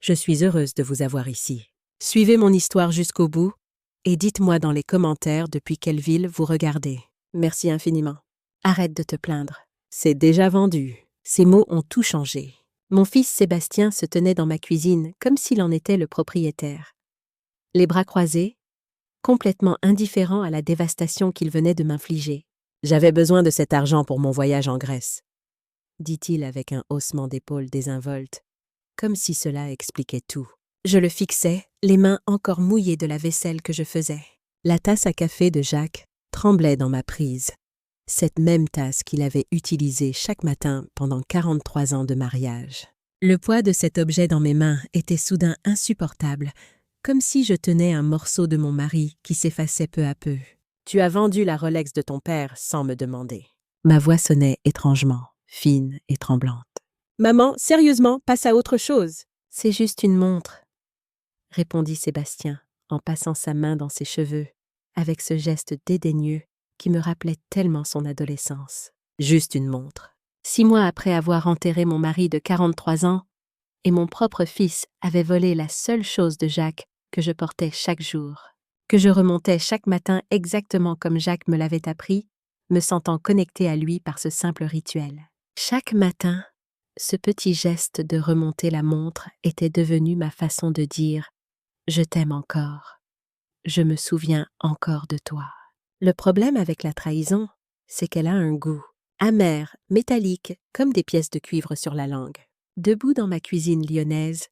Je suis heureuse de vous avoir ici. Suivez mon histoire jusqu'au bout et dites-moi dans les commentaires depuis quelle ville vous regardez. Merci infiniment. Arrête de te plaindre. C'est déjà vendu. Ces mots ont tout changé. Mon fils Sébastien se tenait dans ma cuisine comme s'il en était le propriétaire. Les bras croisés, complètement indifférent à la dévastation qu'il venait de m'infliger. J'avais besoin de cet argent pour mon voyage en Grèce, dit-il avec un haussement d'épaules désinvolte, comme si cela expliquait tout. Je le fixais, les mains encore mouillées de la vaisselle que je faisais. La tasse à café de Jacques tremblait dans ma prise. Cette même tasse qu'il avait utilisée chaque matin pendant 43 ans de mariage. Le poids de cet objet dans mes mains était soudain insupportable, comme si je tenais un morceau de mon mari qui s'effaçait peu à peu. Tu as vendu la Rolex de ton père sans me demander. Ma voix sonnait étrangement, fine et tremblante. Maman, sérieusement, passe à autre chose. C'est juste une montre, répondit Sébastien en passant sa main dans ses cheveux, avec ce geste dédaigneux qui me rappelait tellement son adolescence. Juste une montre. 6 mois après avoir enterré mon mari de 43 ans, et mon propre fils avait volé la seule chose de Jacques que je portais chaque jour, que je remontais chaque matin exactement comme Jacques me l'avait appris, me sentant connectée à lui par ce simple rituel. Chaque matin, ce petit geste de remonter la montre était devenu ma façon de dire « Je t'aime encore. Je me souviens encore de toi ». Le problème avec la trahison, c'est qu'elle a un goût, amer, métallique, comme des pièces de cuivre sur la langue. Debout dans ma cuisine lyonnaise,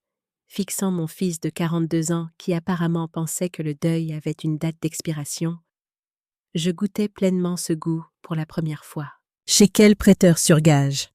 fixant mon fils de 42 ans qui apparemment pensait que le deuil avait une date d'expiration, je goûtais pleinement ce goût pour la première fois. « Chez quel prêteur sur gage ?»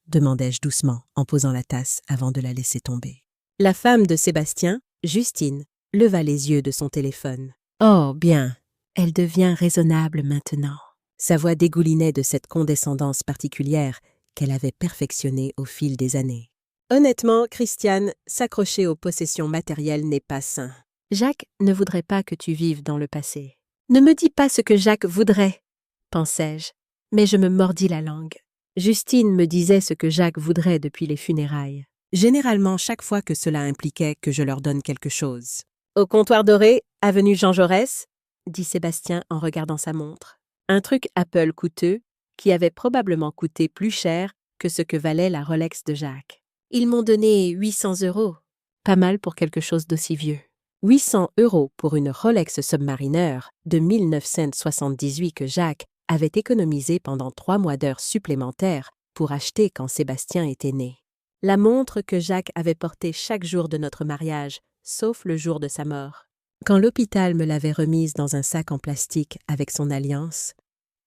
demandai-je doucement en posant la tasse avant de la laisser tomber. La femme de Sébastien, Justine, leva les yeux de son téléphone. « Oh, bien, elle devient raisonnable maintenant. » Sa voix dégoulinait de cette condescendance particulière qu'elle avait perfectionnée au fil des années. Honnêtement, Christiane, s'accrocher aux possessions matérielles n'est pas sain. Jacques ne voudrait pas que tu vives dans le passé. Ne me dis pas ce que Jacques voudrait, pensai-je, mais je me mordis la langue. Justine me disait ce que Jacques voudrait depuis les funérailles. Généralement, chaque fois que cela impliquait que je leur donne quelque chose. Au comptoir doré, avenue Jean Jaurès, dit Sébastien en regardant sa montre. Un truc Apple coûteux qui avait probablement coûté plus cher que ce que valait la Rolex de Jacques. Ils m'ont donné 800 €. Pas mal pour quelque chose d'aussi vieux. 800 € pour une Rolex Submariner de 1978 que Jacques avait économisé pendant 3 mois d'heures supplémentaires pour acheter quand Sébastien était né. La montre que Jacques avait portée chaque jour de notre mariage, sauf le jour de sa mort. Quand l'hôpital me l'avait remise dans un sac en plastique avec son alliance,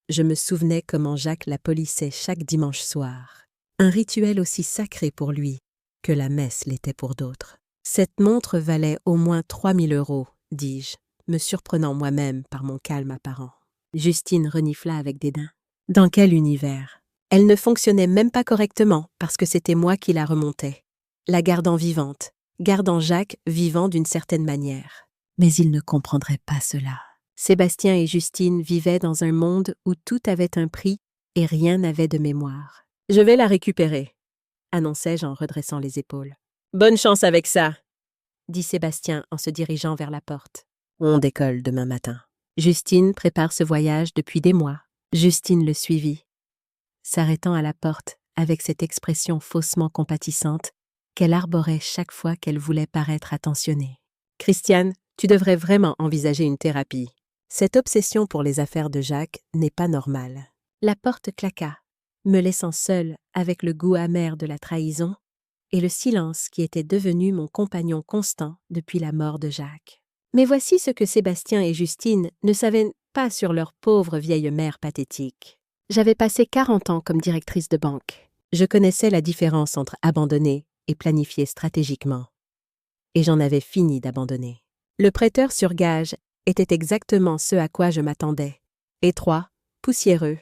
je me souvenais comment Jacques la polissait chaque dimanche soir. Un rituel aussi sacré pour lui que la messe l'était pour d'autres. Cette montre valait au moins 3 000 €, dis-je, me surprenant moi-même par mon calme apparent. Justine renifla avec dédain. Dans quel univers? Elle ne fonctionnait même pas correctement parce que c'était moi qui la remontais, la gardant vivante, gardant Jacques vivant d'une certaine manière. Mais il ne comprendrait pas cela. Sébastien et Justine vivaient dans un monde où tout avait un prix et rien n'avait de mémoire. « Je vais la récupérer », annonçai-je en redressant les épaules. « Bonne chance avec ça », dit Sébastien en se dirigeant vers la porte. « On décolle demain matin. » Justine prépare ce voyage depuis des mois. Justine le suivit, s'arrêtant à la porte avec cette expression faussement compatissante qu'elle arborait chaque fois qu'elle voulait paraître attentionnée. « Christiane, tu devrais vraiment envisager une thérapie. Cette obsession pour les affaires de Jacques n'est pas normale. » La porte claqua, me laissant seule avec le goût amer de la trahison et le silence qui était devenu mon compagnon constant depuis la mort de Jacques. Mais voici ce que Sébastien et Justine ne savaient pas sur leur pauvre vieille mère pathétique. J'avais passé 40 ans comme directrice de banque. Je connaissais la différence entre abandonner et planifier stratégiquement. Et j'en avais fini d'abandonner. Le prêteur sur gage était exactement ce à quoi je m'attendais. Étroit, poussiéreux,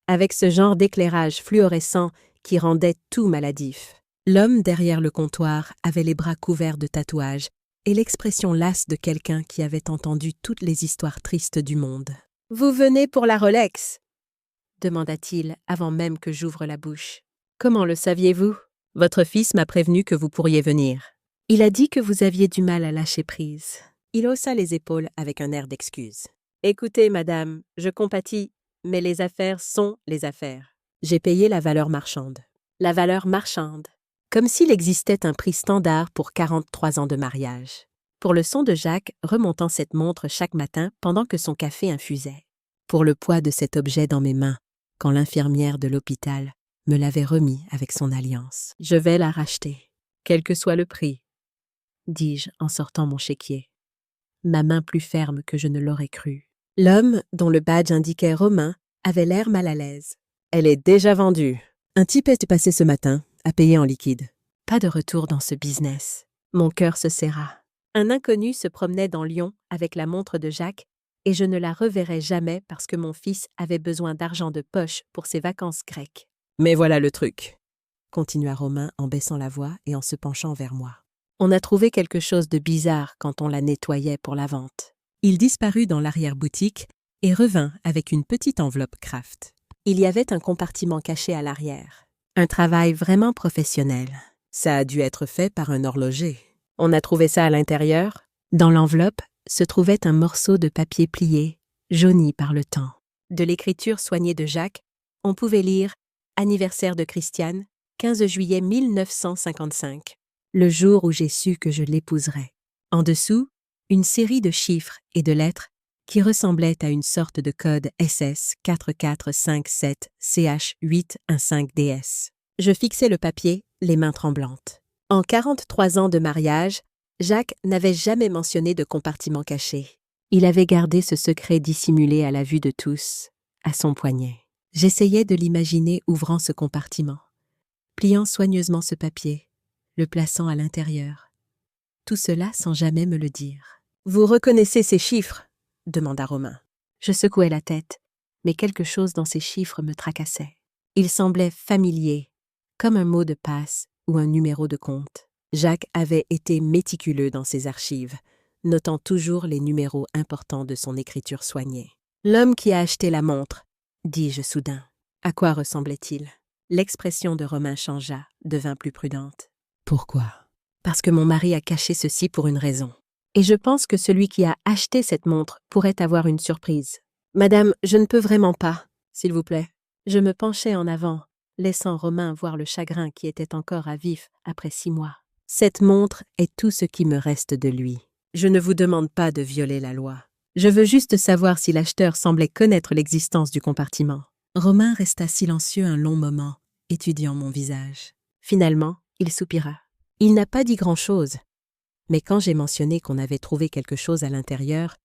avec ce genre d'éclairage fluorescent qui rendait tout maladif. L'homme derrière le comptoir avait les bras couverts de tatouages et l'expression lasse de quelqu'un qui avait entendu toutes les histoires tristes du monde. « Vous venez pour la Rolex ?» demanda-t-il avant même que j'ouvre la bouche. « Comment le saviez-vous ? Votre fils m'a prévenu que vous pourriez venir. » Il a dit que vous aviez du mal à lâcher prise. Il haussa les épaules avec un air d'excuse. Écoutez, madame, je compatis, mais les affaires sont les affaires. J'ai payé la valeur marchande. La valeur marchande. Comme s'il existait un prix standard pour 43 ans de mariage. Pour le son de Jacques remontant cette montre chaque matin pendant que son café infusait. Pour le poids de cet objet dans mes mains, quand l'infirmière de l'hôpital me l'avait remis avec son alliance. Je vais la racheter, quel que soit le prix, dis-je en sortant mon chéquier. Ma main plus ferme que je ne l'aurais cru. L'homme, dont le badge indiquait Romain, avait l'air mal à l'aise. Elle est déjà vendue. Un type est passé ce matin, à payer en liquide. Pas de retour dans ce business. Mon cœur se serra. Un inconnu se promenait dans Lyon avec la montre de Jacques et je ne la reverrai jamais parce que mon fils avait besoin d'argent de poche pour ses vacances grecques. Mais voilà le truc, continua Romain en baissant la voix et en se penchant vers moi. On a trouvé quelque chose de bizarre quand on la nettoyait pour la vente. Il disparut dans l'arrière-boutique et revint avec une petite enveloppe Kraft. Il y avait un compartiment caché à l'arrière. Un travail vraiment professionnel. Ça a dû être fait par un horloger. On a trouvé ça à l'intérieur. Dans l'enveloppe se trouvait un morceau de papier plié, jauni par le temps. De l'écriture soignée de Jacques, on pouvait lire « Anniversaire de Christiane, 15 juillet 1955 », le jour où j'ai su que je l'épouserais. En dessous, une série de chiffres et de lettres qui ressemblaient à une sorte de code SS 4457 CH815DS. Je fixai le papier, les mains tremblantes. En 43 ans de mariage, Jacques n'avait jamais mentionné de compartiment caché. Il avait gardé ce secret dissimulé à la vue de tous, à son poignet. J'essayais de l'imaginer ouvrant ce compartiment, pliant soigneusement ce papier, le plaçant à l'intérieur. Tout cela sans jamais me le dire. « Vous reconnaissez ces chiffres ?» demanda Romain. Je secouai la tête, mais quelque chose dans ces chiffres me tracassait. Ils semblaient familiers, comme un mot de passe ou un numéro de compte. Jacques avait été méticuleux dans ses archives, notant toujours les numéros importants de son écriture soignée. « L'homme qui a acheté la montre », dis-je soudain. À quoi ressemblait-il? L'expression de Romain changea, devint plus prudente. « Pourquoi? » Parce que mon mari a caché ceci pour une raison. Et je pense que celui qui a acheté cette montre pourrait avoir une surprise. « Madame, je ne peux vraiment pas, s'il vous plaît. » Je me penchai en avant, laissant Romain voir le chagrin qui était encore à vif après 6 mois. Cette montre est tout ce qui me reste de lui. Je ne vous demande pas de violer la loi. Je veux juste savoir si l'acheteur semblait connaître l'existence du compartiment. Romain resta silencieux un long moment, étudiant mon visage. Finalement, il soupira. Il n'a pas dit grand-chose, mais quand j'ai mentionné qu'on avait trouvé quelque chose à l'intérieur,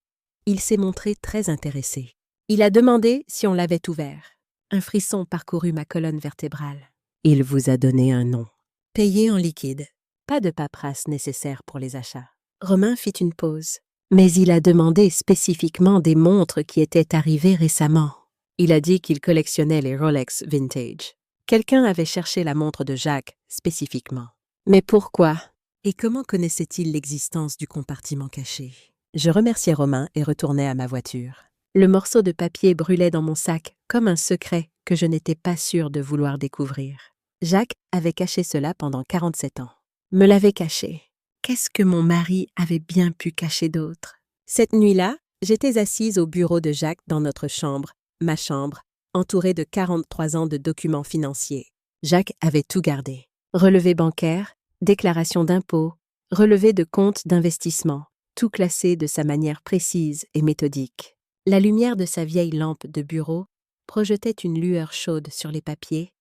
il s'est montré très intéressé. Il a demandé si on l'avait ouvert. Un frisson parcourut ma colonne vertébrale. Il vous a donné un nom. Payé en liquide. Pas de paperasse nécessaire pour les achats. Romain fit une pause. Mais il a demandé spécifiquement des montres qui étaient arrivées récemment. Il a dit qu'il collectionnait les Rolex vintage. Quelqu'un avait cherché la montre de Jacques spécifiquement. Mais pourquoi? Et comment connaissait-il l'existence du compartiment caché? Je remerciai Romain et retournai à ma voiture. Le morceau de papier brûlait dans mon sac comme un secret que je n'étais pas sûre de vouloir découvrir. Jacques avait caché cela pendant 47 ans. Me l'avait caché. Qu'est-ce que mon mari avait bien pu cacher d'autre? Cette nuit-là, j'étais assise au bureau de Jacques dans notre chambre, ma chambre, entourée de 43 ans de documents financiers. Jacques avait tout gardé. Relevé bancaire, déclaration d'impôt, relevé de comptes d'investissement, tout classé de sa manière précise et méthodique. La lumière de sa vieille lampe de bureau projetait une lueur chaude sur les papiers,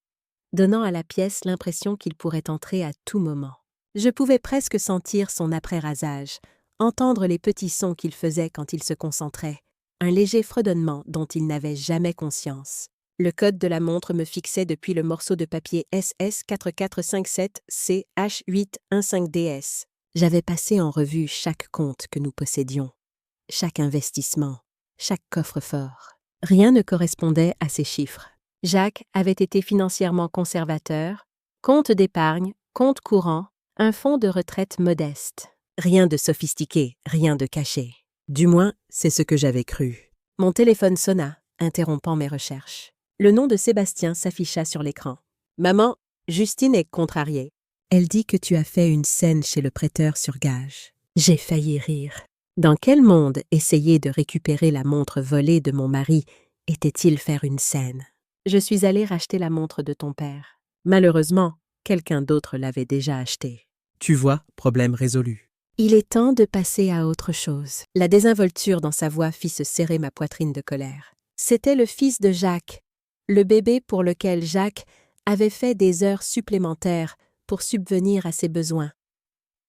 donnant à la pièce l'impression qu'il pourrait entrer à tout moment. Je pouvais presque sentir son après-rasage, entendre les petits sons qu'il faisait quand il se concentrait, un léger fredonnement dont il n'avait jamais conscience. Le code de la montre me fixait depuis le morceau de papier SS 4457 CH815DS. J'avais passé en revue chaque compte que nous possédions, chaque investissement, chaque coffre-fort. Rien ne correspondait à ces chiffres. Jacques avait été financièrement conservateur, compte d'épargne, compte courant, un fonds de retraite modeste. Rien de sophistiqué, rien de caché. Du moins, c'est ce que j'avais cru. Mon téléphone sonna, interrompant mes recherches. Le nom de Sébastien s'afficha sur l'écran. « Maman, Justine est contrariée. Elle dit que tu as fait une scène chez le prêteur sur gage. J'ai failli rire. Dans quel monde essayer de récupérer la montre volée de mon mari était-il faire une scène? Je suis allée racheter la montre de ton père. Malheureusement, quelqu'un d'autre l'avait déjà achetée. Tu vois, problème résolu. Il est temps de passer à autre chose. La désinvolture dans sa voix fit se serrer ma poitrine de colère. C'était le fils de Jacques, le bébé pour lequel Jacques avait fait des heures supplémentaires pour subvenir à ses besoins.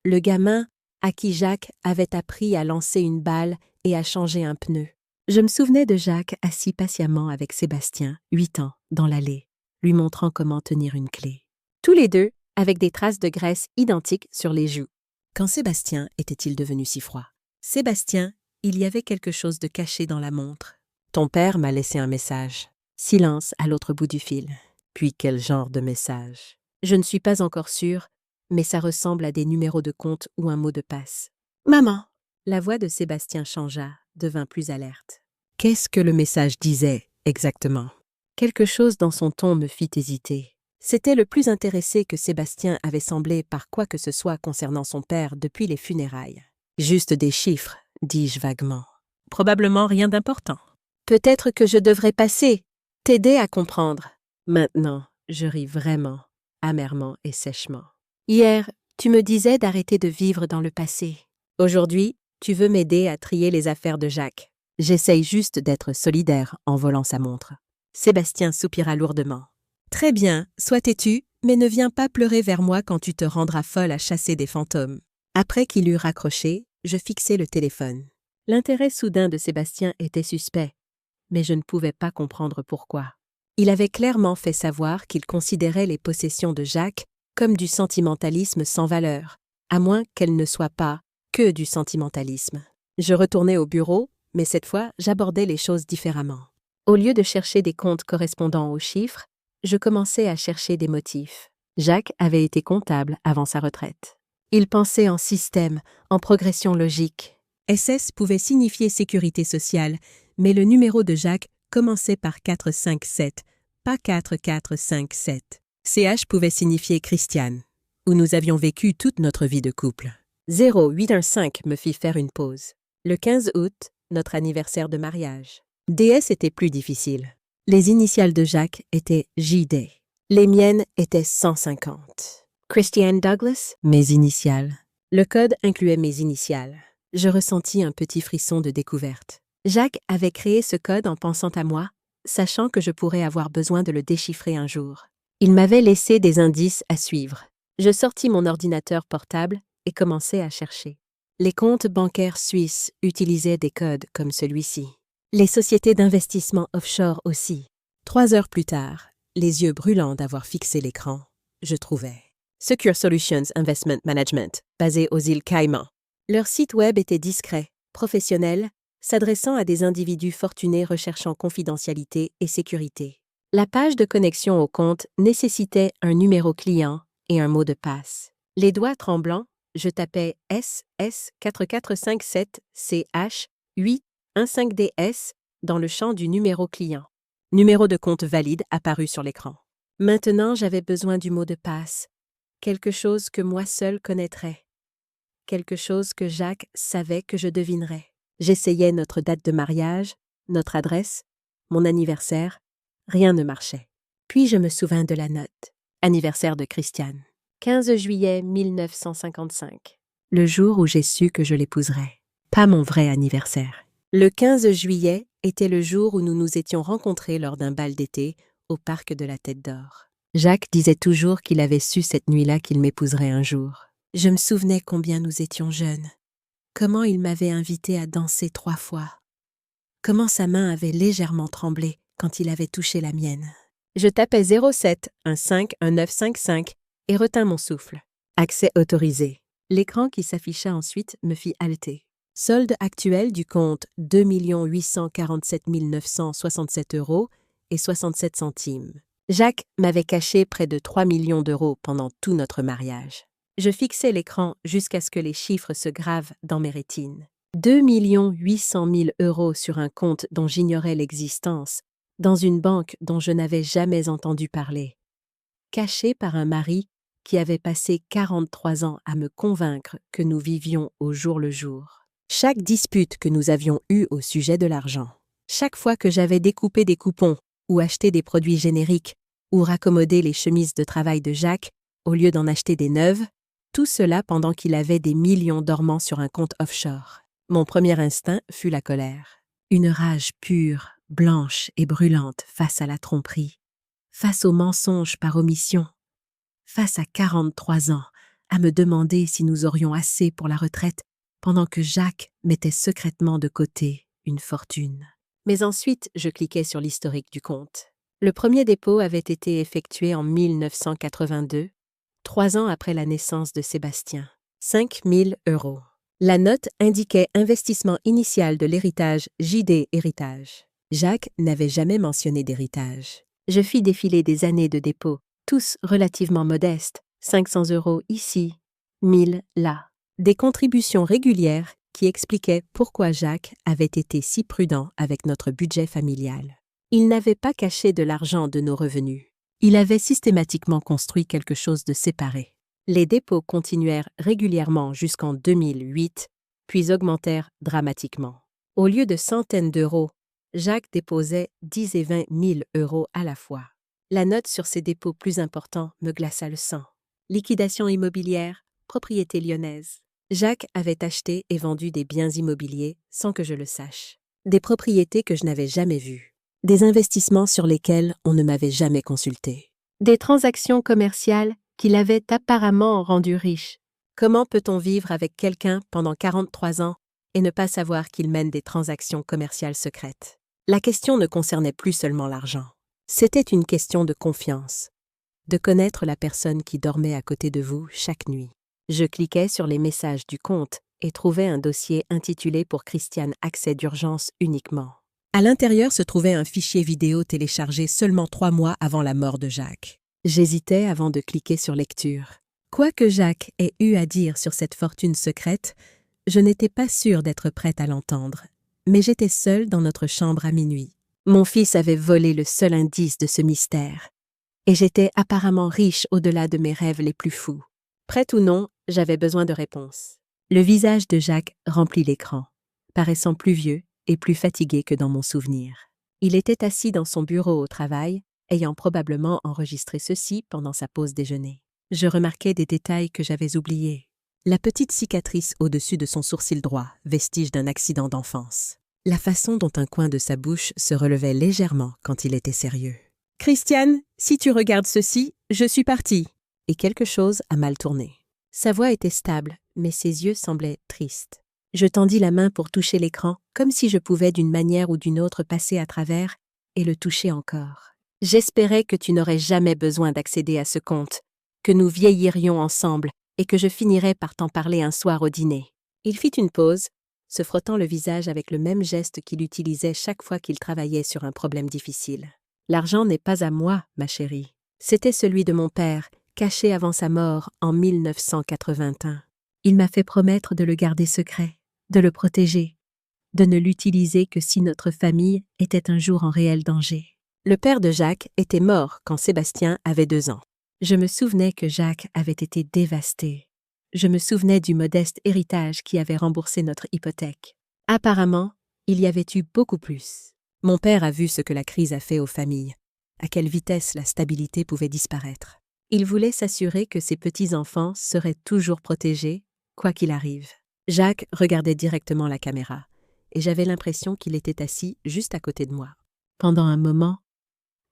Le gamin à qui Jacques avait appris à lancer une balle et à changer un pneu. Je me souvenais de Jacques assis patiemment avec Sébastien, 8 ans, dans l'allée, lui montrant comment tenir une clé. Tous les deux avec des traces de graisse identiques sur les joues. Quand Sébastien était-il devenu si froid? Sébastien, il y avait quelque chose de caché dans la montre. Ton père m'a laissé un message. Silence à l'autre bout du fil. Puis quel genre de message? Je ne suis pas encore sûre, mais ça ressemble à des numéros de compte ou un mot de passe. Maman! La voix de Sébastien changea, devint plus alerte. Qu'est-ce que le message disait, exactement? Quelque chose dans son ton me fit hésiter. C'était le plus intéressé que Sébastien avait semblé par quoi que ce soit concernant son père depuis les funérailles. Juste des chiffres, dis-je vaguement. Probablement rien d'important. Peut-être que je devrais passer, t'aider à comprendre. Maintenant, je ris vraiment, amèrement et sèchement. Hier, tu me disais d'arrêter de vivre dans le passé. Aujourd'hui, tu veux m'aider à trier les affaires de Jacques. J'essaye juste d'être solidaire en volant sa montre. Sébastien soupira lourdement. Très bien, sois têtu, mais ne viens pas pleurer vers moi quand tu te rendras folle à chasser des fantômes. Après qu'il eut raccroché, je fixai le téléphone. L'intérêt soudain de Sébastien était suspect, mais je ne pouvais pas comprendre pourquoi. Il avait clairement fait savoir qu'il considérait les possessions de Jacques comme du sentimentalisme sans valeur, à moins qu'elles ne soient pas que du sentimentalisme. Je retournai au bureau, mais cette fois, j'abordais les choses différemment. Au lieu de chercher des comptes correspondant aux chiffres, je commençais à chercher des motifs. Jacques avait été comptable avant sa retraite. Il pensait en système, en progression logique. SS pouvait signifier sécurité sociale, mais le numéro de Jacques commençait par 457, pas 4457. CH pouvait signifier Christiane, où nous avions vécu toute notre vie de couple. 0815 me fit faire une pause. Le 15 août, notre anniversaire de mariage. DS était plus difficile. Les initiales de Jacques étaient JD. Les miennes étaient 150. Christiane Douglas, mes initiales. Le code incluait mes initiales. Je ressentis un petit frisson de découverte. Jacques avait créé ce code en pensant à moi, sachant que je pourrais avoir besoin de le déchiffrer un jour. Il m'avait laissé des indices à suivre. Je sortis mon ordinateur portable et commençai à chercher. Les comptes bancaires suisses utilisaient des codes comme celui-ci. Les sociétés d'investissement offshore aussi. 3 heures plus tard, les yeux brûlants d'avoir fixé l'écran, je trouvais Secure Solutions Investment Management, basé aux îles Caïmans. Leur site web était discret, professionnel, s'adressant à des individus fortunés recherchant confidentialité et sécurité. La page de connexion au compte nécessitait un numéro client et un mot de passe. Les doigts tremblants, je tapais SS4457CH815DS dans le champ du numéro client. Numéro de compte valide apparut sur l'écran. Maintenant, j'avais besoin du mot de passe, quelque chose que moi seul connaîtrais, quelque chose que Jacques savait que je devinerais. J'essayais notre date de mariage, notre adresse, mon anniversaire, rien ne marchait. Puis je me souvins de la note. Anniversaire de Christiane. 15 juillet 1955. Le jour où j'ai su que je l'épouserais. Pas mon vrai anniversaire. Le 15 juillet était le jour où nous nous étions rencontrés lors d'un bal d'été au parc de la Tête d'Or. Jacques disait toujours qu'il avait su cette nuit-là qu'il m'épouserait un jour. Je me souvenais combien nous étions jeunes. Comment il m'avait invité à danser 3 fois. Comment sa main avait légèrement tremblé quand il avait touché la mienne. Je tapais 07151955 et retins mon souffle. Accès autorisé. L'écran qui s'afficha ensuite me fit halter. Solde actuel du compte 2 847 967 € et 67 centimes. Jacques m'avait caché près de 3 millions d'euros pendant tout notre mariage. Je fixais l'écran jusqu'à ce que les chiffres se gravent dans mes rétines. 2 800 000 € sur un compte dont j'ignorais l'existence, dans une banque dont je n'avais jamais entendu parler. Caché par un mari qui avait passé 43 ans à me convaincre que nous vivions au jour le jour. Chaque dispute que nous avions eue au sujet de l'argent, chaque fois que j'avais découpé des coupons ou acheté des produits génériques ou raccommodé les chemises de travail de Jacques au lieu d'en acheter des neuves, tout cela pendant qu'il avait des millions dormant sur un compte offshore. Mon premier instinct fut la colère. Une rage pure, blanche et brûlante face à la tromperie, face au mensonge par omission, face à 43 ans, à me demander si nous aurions assez pour la retraite pendant que Jacques mettait secrètement de côté une fortune. Mais ensuite, je cliquais sur l'historique du compte. Le premier dépôt avait été effectué en 1982, 3 ans après la naissance de Sébastien. 5 000 €. La note indiquait investissement initial de l'héritage JD Héritage. Jacques n'avait jamais mentionné d'héritage. Je fis défiler des années de dépôt, tous relativement modestes, 500 € ici, 1000 là. Des contributions régulières qui expliquaient pourquoi Jacques avait été si prudent avec notre budget familial. Il n'avait pas caché de l'argent de nos revenus. Il avait systématiquement construit quelque chose de séparé. Les dépôts continuèrent régulièrement jusqu'en 2008, puis augmentèrent dramatiquement. Au lieu de centaines d'euros, Jacques déposait 10 et 20 000 € à la fois. La note sur ces dépôts plus importants me glaça le sang. Liquidation immobilière, propriété lyonnaise. Jacques avait acheté et vendu des biens immobiliers sans que je le sache. Des propriétés que je n'avais jamais vues. Des investissements sur lesquels on ne m'avait jamais consulté. Des transactions commerciales qui l'avaient apparemment rendu riche. Comment peut-on vivre avec quelqu'un pendant 43 ans et ne pas savoir qu'il mène des transactions commerciales secrètes? La question ne concernait plus seulement l'argent. C'était une question de confiance, de connaître la personne qui dormait à côté de vous chaque nuit. Je cliquais sur les messages du compte et trouvais un dossier intitulé pour Christiane accès d'urgence uniquement. À l'intérieur se trouvait un fichier vidéo téléchargé seulement 3 mois avant la mort de Jacques. J'hésitais avant de cliquer sur lecture. Quoi que Jacques ait eu à dire sur cette fortune secrète, je n'étais pas sûre d'être prête à l'entendre. Mais j'étais seule dans notre chambre à minuit. Mon fils avait volé le seul indice de ce mystère. Et j'étais apparemment riche au-delà de mes rêves les plus fous. Prête ou non, j'avais besoin de réponses. Le visage de Jacques remplit l'écran, paraissant plus vieux et plus fatigué que dans mon souvenir. Il était assis dans son bureau au travail, ayant probablement enregistré ceci pendant sa pause déjeuner. Je remarquais des détails que j'avais oubliés. La petite cicatrice au-dessus de son sourcil droit, vestige d'un accident d'enfance. La façon dont un coin de sa bouche se relevait légèrement quand il était sérieux. « Christiane, si tu regardes ceci, je suis partie. » Et quelque chose a mal tourné. Sa voix était stable, mais ses yeux semblaient tristes. Je tendis la main pour toucher l'écran, comme si je pouvais d'une manière ou d'une autre passer à travers et le toucher encore. J'espérais que tu n'aurais jamais besoin d'accéder à ce compte, que nous vieillirions ensemble et que je finirais par t'en parler un soir au dîner. Il fit une pause, se frottant le visage avec le même geste qu'il utilisait chaque fois qu'il travaillait sur un problème difficile. L'argent n'est pas à moi, ma chérie. C'était celui de mon père, caché avant sa mort en 1981. Il m'a fait promettre de le garder secret, de le protéger, de ne l'utiliser que si notre famille était un jour en réel danger. Le père de Jacques était mort quand Sébastien avait 2 ans. Je me souvenais que Jacques avait été dévasté. Je me souvenais du modeste héritage qui avait remboursé notre hypothèque. Apparemment, il y avait eu beaucoup plus. Mon père a vu ce que la crise a fait aux familles, à quelle vitesse la stabilité pouvait disparaître. Il voulait s'assurer que ses petits-enfants seraient toujours protégés, quoi qu'il arrive. Jacques regardait directement la caméra, et j'avais l'impression qu'il était assis juste à côté de moi. Pendant un moment,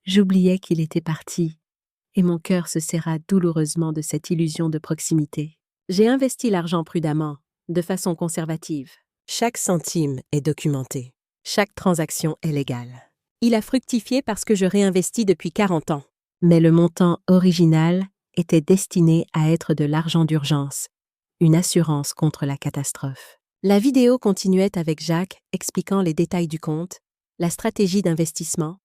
j'oubliais qu'il était parti, et mon cœur se serra douloureusement de cette illusion de proximité. J'ai investi l'argent prudemment, de façon conservative. Chaque centime est documenté. Chaque transaction est légale. Il a fructifié parce que je réinvestis depuis 40 ans. Mais le montant original était destiné à être de l'argent d'urgence, une assurance contre la catastrophe. La vidéo continuait avec Jacques expliquant les détails du compte, la stratégie d'investissement,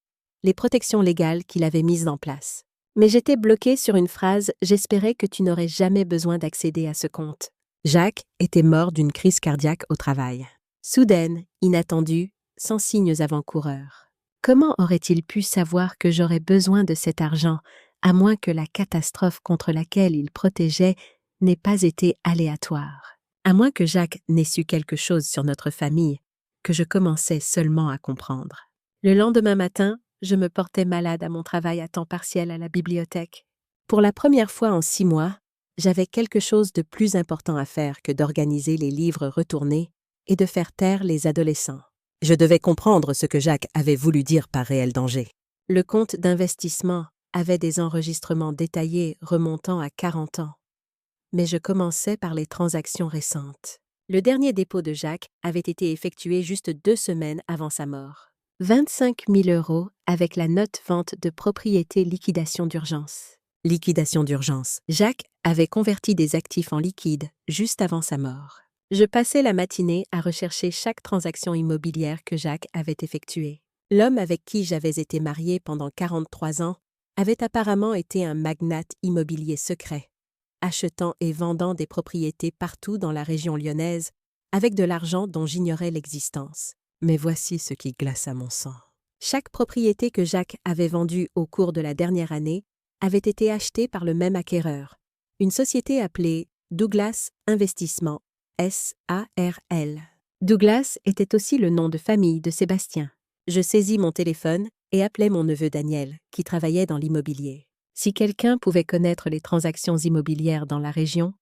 les protections légales qu'il avait mises en place. Mais j'étais bloquée sur une phrase « J'espérais que tu n'aurais jamais besoin d'accéder à ce compte ». Jacques était mort d'une crise cardiaque au travail. Soudaine, inattendue, sans signes avant-coureurs. Comment aurait-il pu savoir que j'aurais besoin de cet argent à moins que la catastrophe contre laquelle il protégeait n'ait pas été aléatoire. À moins que Jacques n'ait su quelque chose sur notre famille que je commençais seulement à comprendre. Le lendemain matin, je me portais malade à mon travail à temps partiel à la bibliothèque. Pour la première fois en 6 mois, j'avais quelque chose de plus important à faire que d'organiser les livres retournés et de faire taire les adolescents. Je devais comprendre ce que Jacques avait voulu dire par réel danger. Le compte d'investissement avait des enregistrements détaillés remontant à 40 ans. Mais je commençais par les transactions récentes. Le dernier dépôt de Jacques avait été effectué juste 2 semaines avant sa mort. 25 000 € avec la note vente de propriété liquidation d'urgence. Liquidation d'urgence. Jacques avait converti des actifs en liquide juste avant sa mort. Je passais la matinée à rechercher chaque transaction immobilière que Jacques avait effectuée. L'homme avec qui j'avais été mariée pendant 43 ans avait apparemment été un magnate immobilier secret, achetant et vendant des propriétés partout dans la région lyonnaise avec de l'argent dont j'ignorais l'existence. Mais voici ce qui glaça mon sang. Chaque propriété que Jacques avait vendue au cours de la dernière année avait été achetée par le même acquéreur, une société appelée Douglas Investissement, SARL. Douglas était aussi le nom de famille de Sébastien. Je saisis mon téléphone et appelai mon neveu Daniel, qui travaillait dans l'immobilier. Si quelqu'un pouvait connaître les transactions immobilières dans la région,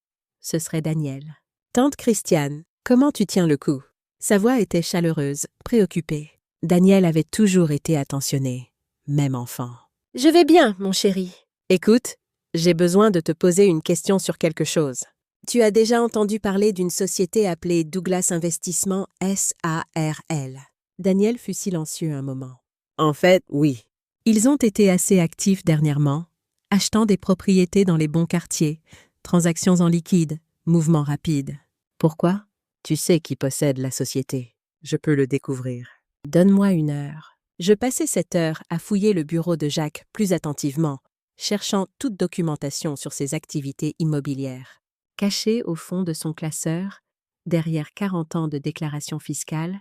ce serait Daniel. « Tante Christiane, comment tu tiens le coup ?» Sa voix était chaleureuse, préoccupée. Daniel avait toujours été attentionné, même enfant. « Je vais bien, mon chéri. »« Écoute, j'ai besoin de te poser une question sur quelque chose. Tu as déjà entendu parler d'une société appelée Douglas Investissement SARL. » Daniel fut silencieux un moment. « En fait, oui. Ils ont été assez actifs dernièrement, achetant des propriétés dans les bons quartiers, transactions en liquide, mouvements rapides. Pourquoi ? Tu sais qui possède la société. Je peux le découvrir. Donne-moi 1 heure. » Je passai cette heure à fouiller le bureau de Jacques plus attentivement, cherchant toute documentation sur ses activités immobilières. Caché au fond de son classeur, derrière 40 ans de déclaration fiscale,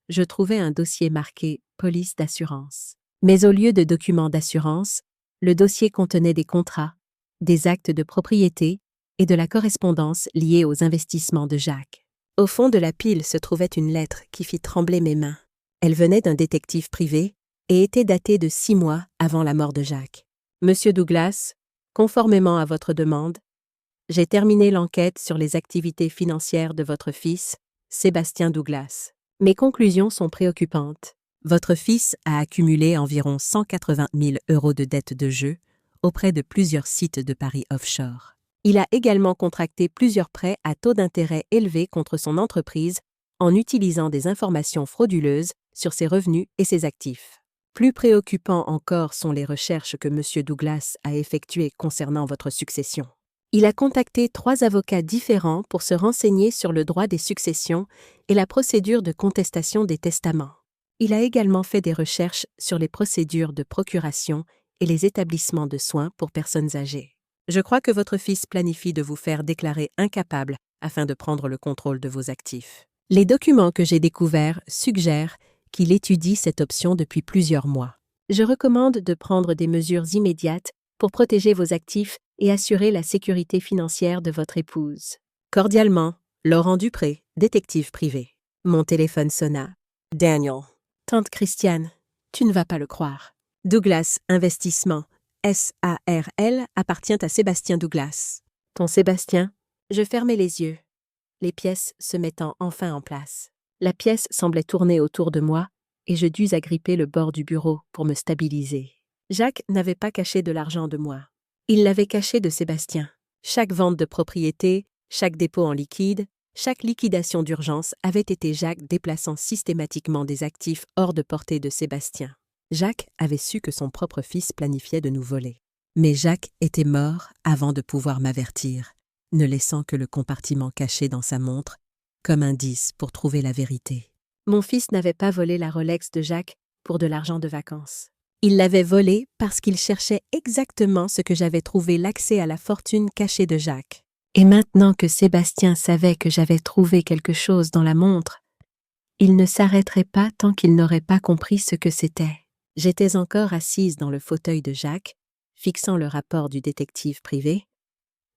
je trouvais un dossier marqué « Police d'assurance ». Mais au lieu de documents d'assurance, le dossier contenait des contrats, des actes de propriété et de la correspondance liée aux investissements de Jacques. Au fond de la pile se trouvait une lettre qui fit trembler mes mains. Elle venait d'un détective privé et était datée de 6 mois avant la mort de Jacques. « Monsieur Douglas, conformément à votre demande, j'ai terminé l'enquête sur les activités financières de votre fils, Sébastien Douglas. Mes conclusions sont préoccupantes. Votre fils a accumulé environ 180 000 € de dettes de jeu auprès de plusieurs sites de paris offshore. Il a également contracté plusieurs prêts à taux d'intérêt élevés contre son entreprise en utilisant des informations frauduleuses sur ses revenus et ses actifs. Plus préoccupants encore sont les recherches que M. Douglas a effectuées concernant votre succession. Il a contacté 3 avocats différents pour se renseigner sur le droit des successions et la procédure de contestation des testaments. Il a également fait des recherches sur les procédures de procuration et les établissements de soins pour personnes âgées. Je crois que votre fils planifie de vous faire déclarer incapable afin de prendre le contrôle de vos actifs. Les documents que j'ai découverts suggèrent qu'il étudie cette option depuis plusieurs mois. Je recommande de prendre des mesures immédiates pour protéger vos actifs et assurer la sécurité financière de votre épouse. Cordialement, Laurent Dupré, détective privé. Mon téléphone sonna. Daniel. Tante Christiane, tu ne vas pas le croire. Douglas Investissement, SARL, appartient à Sébastien Douglas. Ton Sébastien? Je fermai les yeux, les pièces se mettant enfin en place. La pièce semblait tourner autour de moi et je dus agripper le bord du bureau pour me stabiliser. Jacques n'avait pas caché de l'argent de moi. Il l'avait caché de Sébastien. Chaque vente de propriété, chaque dépôt en liquide, chaque liquidation d'urgence avait été Jacques déplaçant systématiquement des actifs hors de portée de Sébastien. Jacques avait su que son propre fils planifiait de nous voler. Mais Jacques était mort avant de pouvoir m'avertir, ne laissant que le compartiment caché dans sa montre comme indice pour trouver la vérité. Mon fils n'avait pas volé la Rolex de Jacques pour de l'argent de vacances. Il l'avait volée parce qu'il cherchait exactement ce que j'avais trouvé l'accès à la fortune cachée de Jacques. Et maintenant que Sébastien savait que j'avais trouvé quelque chose dans la montre, il ne s'arrêterait pas tant qu'il n'aurait pas compris ce que c'était. J'étais encore assise dans le fauteuil de Jacques, fixant le rapport du détective privé,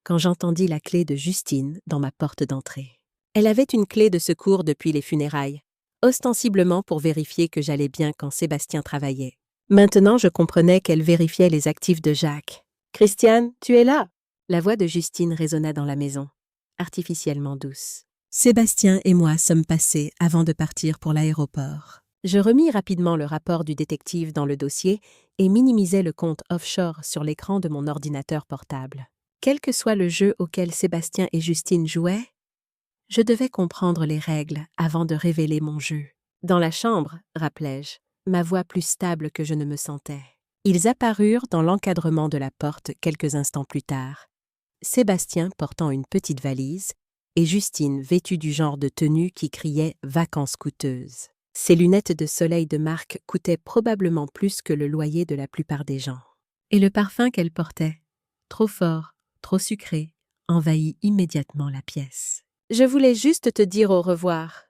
quand j'entendis la clé de Justine dans ma porte d'entrée. Elle avait une clé de secours depuis les funérailles, ostensiblement pour vérifier que j'allais bien quand Sébastien travaillait. Maintenant, je comprenais qu'elle vérifiait les actifs de Jacques. « Christiane, tu es là !» La voix de Justine résonna dans la maison, artificiellement douce. Sébastien et moi sommes passés avant de partir pour l'aéroport. Je remis rapidement le rapport du détective dans le dossier et minimisai le compte offshore sur l'écran de mon ordinateur portable. Quel que soit le jeu auquel Sébastien et Justine jouaient, je devais comprendre les règles avant de révéler mon jeu. Dans la chambre, rappelai-je, ma voix plus stable que je ne me sentais. Ils apparurent dans l'encadrement de la porte quelques instants plus tard, Sébastien portant une petite valise et Justine vêtue du genre de tenue qui criait « vacances coûteuses ». Ses lunettes de soleil de marque coûtaient probablement plus que le loyer de la plupart des gens. Et le parfum qu'elle portait, trop fort, trop sucré, envahit immédiatement la pièce. « Je voulais juste te dire au revoir »,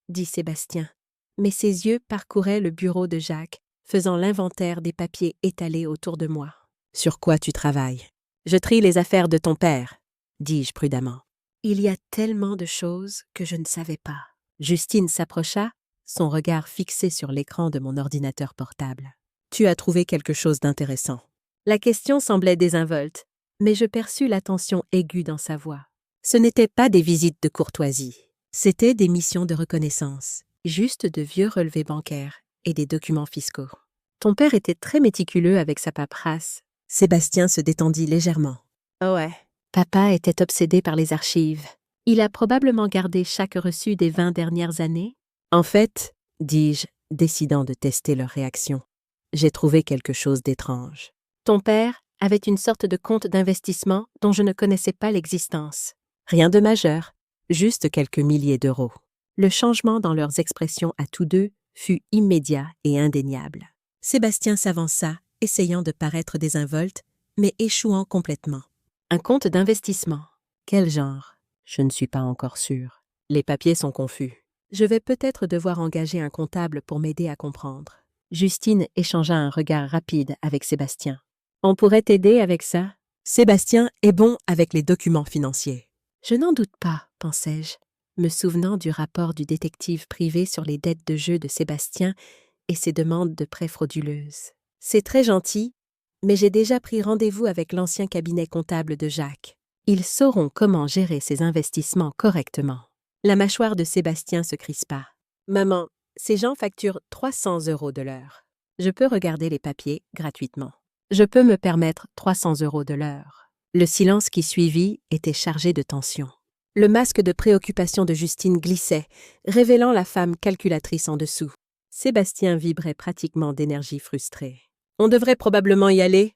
dit Sébastien, mais ses yeux parcouraient le bureau de Jacques, faisant l'inventaire des papiers étalés autour de moi. « Sur quoi tu travailles ?»« Je trie les affaires de ton père », dis-je prudemment. « Il y a tellement de choses que je ne savais pas. » Justine s'approcha, son regard fixé sur l'écran de mon ordinateur portable. « Tu as trouvé quelque chose d'intéressant. » La question semblait désinvolte, mais je perçus la tension aiguë dans sa voix. Ce n'étaient pas des visites de courtoisie. C'étaient des missions de reconnaissance, juste de vieux relevés bancaires et des documents fiscaux. Ton père était très méticuleux avec sa paperasse. Sébastien se détendit légèrement. Oh ouais. Papa était obsédé par les archives. Il a probablement gardé chaque reçu des 20 dernières années. En fait, dis-je, décidant de tester leur réaction, j'ai trouvé quelque chose d'étrange. Ton père avait une sorte de compte d'investissement dont je ne connaissais pas l'existence. Rien de majeur, juste quelques milliers d'euros. Le changement dans leurs expressions à tous deux fut immédiat et indéniable. Sébastien s'avança, essayant de paraître désinvolte, mais échouant complètement. Un compte d'investissement. Quel genre? Je ne suis pas encore sûre. Les papiers sont confus. Je vais peut-être devoir engager un comptable pour m'aider à comprendre. Justine échangea un regard rapide avec Sébastien. On pourrait t'aider avec ça? Sébastien est bon avec les documents financiers. Je n'en doute pas, pensai-je, me souvenant du rapport du détective privé sur les dettes de jeu de Sébastien et ses demandes de prêts frauduleuses. C'est très gentil, mais j'ai déjà pris rendez-vous avec l'ancien cabinet comptable de Jacques. Ils sauront comment gérer ses investissements correctement. La mâchoire de Sébastien se crispa. « Maman, ces gens facturent 300 € de l'heure. Je peux regarder les papiers gratuitement. Je peux me permettre 300 € de l'heure. » Le silence qui suivit était chargé de tension. Le masque de préoccupation de Justine glissait, révélant la femme calculatrice en dessous. Sébastien vibrait pratiquement d'énergie frustrée. « On devrait probablement y aller »,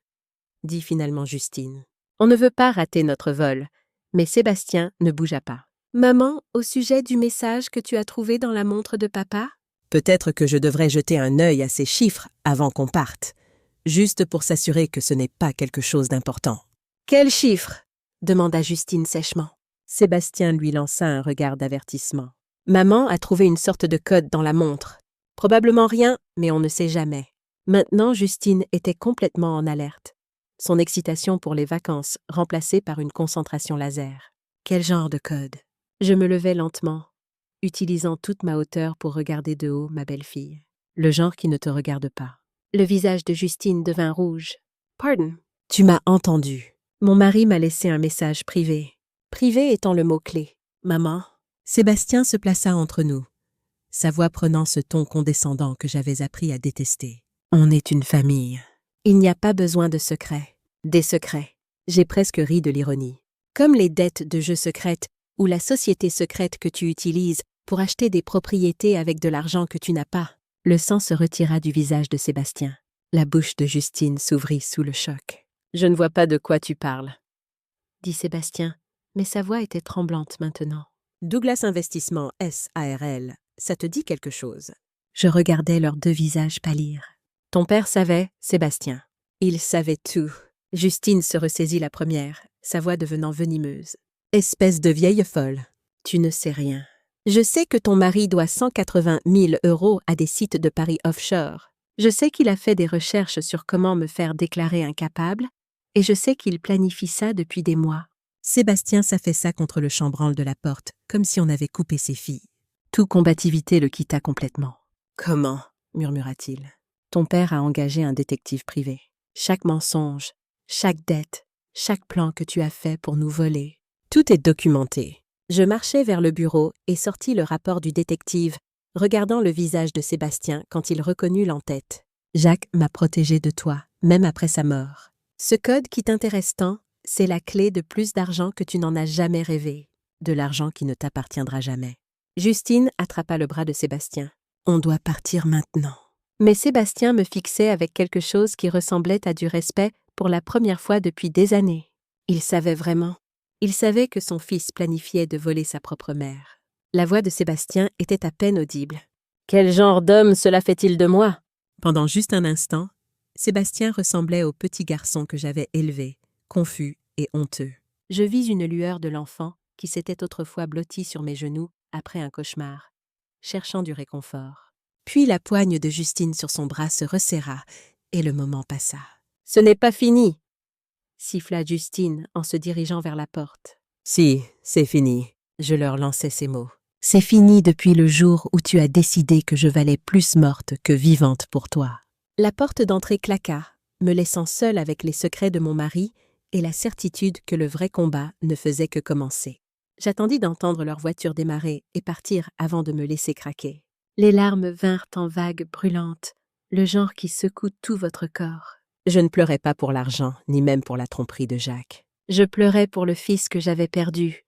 dit finalement Justine. « On ne veut pas rater notre vol. » Mais Sébastien ne bougea pas. « Maman, au sujet du message que tu as trouvé dans la montre de papa ?» Peut-être que je devrais jeter un œil à ces chiffres avant qu'on parte, juste pour s'assurer que ce n'est pas quelque chose d'important. « Quels chiffres ?» demanda Justine sèchement. Sébastien lui lança un regard d'avertissement. « Maman a trouvé une sorte de code dans la montre. Probablement rien, mais on ne sait jamais. » Maintenant, Justine était complètement en alerte. Son excitation pour les vacances remplacée par une concentration laser. Quel genre de code? Je me levai lentement, utilisant toute ma hauteur pour regarder de haut ma belle-fille. Le genre qui ne te regarde pas. Le visage de Justine devint rouge. « Pardon. » Tu m'as entendu. Mon mari m'a laissé un message privé. Privé étant le mot-clé. Maman. Sébastien se plaça entre nous, sa voix prenant ce ton condescendant que j'avais appris à détester. On est une famille. Il n'y a pas besoin de secrets. Des secrets. J'ai presque ri de l'ironie. Comme les dettes de jeux secrètes ou la société secrète que tu utilises pour acheter des propriétés avec de l'argent que tu n'as pas. Le sang se retira du visage de Sébastien. La bouche de Justine s'ouvrit sous le choc. « Je ne vois pas de quoi tu parles, » dit Sébastien, mais sa voix était tremblante maintenant. « Douglas Investissement S.A.R.L., ça te dit quelque chose ?» Je regardais leurs deux visages pâlir. « Ton père savait, Sébastien. » Il savait tout. Justine se ressaisit la première, sa voix devenant venimeuse. « Espèce de vieille folle. » « Tu ne sais rien. Je sais que ton mari doit 180 000 € à des sites de paris offshore. Je sais qu'il a fait des recherches sur comment me faire déclarer incapable, et je sais qu'il planifie ça depuis des mois. Sébastien s'affaissa contre le chambranle de la porte, comme si on avait coupé ses filles. Toute combativité le quitta complètement. « Comment ?» murmura-t-il. « Ton père a engagé un détective privé. Chaque mensonge, chaque dette, chaque plan que tu as fait pour nous voler, tout est documenté. » Je marchai vers le bureau et sortis le rapport du détective, regardant le visage de Sébastien quand il reconnut l'entête. « Jacques m'a protégé de toi, même après sa mort. Ce code qui t'intéresse tant, c'est la clé de plus d'argent que tu n'en as jamais rêvé. De l'argent qui ne t'appartiendra jamais. » Justine attrapa le bras de Sébastien. « On doit partir maintenant. » Mais Sébastien me fixait avec quelque chose qui ressemblait à du respect pour la première fois depuis des années. Il savait vraiment. Il savait que son fils planifiait de voler sa propre mère. La voix de Sébastien était à peine audible. « Quel genre d'homme cela fait-il de moi ?» Pendant juste un instant, Sébastien ressemblait au petit garçon que j'avais élevé, confus et honteux. Je vis une lueur de l'enfant qui s'était autrefois blotti sur mes genoux après un cauchemar, cherchant du réconfort. Puis la poigne de Justine sur son bras se resserra et le moment passa. « Ce n'est pas fini !» siffla Justine en se dirigeant vers la porte. « Si, c'est fini. » Je leur lançai ces mots. « C'est fini depuis le jour où tu as décidé que je valais plus morte que vivante pour toi. » La porte d'entrée claqua, me laissant seule avec les secrets de mon mari et la certitude que le vrai combat ne faisait que commencer. J'attendis d'entendre leur voiture démarrer et partir avant de me laisser craquer. Les larmes vinrent en vagues brûlantes, le genre qui secoue tout votre corps. Je ne pleurais pas pour l'argent, ni même pour la tromperie de Jacques. Je pleurais pour le fils que j'avais perdu,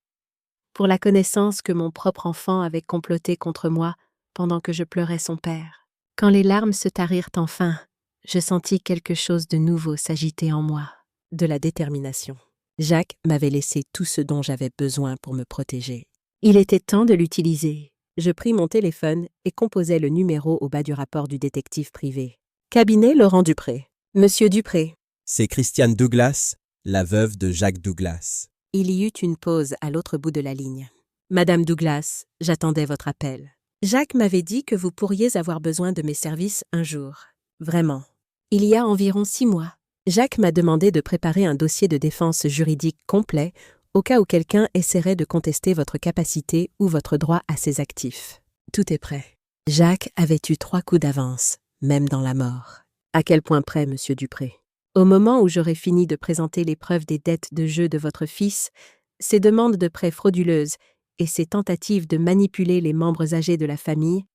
pour la connaissance que mon propre enfant avait comploté contre moi pendant que je pleurais son père. Quand les larmes se tarirent enfin, je sentis quelque chose de nouveau s'agiter en moi. De la détermination. Jacques m'avait laissé tout ce dont j'avais besoin pour me protéger. Il était temps de l'utiliser. Je pris mon téléphone et composai le numéro au bas du rapport du détective privé. Cabinet Laurent Dupré. Monsieur Dupré. C'est Christiane Douglas, la veuve de Jacques Douglas. Il y eut une pause à l'autre bout de la ligne. Madame Douglas, j'attendais votre appel. Jacques m'avait dit que vous pourriez avoir besoin de mes services un jour. Vraiment. Il y a environ 6 mois. Jacques m'a demandé de préparer un dossier de défense juridique complet au cas où quelqu'un essaierait de contester votre capacité ou votre droit à ses actifs. Tout est prêt. Jacques avait eu 3 coups d'avance, même dans la mort. À quel point près, monsieur Dupré? Au moment où j'aurai fini de présenter les preuves des dettes de jeu de votre fils, ses demandes de prêts frauduleuses et ses tentatives de manipuler les membres âgés de la famille,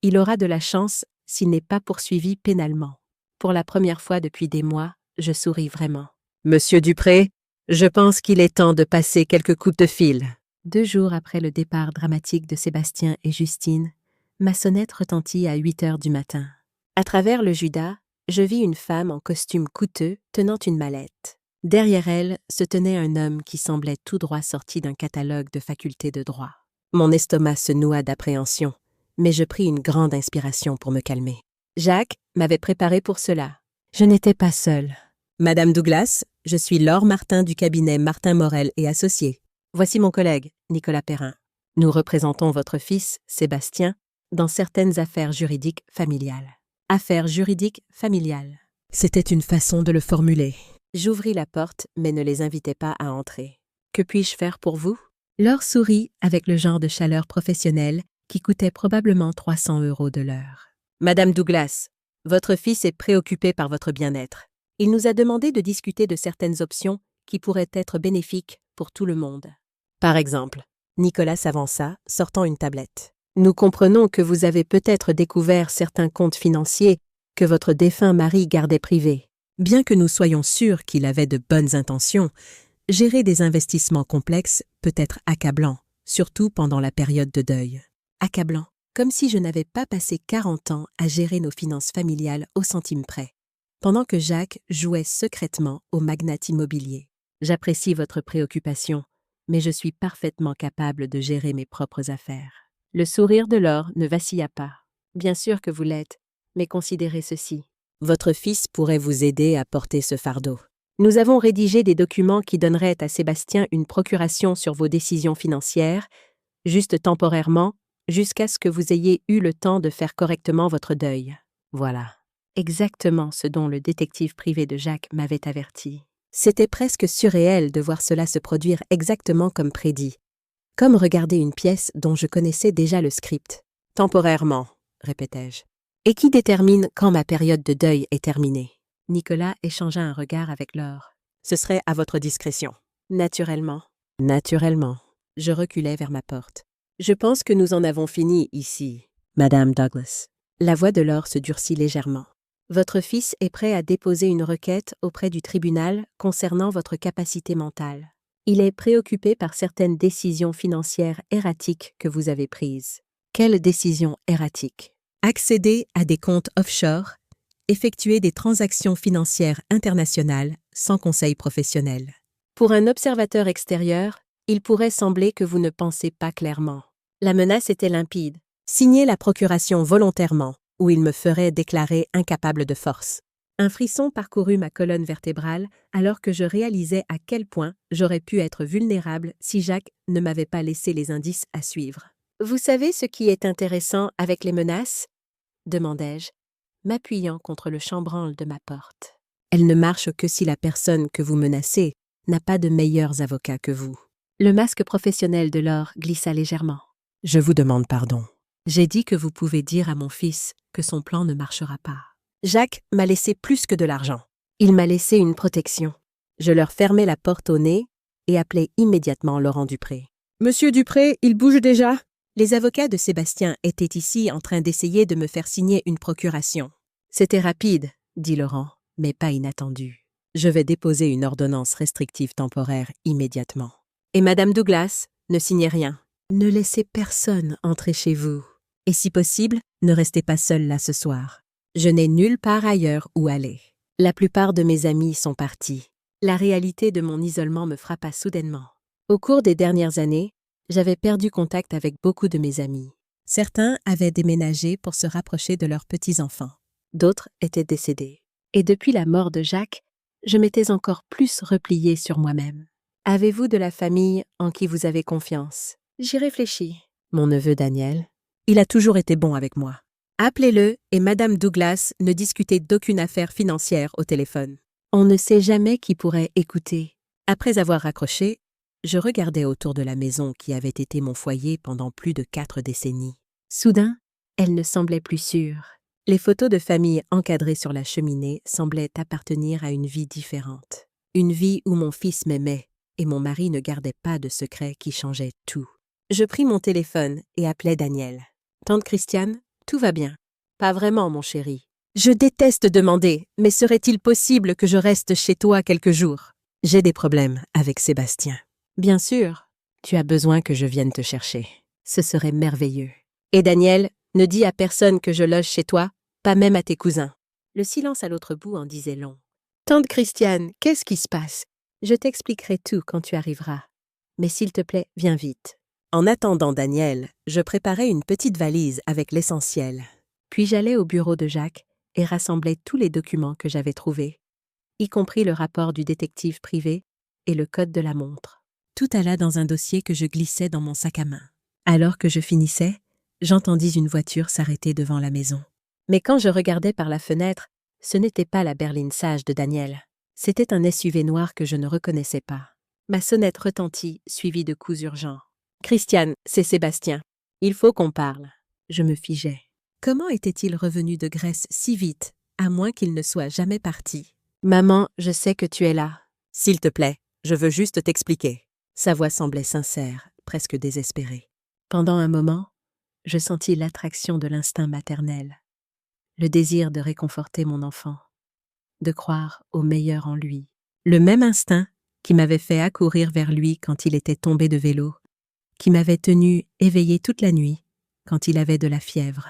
il aura de la chance s'il n'est pas poursuivi pénalement. Pour la première fois depuis des mois, je souris vraiment. Monsieur Dupré, je pense qu'il est temps de passer quelques coups de fil. 2 jours après le départ dramatique de Sébastien et Justine, ma sonnette retentit à 8 heures du matin. À travers le Judas, je vis une femme en costume coûteux tenant une mallette. Derrière elle se tenait un homme qui semblait tout droit sorti d'un catalogue de facultés de droit. Mon estomac se noua d'appréhension, mais je pris une grande inspiration pour me calmer. Jacques m'avait préparé pour cela. Je n'étais pas seule. Madame Douglas, je suis Laure Martin du cabinet Martin Morel et Associés. Voici mon collègue, Nicolas Perrin. Nous représentons votre fils, Sébastien, dans certaines affaires juridiques familiales. Affaires juridiques familiales. C'était une façon de le formuler. J'ouvris la porte, mais ne les invitai pas à entrer. Que puis-je faire pour vous? Laure sourit avec le genre de chaleur professionnelle qui coûtait probablement 300 € de l'heure. Madame Douglas, votre fils est préoccupé par votre bien-être. Il nous a demandé de discuter de certaines options qui pourraient être bénéfiques pour tout le monde. Par exemple, Nicolas s'avança, sortant une tablette. Nous comprenons que vous avez peut-être découvert certains comptes financiers que votre défunt mari gardait privés. Bien que nous soyons sûrs qu'il avait de bonnes intentions, gérer des investissements complexes peut être accablant, surtout pendant la période de deuil. Accablant, comme si je n'avais pas passé 40 ans à gérer nos finances familiales au centime près, pendant que Jacques jouait secrètement au magnat immobilier. J'apprécie votre préoccupation, mais je suis parfaitement capable de gérer mes propres affaires. Le sourire de Laure ne vacilla pas. Bien sûr que vous l'êtes, mais considérez ceci. Votre fils pourrait vous aider à porter ce fardeau. Nous avons rédigé des documents qui donneraient à Sébastien une procuration sur vos décisions financières, juste temporairement, jusqu'à ce que vous ayez eu le temps de faire correctement votre deuil. Voilà. exactement ce dont le détective privé de Jacques m'avait averti. C'était presque surréel de voir cela se produire exactement comme prédit, comme regarder une pièce dont je connaissais déjà le script. « Temporairement », répétai-je. « Et qui détermine quand ma période de deuil est terminée ?» Nicolas échangea un regard avec Laure. « Ce serait à votre discrétion. »« Naturellement. »« Naturellement. » Je reculai vers ma porte. « Je pense que nous en avons fini ici, Madame Douglas. » La voix de Laure se durcit légèrement. « Votre fils est prêt à déposer une requête auprès du tribunal concernant votre capacité mentale. Il est préoccupé par certaines décisions financières erratiques que vous avez prises. » Quelles décisions erratiques ? Accéder à des comptes offshore, effectuer des transactions financières internationales sans conseil professionnel. Pour un observateur extérieur, il pourrait sembler que vous ne pensez pas clairement. La menace était limpide. Signer la procuration volontairement, ou il me ferait déclarer incapable de force. Un frisson parcourut ma colonne vertébrale alors que je réalisais à quel point j'aurais pu être vulnérable si Jacques ne m'avait pas laissé les indices à suivre. « Vous savez ce qui est intéressant avec les menaces ?» demandai-je, m'appuyant contre le chambranle de ma porte. « Elles ne marchent que si la personne que vous menacez n'a pas de meilleurs avocats que vous. » Le masque professionnel de Laure glissa légèrement. « Je vous demande pardon. J'ai dit que vous pouvez dire à mon fils que son plan ne marchera pas. Jacques m'a laissé plus que de l'argent. Il m'a laissé une protection. » Je leur fermai la porte au nez et appelai immédiatement Laurent Dupré. « Monsieur Dupré, il bouge déjà ?» Les avocats de Sébastien étaient ici en train d'essayer de me faire signer une procuration. « C'était rapide, » dit Laurent, mais pas inattendu. « Je vais déposer une ordonnance restrictive temporaire immédiatement. Et Madame Douglas, ne signez rien. Ne laissez personne entrer chez vous. Et si possible, ne restez pas seul là ce soir. Je n'ai nulle part ailleurs où aller. La plupart de mes amis sont partis. » La réalité de mon isolement me frappa soudainement. Au cours des dernières années, j'avais perdu contact avec beaucoup de mes amis. Certains avaient déménagé pour se rapprocher de leurs petits-enfants. D'autres étaient décédés. Et depuis la mort de Jacques, je m'étais encore plus repliée sur moi-même. Avez-vous de la famille en qui vous avez confiance ? J'y réfléchis. Mon neveu Daniel, il a toujours été bon avec moi. Appelez-le et Madame Douglas ne discutez d'aucune affaire financière au téléphone. On ne sait jamais qui pourrait écouter. Après avoir raccroché, je regardais autour de la maison qui avait été mon foyer pendant plus de 4 décennies. Soudain, elle ne semblait plus sûre. Les photos de famille encadrées sur la cheminée semblaient appartenir à une vie différente. Une vie où mon fils m'aimait et mon mari ne gardait pas de secret qui changeait tout. Je pris mon téléphone et appelai Daniel. « Tante Christiane, tout va bien. »« Pas vraiment, mon chéri. Je déteste demander, mais serait-il possible que je reste chez toi quelques jours ? J'ai des problèmes avec Sébastien. » « Bien sûr, tu as besoin que je vienne te chercher. Ce serait merveilleux. Et Daniel, ne dis à personne que je loge chez toi, pas même à tes cousins. » Le silence à l'autre bout en disait long. « Tante Christiane, qu'est-ce qui se passe ? Je t'expliquerai tout quand tu arriveras. Mais s'il te plaît, viens vite. » En attendant Daniel, je préparais une petite valise avec l'essentiel. Puis j'allais au bureau de Jacques et rassemblais tous les documents que j'avais trouvés, y compris le rapport du détective privé et le code de la montre. Tout alla dans un dossier que je glissais dans mon sac à main. Alors que je finissais, j'entendis une voiture s'arrêter devant la maison. Mais quand je regardais par la fenêtre, ce n'était pas la berline sage de Daniel. C'était un SUV noir que je ne reconnaissais pas. Ma sonnette retentit, suivie de coups urgents. « Christiane, c'est Sébastien. Il faut qu'on parle. » Je me figeais. Comment était-il revenu de Grèce si vite, à moins qu'il ne soit jamais parti ? « Maman, je sais que tu es là. »« S'il te plaît, je veux juste t'expliquer. » Sa voix semblait sincère, presque désespérée. Pendant un moment, je sentis l'attraction de l'instinct maternel, le désir de réconforter mon enfant, de croire au meilleur en lui. Le même instinct qui m'avait fait accourir vers lui quand il était tombé de vélo, qui m'avait tenu éveillé toute la nuit quand il avait de la fièvre,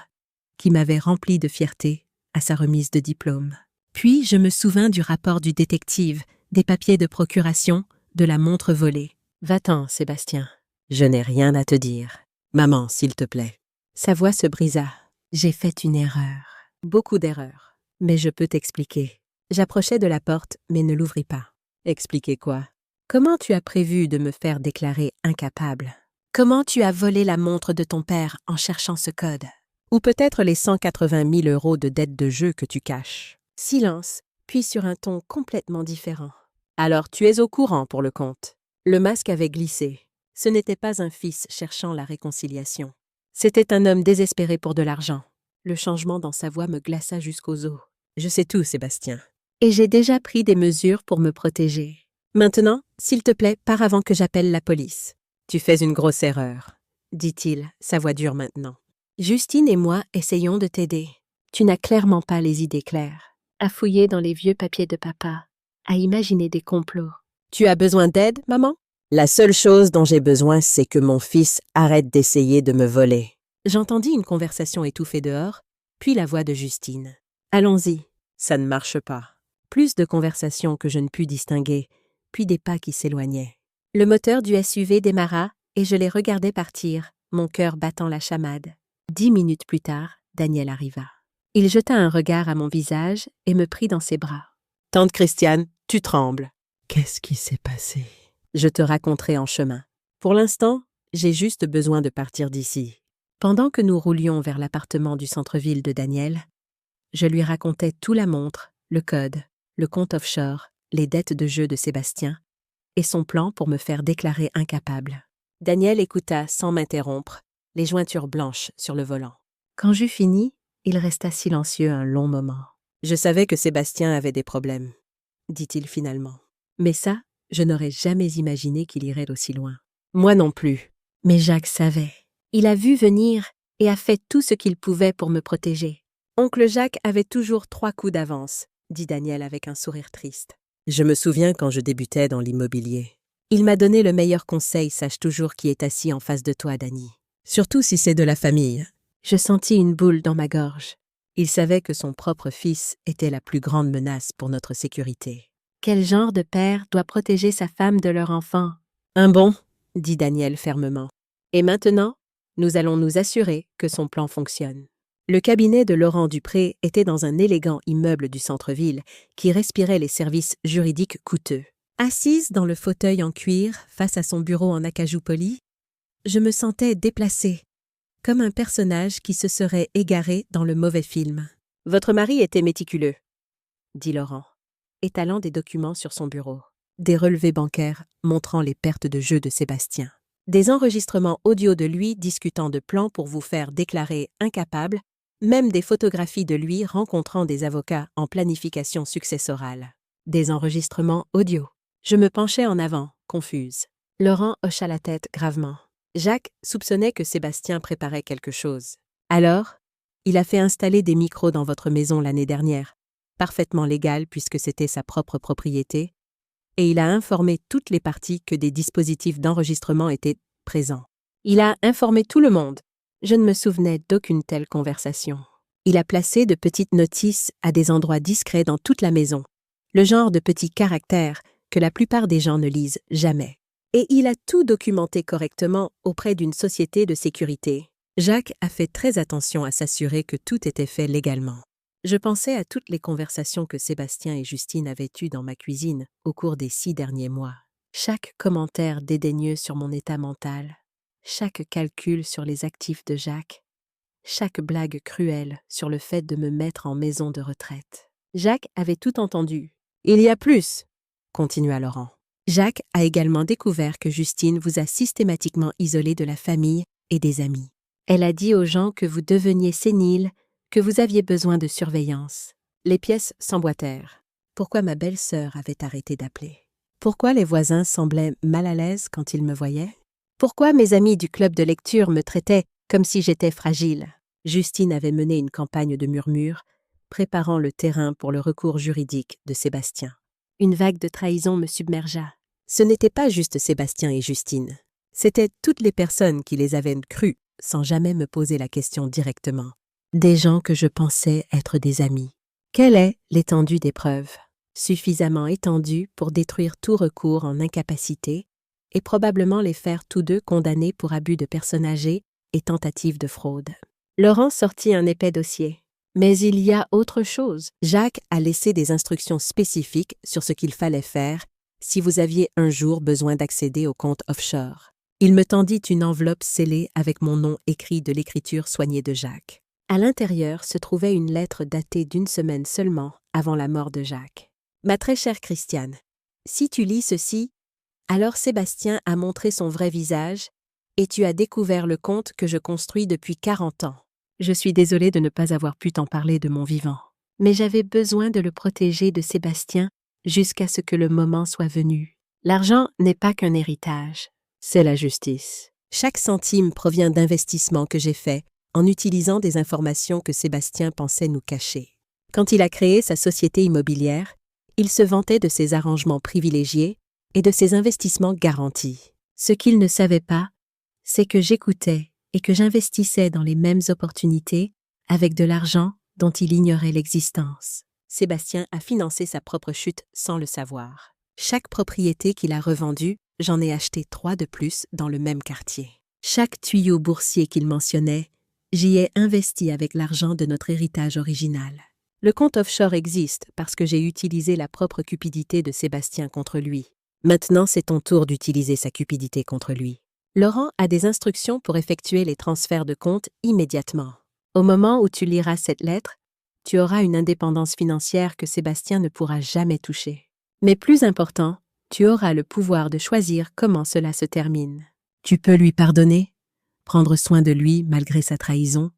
qui m'avait rempli de fierté à sa remise de diplôme. Puis je me souvins du rapport du détective, des papiers de procuration, de la montre volée. « Va-t'en, Sébastien. Je n'ai rien à te dire. Maman, s'il te plaît. » Sa voix se brisa. « J'ai fait une erreur. Beaucoup d'erreurs. Mais je peux t'expliquer. » J'approchai de la porte, mais ne l'ouvris pas. « Expliquer quoi ? Comment tu as prévu de me faire déclarer incapable ? Comment tu as volé la montre de ton père en cherchant ce code ? Ou peut-être les 180 000 euros de dettes de jeu que tu caches. Silence, puis sur un ton complètement différent. Alors tu es au courant pour le compte. Le masque avait glissé. Ce n'était pas un fils cherchant la réconciliation. C'était un homme désespéré pour de l'argent. Le changement dans sa voix me glaça jusqu'aux os. Je sais tout, Sébastien. Et j'ai déjà pris des mesures pour me protéger. Maintenant, s'il te plaît, pars avant que j'appelle la police. Tu fais une grosse erreur, dit-il, sa voix dure maintenant. Justine et moi essayons de t'aider. Tu n'as clairement pas les idées claires. À fouiller dans les vieux papiers de papa, à imaginer des complots. Tu as besoin d'aide, maman? La seule chose dont j'ai besoin, c'est que mon fils arrête d'essayer de me voler. J'entendis une conversation étouffée dehors, puis la voix de Justine. Allons-y. Ça ne marche pas. Plus de conversations que je ne pus distinguer, puis des pas qui s'éloignaient. Le moteur du SUV démarra et je les regardais partir, mon cœur battant la chamade. 10 minutes plus tard, Daniel arriva. Il jeta un regard à mon visage et me prit dans ses bras. « Tante Christiane, tu trembles. » Qu'est-ce qui s'est passé? Je te raconterai en chemin. Pour l'instant, j'ai juste besoin de partir d'ici. Pendant que nous roulions vers l'appartement du centre-ville de Daniel, je lui racontais tout la montre, le code, le compte offshore, les dettes de jeu de Sébastien et son plan pour me faire déclarer incapable. Daniel écouta sans m'interrompre, les jointures blanches sur le volant. Quand j'eus fini, il resta silencieux un long moment. « Je savais que Sébastien avait des problèmes, » dit-il finalement. Mais ça, je n'aurais jamais imaginé qu'il irait aussi loin. Moi non plus. Mais Jacques savait. Il a vu venir et a fait tout ce qu'il pouvait pour me protéger. Oncle Jacques avait toujours 3 coups d'avance, dit Daniel avec un sourire triste. Je me souviens quand je débutais dans l'immobilier. Il m'a donné le meilleur conseil, sache toujours qui est assis en face de toi, Dany. Surtout si c'est de la famille. Je sentis une boule dans ma gorge. Il savait que son propre fils était la plus grande menace pour notre sécurité. Quel genre de père doit protéger sa femme de leur enfant? Un bon, dit Daniel fermement. Et maintenant, nous allons nous assurer que son plan fonctionne. Le cabinet de Laurent Dupré était dans un élégant immeuble du centre-ville qui respirait les services juridiques coûteux. Assise dans le fauteuil en cuir face à son bureau en acajou poli, je me sentais déplacée, comme un personnage qui se serait égaré dans le mauvais film. « Votre mari était méticuleux, » dit Laurent, étalant des documents sur son bureau. Des relevés bancaires montrant les pertes de jeu de Sébastien. Des enregistrements audio de lui discutant de plans pour vous faire déclarer incapable, même des photographies de lui rencontrant des avocats en planification successorale. Des enregistrements audio. Je me penchai en avant, confuse. Laurent hocha la tête gravement. Jacques soupçonnait que Sébastien préparait quelque chose. Alors, il a fait installer des micros dans votre maison l'année dernière, parfaitement légal puisque c'était sa propre propriété, et il a informé toutes les parties que des dispositifs d'enregistrement étaient présents. Il a informé tout le monde. Je ne me souvenais d'aucune telle conversation. Il a placé de petites notices à des endroits discrets dans toute la maison, le genre de petits caractères que la plupart des gens ne lisent jamais. Et il a tout documenté correctement auprès d'une société de sécurité. Jacques a fait très attention à s'assurer que tout était fait légalement. Je pensais à toutes les conversations que Sébastien et Justine avaient eues dans ma cuisine au cours des 6 derniers mois. Chaque commentaire dédaigneux sur mon état mental, chaque calcul sur les actifs de Jacques, chaque blague cruelle sur le fait de me mettre en maison de retraite. Jacques avait tout entendu. « Il y a plus !» continua Laurent. Jacques a également découvert que Justine vous a systématiquement isolé de la famille et des amis. Elle a dit aux gens que vous deveniez sénile, que vous aviez besoin de surveillance. Les pièces s'emboîtèrent. Pourquoi ma belle-sœur avait arrêté d'appeler? Pourquoi les voisins semblaient mal à l'aise quand ils me voyaient? Pourquoi mes amis du club de lecture me traitaient comme si j'étais fragile? Justine avait mené une campagne de murmures, préparant le terrain pour le recours juridique de Sébastien. Une vague de trahison me submergea. Ce n'était pas juste Sébastien et Justine. C'étaient toutes les personnes qui les avaient crues sans jamais me poser la question directement. Des gens que je pensais être des amis. Quelle est l'étendue des preuves? Suffisamment étendue pour détruire tout recours en incapacité et probablement les faire tous deux condamnés pour abus de personnes âgées et tentative de fraude. Laurent sortit un épais dossier. Mais il y a autre chose. Jacques a laissé des instructions spécifiques sur ce qu'il fallait faire si vous aviez un jour besoin d'accéder au compte offshore. Il me tendit une enveloppe scellée avec mon nom écrit de l'écriture soignée de Jacques. À l'intérieur se trouvait une lettre datée d'1 semaine seulement avant la mort de Jacques. Ma très chère Christiane, si tu lis ceci, alors Sébastien a montré son vrai visage et tu as découvert le conte que je construis depuis 40 ans. Je suis désolée de ne pas avoir pu t'en parler de mon vivant, mais j'avais besoin de le protéger de Sébastien jusqu'à ce que le moment soit venu. L'argent n'est pas qu'un héritage, c'est la justice. Chaque centime provient d'investissements que j'ai faits en utilisant des informations que Sébastien pensait nous cacher. Quand il a créé sa société immobilière, il se vantait de ses arrangements privilégiés et de ses investissements garantis. Ce qu'il ne savait pas, c'est que j'écoutais et que j'investissais dans les mêmes opportunités avec de l'argent dont il ignorait l'existence. Sébastien a financé sa propre chute sans le savoir. Chaque propriété qu'il a revendue, j'en ai acheté 3 de plus dans le même quartier. Chaque tuyau boursier qu'il mentionnait, j'y ai investi avec l'argent de notre héritage original. Le compte offshore existe parce que j'ai utilisé la propre cupidité de Sébastien contre lui. Maintenant, c'est ton tour d'utiliser sa cupidité contre lui. Laurent a des instructions pour effectuer les transferts de compte immédiatement. Au moment où tu liras cette lettre, tu auras une indépendance financière que Sébastien ne pourra jamais toucher. Mais plus important, tu auras le pouvoir de choisir comment cela se termine. Tu peux lui pardonner, prendre soin de lui malgré sa trahison,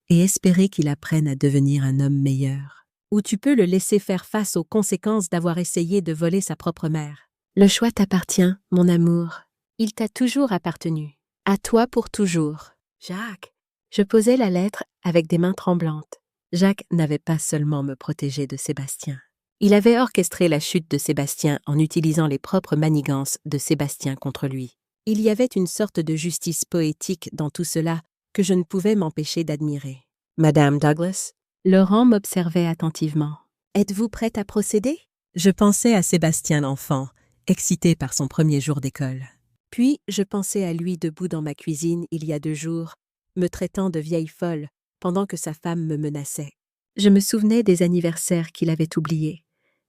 et espérer qu'il apprenne à devenir un homme meilleur. Ou tu peux le laisser faire face aux conséquences d'avoir essayé de voler sa propre mère. Le choix t'appartient, mon amour. Il t'a toujours appartenu. À toi pour toujours. Jacques. Je posai la lettre avec des mains tremblantes. Jacques n'avait pas seulement me protégé de Sébastien. Il avait orchestré la chute de Sébastien en utilisant les propres manigances de Sébastien contre lui. Il y avait une sorte de justice poétique dans tout cela que je ne pouvais m'empêcher d'admirer. Madame Douglas, Laurent m'observait attentivement. Êtes-vous prête à procéder? Je pensais à Sébastien l'enfant, excité par son premier jour d'école. Puis je pensais à lui debout dans ma cuisine il y a 2 jours, me traitant de vieille folle pendant que sa femme me menaçait. Je me souvenais des anniversaires qu'il avait oubliés,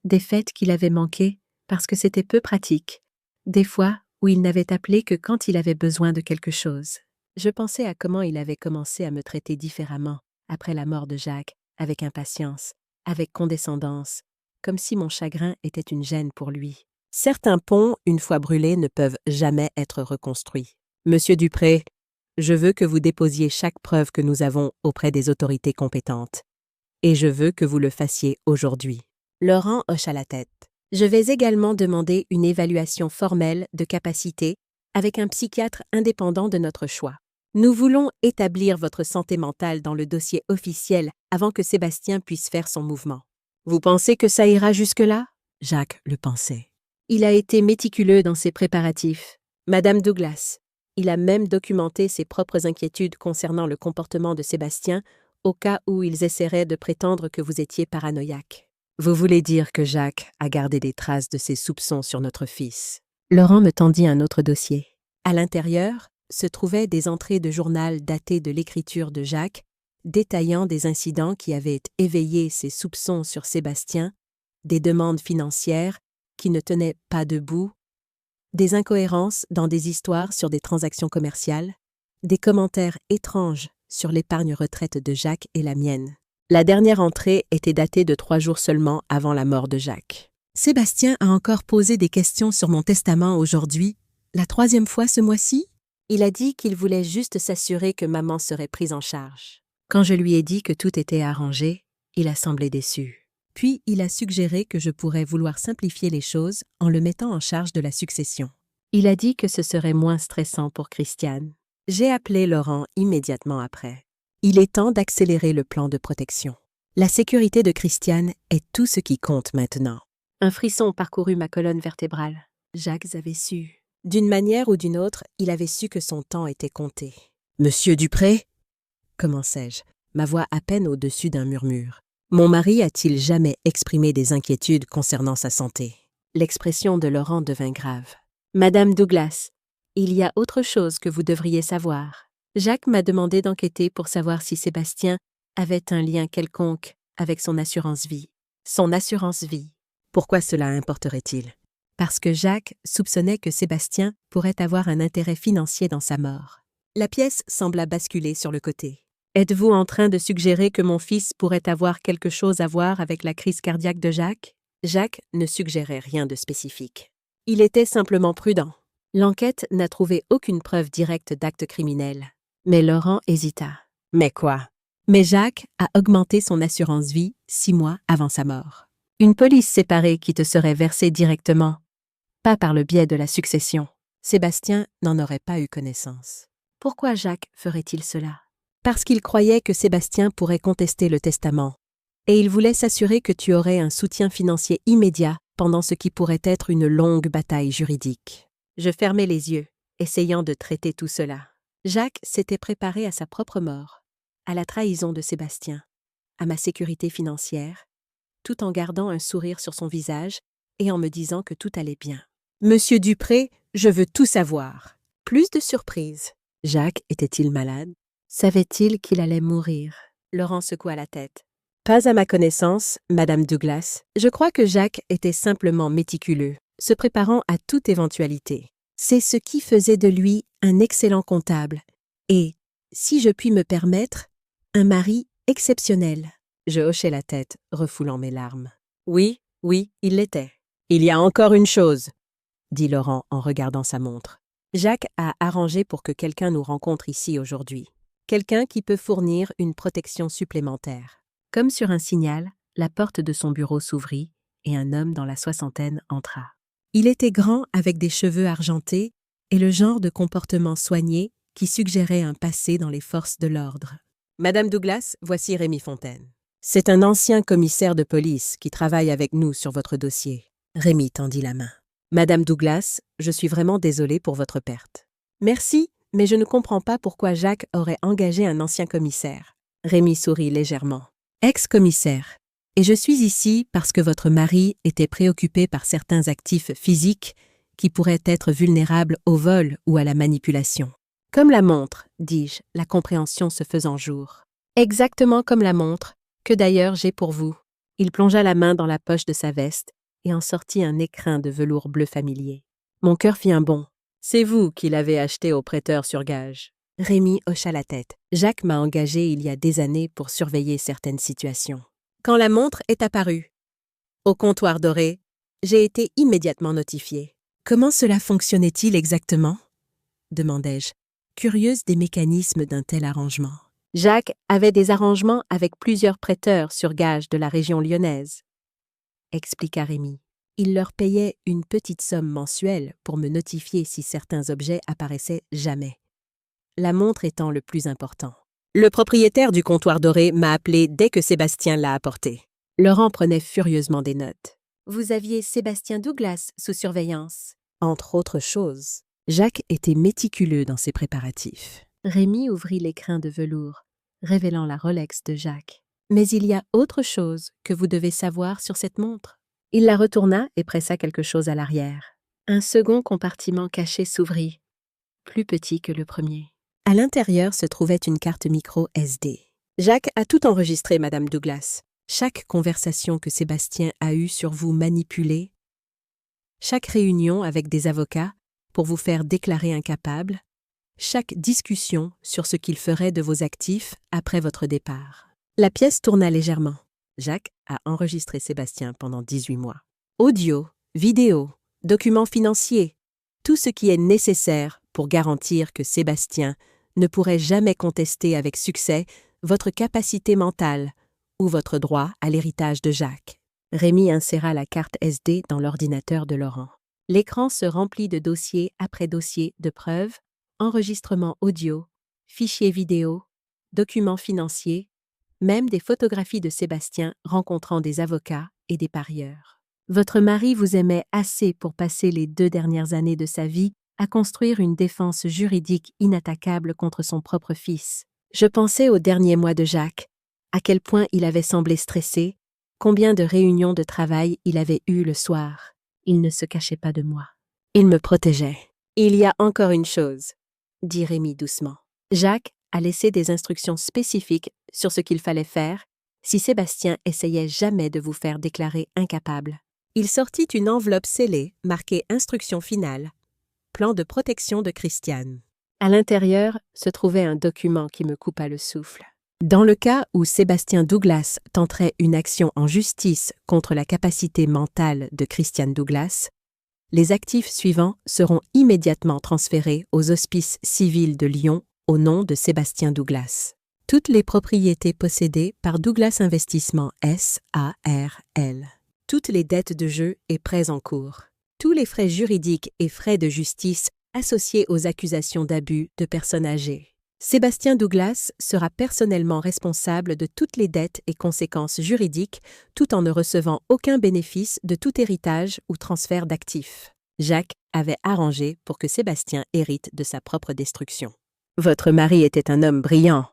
des fêtes qu'il avait manquées parce que c'était peu pratique, des fois où il n'avait appelé que quand il avait besoin de quelque chose. Je pensais à comment il avait commencé à me traiter différemment après la mort de Jacques, avec impatience, avec condescendance, comme si mon chagrin était une gêne pour lui. Certains ponts, une fois brûlés, ne peuvent jamais être reconstruits. Monsieur Dupré, je veux que vous déposiez chaque preuve que nous avons auprès des autorités compétentes. Et je veux que vous le fassiez aujourd'hui. Laurent hocha la tête. Je vais également demander une évaluation formelle de capacité avec un psychiatre indépendant de notre choix. Nous voulons établir votre santé mentale dans le dossier officiel avant que Sébastien puisse faire son mouvement. Vous pensez que ça ira jusque-là? Jacques le pensait. Il a été méticuleux dans ses préparatifs. Madame Douglas, il a même documenté ses propres inquiétudes concernant le comportement de Sébastien au cas où ils essaieraient de prétendre que vous étiez paranoïaque. Vous voulez dire que Jacques a gardé des traces de ses soupçons sur notre fils? Laurent me tendit un autre dossier. À l'intérieur se trouvaient des entrées de journal datées de l'écriture de Jacques, détaillant des incidents qui avaient éveillé ses soupçons sur Sébastien, des demandes financières qui ne tenaient pas debout, des incohérences dans des histoires sur des transactions commerciales, des commentaires étranges sur l'épargne retraite de Jacques et la mienne. La dernière entrée était datée de 3 jours seulement avant la mort de Jacques. Sébastien a encore posé des questions sur mon testament aujourd'hui, la 3e fois ce mois-ci? Il a dit qu'il voulait juste s'assurer que maman serait prise en charge. Quand je lui ai dit que tout était arrangé, il a semblé déçu. Puis il a suggéré que je pourrais vouloir simplifier les choses en le mettant en charge de la succession. Il a dit que ce serait moins stressant pour Christiane. J'ai appelé Laurent immédiatement après. Il est temps d'accélérer le plan de protection. La sécurité de Christiane est tout ce qui compte maintenant. Un frisson parcourut ma colonne vertébrale. Jacques avait su. D'une manière ou d'une autre, il avait su que son temps était compté. « Monsieur Dupré » commençai-je, ma voix à peine au-dessus d'un murmure. Mon mari a-t-il jamais exprimé des inquiétudes concernant sa santé? L'expression de Laurent devint grave. « Madame Douglas, il y a autre chose que vous devriez savoir. Jacques m'a demandé d'enquêter pour savoir si Sébastien avait un lien quelconque avec son assurance vie. Son assurance vie. Pourquoi cela importerait-il? Parce que Jacques soupçonnait que Sébastien pourrait avoir un intérêt financier dans sa mort. La pièce sembla basculer sur le côté. Êtes-vous en train de suggérer que mon fils pourrait avoir quelque chose à voir avec la crise cardiaque de Jacques? Jacques ne suggérait rien de spécifique. Il était simplement prudent. L'enquête n'a trouvé aucune preuve directe d'acte criminel. Mais Laurent hésita. Mais quoi? Mais Jacques a augmenté son assurance vie 6 mois avant sa mort. Une police séparée qui te serait versée directement, pas par le biais de la succession. Sébastien n'en aurait pas eu connaissance. Pourquoi Jacques ferait-il cela? Parce qu'il croyait que Sébastien pourrait contester le testament. Et il voulait s'assurer que tu aurais un soutien financier immédiat pendant ce qui pourrait être une longue bataille juridique. Je fermais les yeux, essayant de traiter tout cela. Jacques s'était préparé à sa propre mort, à la trahison de Sébastien, à ma sécurité financière, tout en gardant un sourire sur son visage et en me disant que tout allait bien. Monsieur Dupré, je veux tout savoir. Plus de surprise. Jacques était-il malade? Savait-il qu'il allait mourir? Laurent secoua la tête. Pas à ma connaissance, Madame Douglas. Je crois que Jacques était simplement méticuleux, se préparant à toute éventualité. C'est ce qui faisait de lui un excellent comptable et, si je puis me permettre, un mari exceptionnel. Je hochai la tête, refoulant mes larmes. Oui, il l'était. Il y a encore une chose, dit Laurent en regardant sa montre. Jacques a arrangé pour que quelqu'un nous rencontre ici aujourd'hui. Quelqu'un qui peut fournir une protection supplémentaire. Comme sur un signal, la porte de son bureau s'ouvrit et un homme dans la soixantaine entra. Il était grand avec des cheveux argentés et le genre de comportement soigné qui suggérait un passé dans les forces de l'ordre. Madame Douglas, voici Rémi Fontaine. C'est un ancien commissaire de police qui travaille avec nous sur votre dossier. Rémi tendit la main. Madame Douglas, je suis vraiment désolé pour votre perte. Merci, mais je ne comprends pas pourquoi Jacques aurait engagé un ancien commissaire. Rémi sourit légèrement. Ex-commissaire. Et je suis ici parce que votre mari était préoccupé par certains actifs physiques qui pourraient être vulnérables au vol ou à la manipulation. Comme la montre, dis-je, la compréhension se faisant jour. Exactement comme la montre, que d'ailleurs j'ai pour vous. Il plongea la main dans la poche de sa veste et en sortit un écrin de velours bleu familier. Mon cœur fit un bond. C'est vous qui l'avez acheté au prêteur sur gage. Rémi hocha la tête. Jacques m'a engagé il y a des années pour surveiller certaines situations. Quand la montre est apparue, au comptoir doré, j'ai été immédiatement notifié. Comment cela fonctionnait-il exactement? Demandai-je, curieuse des mécanismes d'un tel arrangement. Jacques avait des arrangements avec plusieurs prêteurs sur gage de la région lyonnaise, expliqua Rémi. Il leur payait une petite somme mensuelle pour me notifier si certains objets apparaissaient jamais. La montre étant le plus important. Le propriétaire du comptoir doré m'a appelé dès que Sébastien l'a apporté. Laurent prenait furieusement des notes. Vous aviez Sébastien Douglas sous surveillance. Entre autres choses. Jacques était méticuleux dans ses préparatifs. Rémi ouvrit l'écrin de velours, révélant la Rolex de Jacques. Mais il y a autre chose que vous devez savoir sur cette montre. Il la retourna et pressa quelque chose à l'arrière. Un second compartiment caché s'ouvrit, plus petit que le premier. À l'intérieur se trouvait une carte micro SD. Jacques a tout enregistré, Madame Douglas. Chaque conversation que Sébastien a eue sur vous manipulée, chaque réunion avec des avocats pour vous faire déclarer incapable, chaque discussion sur ce qu'il ferait de vos actifs après votre départ. La pièce tourna légèrement. Jacques a enregistré Sébastien pendant 18 mois. Audio, vidéo, documents financiers, tout ce qui est nécessaire pour garantir que Sébastien ne pourrait jamais contester avec succès votre capacité mentale ou votre droit à l'héritage de Jacques. Rémi inséra la carte SD dans l'ordinateur de Laurent. L'écran se remplit de dossier après dossier de preuves, enregistrements audio, fichiers vidéo, documents financiers, même des photographies de Sébastien rencontrant des avocats et des parieurs. Votre mari vous aimait assez pour passer les 2 dernières années de sa vie à construire une défense juridique inattaquable contre son propre fils. Je pensais aux derniers mois de Jacques, à quel point il avait semblé stressé, combien de réunions de travail il avait eues le soir. Il ne se cachait pas de moi. Il me protégeait. Il y a encore une chose, dit Rémi doucement. Jacques a laissé des instructions spécifiques sur ce qu'il fallait faire si Sébastien essayait jamais de vous faire déclarer incapable. Il sortit une enveloppe scellée marquée « Instruction finale », plan de protection de Christiane. À l'intérieur se trouvait un document qui me coupa le souffle. Dans le cas où Sébastien Douglas tenterait une action en justice contre la capacité mentale de Christiane Douglas, les actifs suivants seront immédiatement transférés aux hospices civils de Lyon au nom de Sébastien Douglas. Toutes les propriétés possédées par Douglas Investissement S.A.R.L. Toutes les dettes de jeu et prêts en cours. Tous les frais juridiques et frais de justice associés aux accusations d'abus de personnes âgées. Sébastien Douglas sera personnellement responsable de toutes les dettes et conséquences juridiques tout en ne recevant aucun bénéfice de tout héritage ou transfert d'actifs. Jacques avait arrangé pour que Sébastien hérite de sa propre destruction. « Votre mari était un homme brillant »,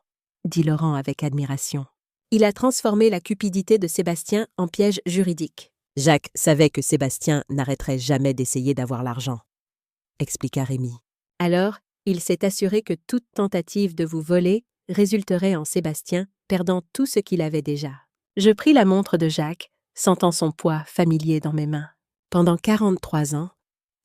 dit Laurent avec admiration. Il a transformé la cupidité de Sébastien en piège juridique. Jacques savait que Sébastien n'arrêterait jamais d'essayer d'avoir l'argent, expliqua Rémi. Alors, il s'est assuré que toute tentative de vous voler résulterait en Sébastien perdant tout ce qu'il avait déjà. Je pris la montre de Jacques, sentant son poids familier dans mes mains. Pendant 43 ans,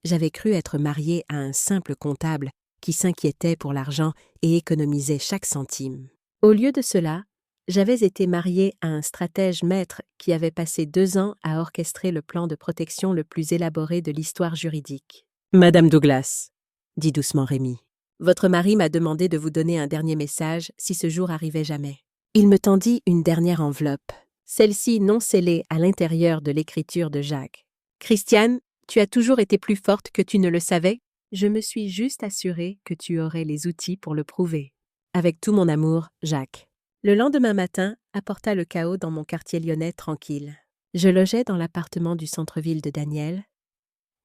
j'avais cru être mariée à un simple comptable qui s'inquiétait pour l'argent et économisait chaque centime. Au lieu de cela, j'avais été mariée à un stratège maître qui avait passé 2 ans à orchestrer le plan de protection le plus élaboré de l'histoire juridique. « Madame Douglas », dit doucement Rémi, « votre mari m'a demandé de vous donner un dernier message si ce jour arrivait jamais. » Il me tendit une dernière enveloppe, celle-ci non scellée à l'intérieur de l'écriture de Jacques. « Christiane, tu as toujours été plus forte que tu ne le savais. Je me suis juste assurée que tu aurais les outils pour le prouver. Avec tout mon amour, Jacques. » Le lendemain matin apporta le chaos dans mon quartier lyonnais tranquille. Je logeais dans l'appartement du centre-ville de Daniel,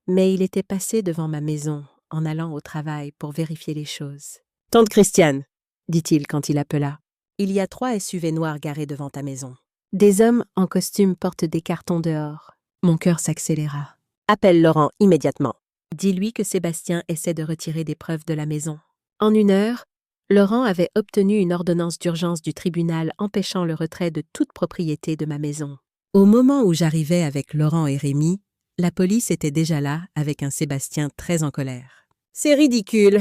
mais il était passé devant ma maison en allant au travail pour vérifier les choses. « Tante Christiane, dit-il quand il appela, il y a 3 SUV noirs garés devant ta maison. Des hommes en costume portent des cartons dehors. » Mon cœur s'accéléra. « Appelle Laurent immédiatement. Dis-lui que Sébastien essaie de retirer des preuves de la maison. » En 1 heure, Laurent avait obtenu une ordonnance d'urgence du tribunal empêchant le retrait de toute propriété de ma maison. Au moment où j'arrivais avec Laurent et Rémi, la police était déjà là avec un Sébastien très en colère. « C'est ridicule !»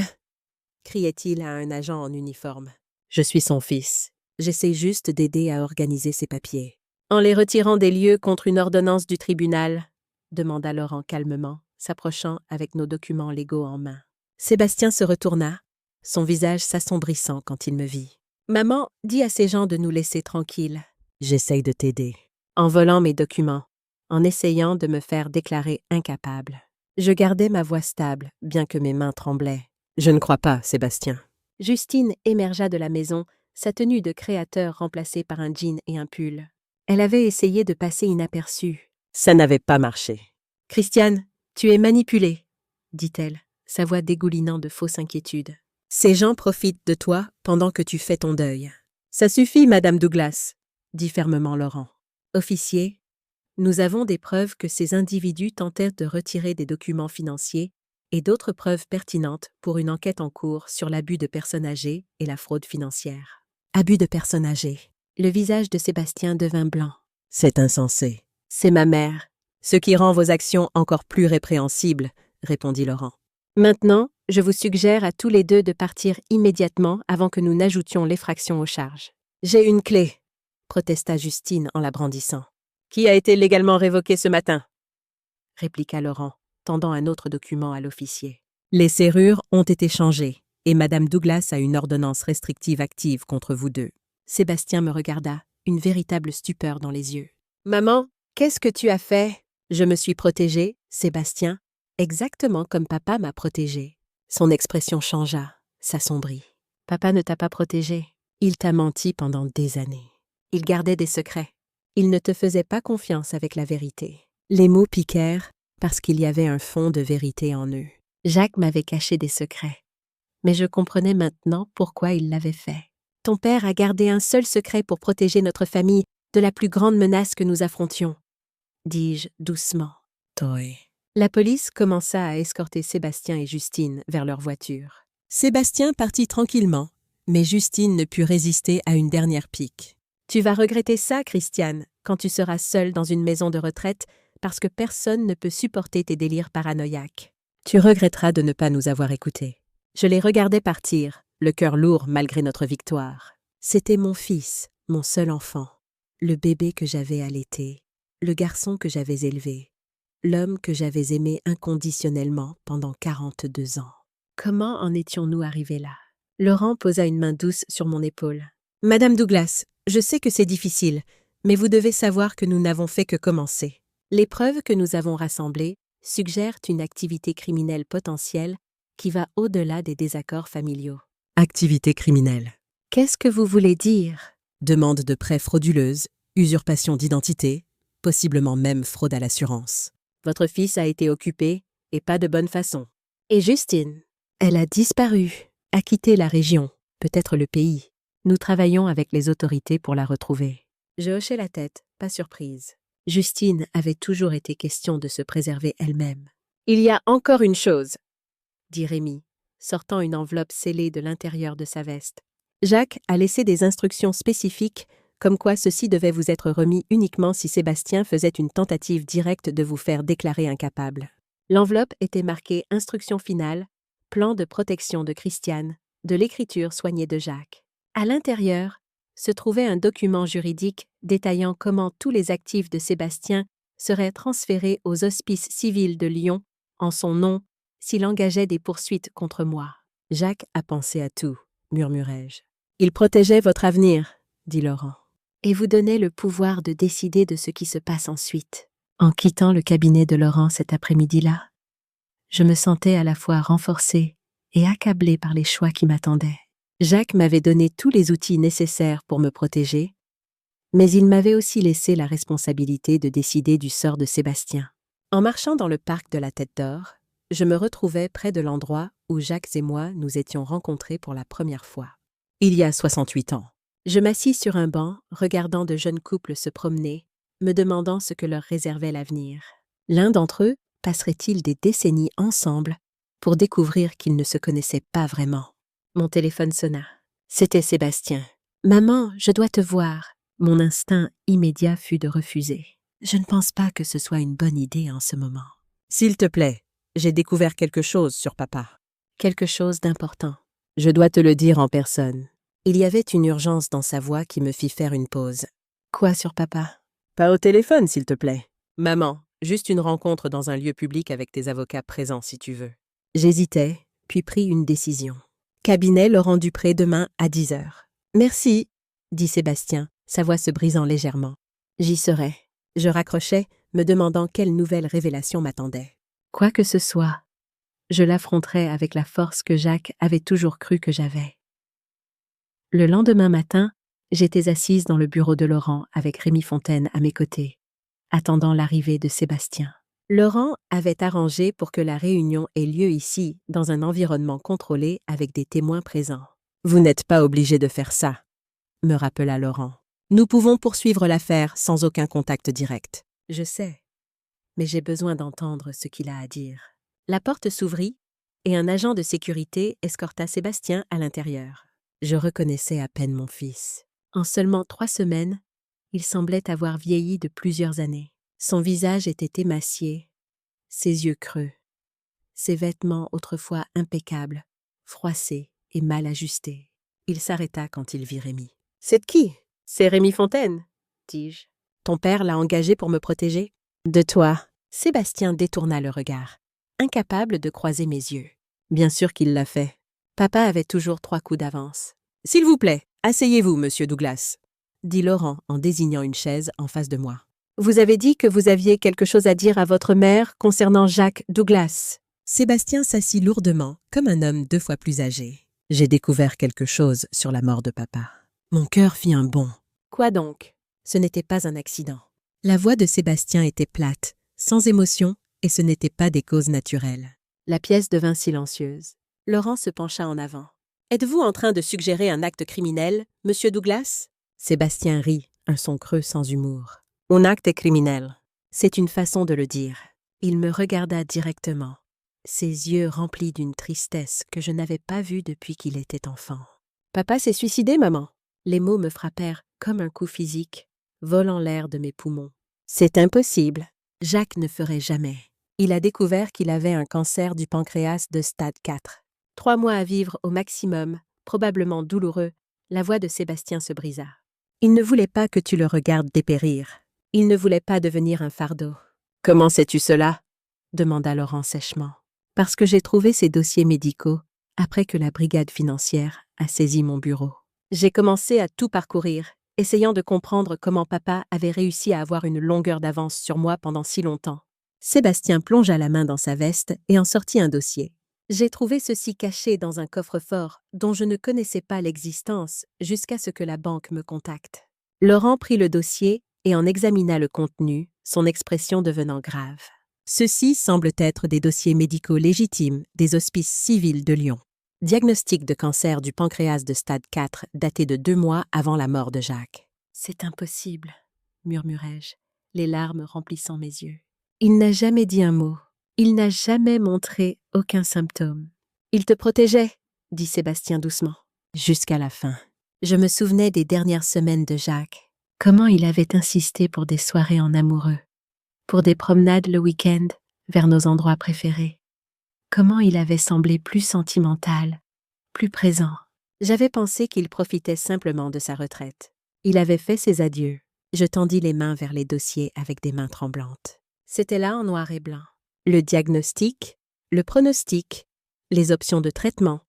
criait-il à un agent en uniforme. « Je suis son fils. J'essaie juste d'aider à organiser ses papiers. »« En les retirant des lieux contre une ordonnance du tribunal ?» demanda Laurent calmement, s'approchant avec nos documents légaux en main. Sébastien se retourna, son visage s'assombrissant quand il me vit. « Maman, dis à ces gens de nous laisser tranquilles. J'essaye de t'aider. » En volant mes documents, en essayant de me faire déclarer incapable. Je gardais ma voix stable, bien que mes mains tremblaient. « Je ne crois pas, Sébastien. » Justine émergea de la maison, sa tenue de créateur remplacée par un jean et un pull. Elle avait essayé de passer inaperçue. Ça n'avait pas marché. « Christiane, tu es manipulée, » dit-elle, sa voix dégoulinant de fausse inquiétude. « Ces gens profitent de toi pendant que tu fais ton deuil. »« Ça suffit, Madame Douglas, » dit fermement Laurent. « Officier, nous avons des preuves que ces individus tentèrent de retirer des documents financiers et d'autres preuves pertinentes pour une enquête en cours sur l'abus de personnes âgées et la fraude financière. » Abus de personnes âgées. Le visage de Sébastien devint blanc. « C'est insensé. »« C'est ma mère. Ce qui rend vos actions encore plus répréhensibles, » répondit Laurent. « Maintenant, je vous suggère à tous les 2 de partir immédiatement avant que nous n'ajoutions l'effraction aux charges. »« J'ai une clé, » protesta Justine en la brandissant. « Qui a été légalement révoquée ce matin ?» répliqua Laurent, tendant un autre document à l'officier. « Les serrures ont été changées et Madame Douglas a une ordonnance restrictive active contre vous 2. » Sébastien me regarda, une véritable stupeur dans les yeux. « Maman, qu'est-ce que tu as fait ?»« Je me suis protégée, Sébastien, exactement comme papa m'a protégée. » Son expression changea, s'assombrit. « Papa ne t'a pas protégée. Il t'a menti pendant des années. Il gardait des secrets. Il ne te faisait pas confiance avec la vérité. » Les mots piquèrent parce qu'il y avait un fond de vérité en eux. Jacques m'avait caché des secrets. Mais je comprenais maintenant pourquoi il l'avait fait. Ton père a gardé un seul secret pour protéger notre famille de la plus grande menace que nous affrontions, dis-je doucement. Toi. La police commença à escorter Sébastien et Justine vers leur voiture. Sébastien partit tranquillement, mais Justine ne put résister à une dernière pique. « Tu vas regretter ça, Christiane, quand tu seras seule dans une maison de retraite, parce que personne ne peut supporter tes délires paranoïaques. Tu regretteras de ne pas nous avoir écoutés. » Je les regardais partir, le cœur lourd malgré notre victoire. C'était mon fils, mon seul enfant, le bébé que j'avais allaité, le garçon que j'avais élevé, l'homme que j'avais aimé inconditionnellement pendant 42 ans. Comment en étions-nous arrivés là? Laurent posa une main douce sur mon épaule. « Madame Douglas, je sais que c'est difficile, mais vous devez savoir que nous n'avons fait que commencer. Les preuves que nous avons rassemblées suggèrent une activité criminelle potentielle qui va au-delà des désaccords familiaux. » Activité criminelle. Qu'est-ce que vous voulez dire? Demande de prêt frauduleuse, usurpation d'identité, possiblement même fraude à l'assurance. Votre fils a été occupé, et pas de bonne façon. Et Justine? Elle a disparu, a quitté la région, peut-être le pays. Nous travaillons avec les autorités pour la retrouver. Je hochai la tête, pas surprise. Justine avait toujours été question de se préserver elle-même. Il y a encore une chose, dit Rémi, sortant une enveloppe scellée de l'intérieur de sa veste. Jacques a laissé des instructions spécifiques, comme quoi ceci devait vous être remis uniquement si Sébastien faisait une tentative directe de vous faire déclarer incapable. L'enveloppe était marquée « Instruction finale, plan de protection de Christiane », de l'écriture soignée de Jacques. À l'intérieur se trouvait un document juridique détaillant comment tous les actifs de Sébastien seraient transférés aux hospices civils de Lyon en son nom s'il engageait des poursuites contre moi. « Jacques a pensé à tout », murmurai-je. « Il protégeait votre avenir, » dit Laurent. « Et vous donnait le pouvoir de décider de ce qui se passe ensuite. » En quittant le cabinet de Laurent cet après-midi-là, je me sentais à la fois renforcée et accablée par les choix qui m'attendaient. Jacques m'avait donné tous les outils nécessaires pour me protéger, mais il m'avait aussi laissé la responsabilité de décider du sort de Sébastien. En marchant dans le parc de la Tête d'Or, je me retrouvais près de l'endroit où Jacques et moi nous étions rencontrés pour la première fois. Il y a 68 ans. Je m'assis sur un banc, regardant de jeunes couples se promener, me demandant ce que leur réservait l'avenir. L'un d'entre eux passerait-il des décennies ensemble pour découvrir qu'ils ne se connaissaient pas vraiment? Mon téléphone sonna. C'était Sébastien. « Maman, je dois te voir. » Mon instinct immédiat fut de refuser. Je ne pense pas que ce soit une bonne idée en ce moment. « S'il te plaît, j'ai découvert quelque chose sur papa. » Quelque chose d'important. Je dois te le dire en personne. Il y avait une urgence dans sa voix qui me fit faire une pause. Quoi sur papa? Pas au téléphone, s'il te plaît. Maman, juste une rencontre dans un lieu public avec tes avocats présents si tu veux. J'hésitais, puis pris une décision. Cabinet Laurent Dupré demain à 10h. Merci, dit Sébastien, sa voix se brisant légèrement. J'y serai. Je raccrochais, me demandant quelle nouvelle révélation m'attendait. Quoi que ce soit, je l'affronterais avec la force que Jacques avait toujours cru que j'avais. Le lendemain matin, j'étais assise dans le bureau de Laurent avec Rémi Fontaine à mes côtés, attendant l'arrivée de Sébastien. Laurent avait arrangé pour que la réunion ait lieu ici, dans un environnement contrôlé avec des témoins présents. « Vous n'êtes pas obligé de faire ça, » me rappela Laurent. « Nous pouvons poursuivre l'affaire sans aucun contact direct. » Je sais, mais j'ai besoin d'entendre ce qu'il a à dire. La porte s'ouvrit et un agent de sécurité escorta Sébastien à l'intérieur. Je reconnaissais à peine mon fils. En seulement 3 semaines, il semblait avoir vieilli de plusieurs années. Son visage était émacié, ses yeux creux, ses vêtements autrefois impeccables, froissés et mal ajustés. Il s'arrêta quand il vit Rémi. « C'est qui? C'est Rémi Fontaine, dis-je. Ton père l'a engagé pour me protéger? » De toi. Sébastien détourna le regard, incapable de croiser mes yeux. Bien sûr qu'il l'a fait. Papa avait toujours 3 coups d'avance. « S'il vous plaît, asseyez-vous, monsieur Douglas, » dit Laurent en désignant une chaise en face de moi. Vous avez dit que vous aviez quelque chose à dire à votre mère concernant Jacques Douglas. Sébastien s'assit lourdement, comme un homme 2 fois plus âgé. J'ai découvert quelque chose sur la mort de papa. Mon cœur fit un bond. Quoi donc? Ce n'était pas un accident. La voix de Sébastien était plate, sans émotion, et ce n'était pas des causes naturelles. La pièce devint silencieuse. Laurent se pencha en avant. Êtes-vous en train de suggérer un acte criminel, monsieur Douglas? Sébastien rit, un son creux sans humour. Mon acte est criminel. C'est une façon de le dire. Il me regarda directement, ses yeux remplis d'une tristesse que je n'avais pas vue depuis qu'il était enfant. Papa s'est suicidé, maman. Les mots me frappèrent comme un coup physique, volant l'air de mes poumons. C'est impossible. Jacques ne ferait jamais. Il a découvert qu'il avait un cancer du pancréas de stade 4. 3 mois à vivre au maximum, probablement douloureux, La voix de Sébastien se brisa. Il ne voulait pas que tu le regardes dépérir. Il ne voulait pas devenir un fardeau. « Comment sais-tu cela ?» demanda Laurent sèchement. Parce que j'ai trouvé ces dossiers médicaux après que la brigade financière a saisi mon bureau. J'ai commencé à tout parcourir, essayant de comprendre comment papa avait réussi à avoir une longueur d'avance sur moi pendant si longtemps. Sébastien plongea la main dans sa veste et en sortit un dossier. J'ai trouvé ceci caché dans un coffre-fort dont je ne connaissais pas l'existence jusqu'à ce que la banque me contacte. Laurent prit le dossier et en examina le contenu, son expression devenant grave. Ceux-ci semblent être des dossiers médicaux légitimes des hospices civils de Lyon. Diagnostic de cancer du pancréas de stade 4 daté de 2 mois avant la mort de Jacques. « C'est impossible, » murmurai-je, les larmes remplissant mes yeux. Il n'a jamais dit un mot. Il n'a jamais montré aucun symptôme. Il te protégeait, dit Sébastien doucement. Jusqu'à la fin. Je me souvenais des dernières semaines de Jacques. Comment il avait insisté pour des soirées en amoureux. Pour des promenades le week-end vers nos endroits préférés. Comment il avait semblé plus sentimental, plus présent. J'avais pensé qu'il profitait simplement de sa retraite. Il avait fait ses adieux. Je tendis les mains vers les dossiers avec des mains tremblantes. C'était là en noir et blanc. Le diagnostic, le pronostic, les options de traitement,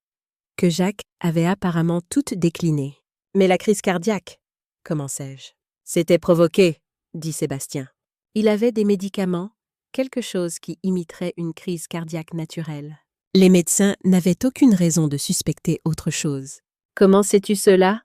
que Jacques avait apparemment toutes déclinées. « Mais la crise cardiaque, commençai-je. C'était provoqué, dit Sébastien. Il avait des médicaments, quelque chose qui imiterait une crise cardiaque naturelle. Les médecins n'avaient aucune raison de suspecter autre chose. « Comment sais-tu cela ?»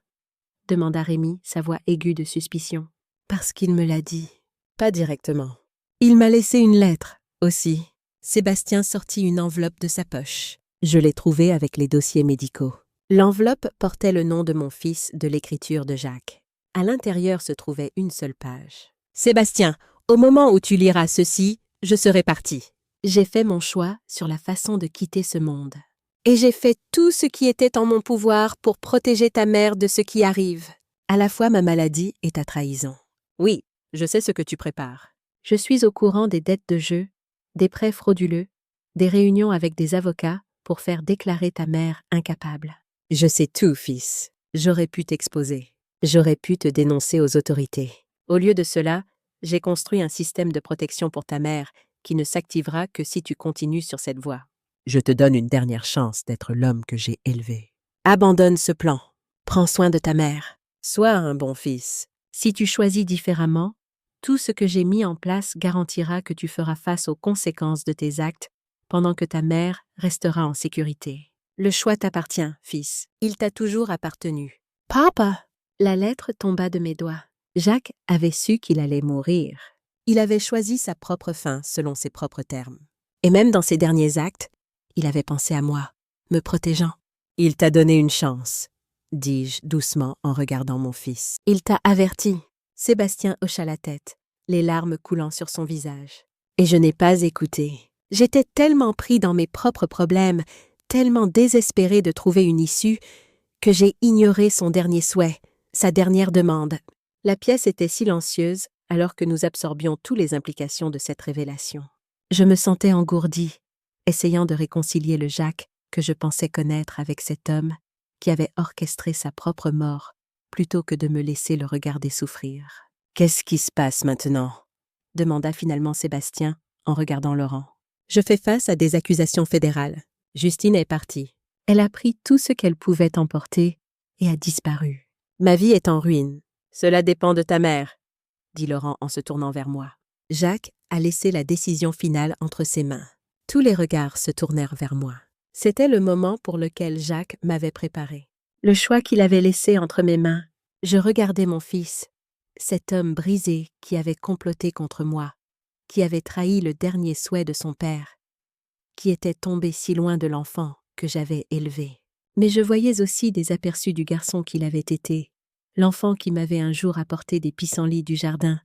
demanda Rémi, sa voix aiguë de suspicion. « Parce qu'il me l'a dit. » Pas directement. « Il m'a laissé une lettre, aussi. » Sébastien sortit une enveloppe de sa poche. Je l'ai trouvée avec les dossiers médicaux. L'enveloppe portait le nom de mon fils de l'écriture de Jacques. À l'intérieur se trouvait une seule page. « Sébastien, au moment où tu liras ceci, je serai parti. » J'ai fait mon choix sur la façon de quitter ce monde. Et j'ai fait tout ce qui était en mon pouvoir pour protéger ta mère de ce qui arrive. À la fois ma maladie et ta trahison. Oui, je sais ce que tu prépares. Je suis au courant des dettes de jeu, des prêts frauduleux, des réunions avec des avocats pour faire déclarer ta mère incapable. Je sais tout, fils. J'aurais pu t'exposer. J'aurais pu te dénoncer aux autorités. Au lieu de cela, j'ai construit un système de protection pour ta mère qui ne s'activera que si tu continues sur cette voie. Je te donne une dernière chance d'être l'homme que j'ai élevé. Abandonne ce plan. Prends soin de ta mère. Sois un bon fils. Si tu choisis différemment, tout ce que j'ai mis en place garantira que tu feras face aux conséquences de tes actes pendant que ta mère restera en sécurité. Le choix t'appartient, fils. Il t'a toujours appartenu. Papa! La lettre tomba de mes doigts. Jacques avait su qu'il allait mourir. Il avait choisi sa propre fin selon ses propres termes. Et même dans ses derniers actes, il avait pensé à moi, me protégeant. Il t'a donné une chance, dis-je doucement en regardant mon fils. Il t'a averti. Sébastien hocha la tête, les larmes coulant sur son visage. Et je n'ai pas écouté. J'étais tellement pris dans mes propres problèmes, tellement désespéré de trouver une issue, que j'ai ignoré son dernier souhait, sa dernière demande. La pièce était silencieuse alors que nous absorbions toutes les implications de cette révélation. Je me sentais engourdi, essayant de réconcilier le Jacques que je pensais connaître avec cet homme qui avait orchestré sa propre mort plutôt que de me laisser le regarder souffrir. « Qu'est-ce qui se passe maintenant ?» demanda finalement Sébastien en regardant Laurent. « Je fais face à des accusations fédérales. Justine est partie. Elle a pris tout ce qu'elle pouvait emporter et a disparu. Ma vie est en ruine. Cela dépend de ta mère, dit Laurent en se tournant vers moi. Jacques a laissé la décision finale entre ses mains. Tous les regards se tournèrent vers moi. C'était le moment pour lequel Jacques m'avait préparé. Le choix qu'il avait laissé entre mes mains, je regardais mon fils, cet homme brisé qui avait comploté contre moi, qui avait trahi le dernier souhait de son père, qui était tombé si loin de l'enfant que j'avais élevé. Mais je voyais aussi des aperçus du garçon qu'il avait été, l'enfant qui m'avait un jour apporté des pissenlits du jardin,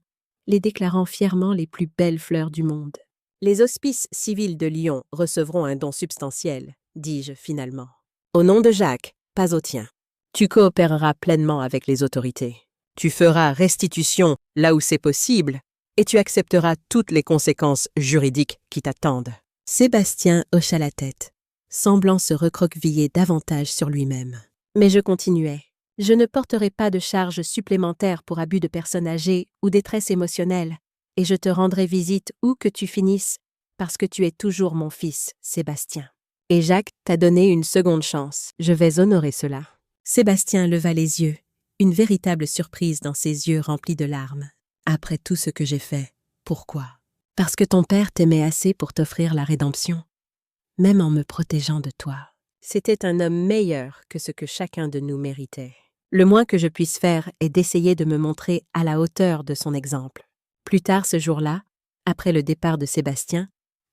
les déclarant fièrement les plus belles fleurs du monde. Les hospices civils de Lyon recevront un don substantiel, dis-je finalement. Au nom de Jacques, pas au tien. Tu coopéreras pleinement avec les autorités. Tu feras restitution là où c'est possible et tu accepteras toutes les conséquences juridiques qui t'attendent. Sébastien hocha la tête, semblant se recroqueviller davantage sur lui-même. Mais je continuais. Je ne porterai pas de charges supplémentaires pour abus de personnes âgées ou détresse émotionnelle, et je te rendrai visite où que tu finisses, parce que tu es toujours mon fils, Sébastien. Et Jacques t'a donné une seconde chance. Je vais honorer cela. Sébastien leva les yeux, une véritable surprise dans ses yeux remplis de larmes. Après tout ce que j'ai fait, pourquoi? Parce que ton père t'aimait assez pour t'offrir la rédemption, même en me protégeant de toi. C'était un homme meilleur que ce que chacun de nous méritait. Le moins que je puisse faire est d'essayer de me montrer à la hauteur de son exemple. Plus tard ce jour-là, après le départ de Sébastien,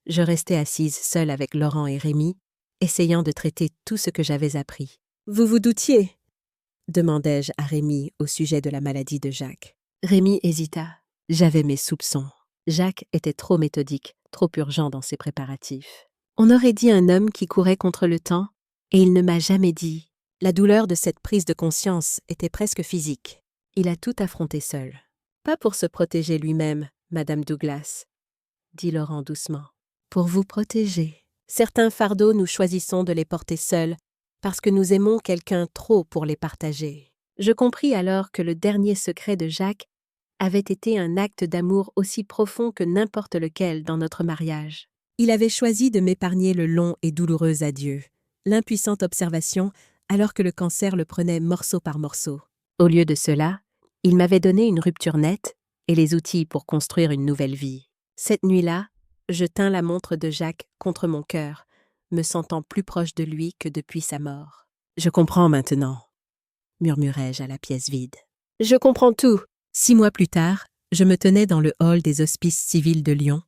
je restais assise seule avec Laurent et Rémi, essayant de traiter tout ce que j'avais appris. « Vous vous doutiez ?» demandai-je à Rémi au sujet de la maladie de Jacques. Rémi hésita. J'avais mes soupçons. Jacques était trop méthodique, trop urgent dans ses préparatifs. On aurait dit un homme qui courait contre le temps, et il ne m'a jamais dit. La douleur de cette prise de conscience était presque physique. Il a tout affronté seul. Pas pour se protéger lui-même, Madame Douglas, dit Laurent doucement. Pour vous protéger. Certains fardeaux, nous choisissons de les porter seuls, parce que nous aimons quelqu'un trop pour les partager. Je compris alors que le dernier secret de Jacques avait été un acte d'amour aussi profond que n'importe lequel dans notre mariage. Il avait choisi de m'épargner le long et douloureux adieu, l'impuissante observation, alors que le cancer le prenait morceau par morceau. Au lieu de cela, il m'avait donné une rupture nette et les outils pour construire une nouvelle vie. Cette nuit-là, je tins la montre de Jacques contre mon cœur, me sentant plus proche de lui que depuis sa mort. « Je comprends maintenant », murmurai-je à la pièce vide. « Je comprends tout !» 6 mois plus tard, je me tenais dans le hall des hospices civils de Lyon,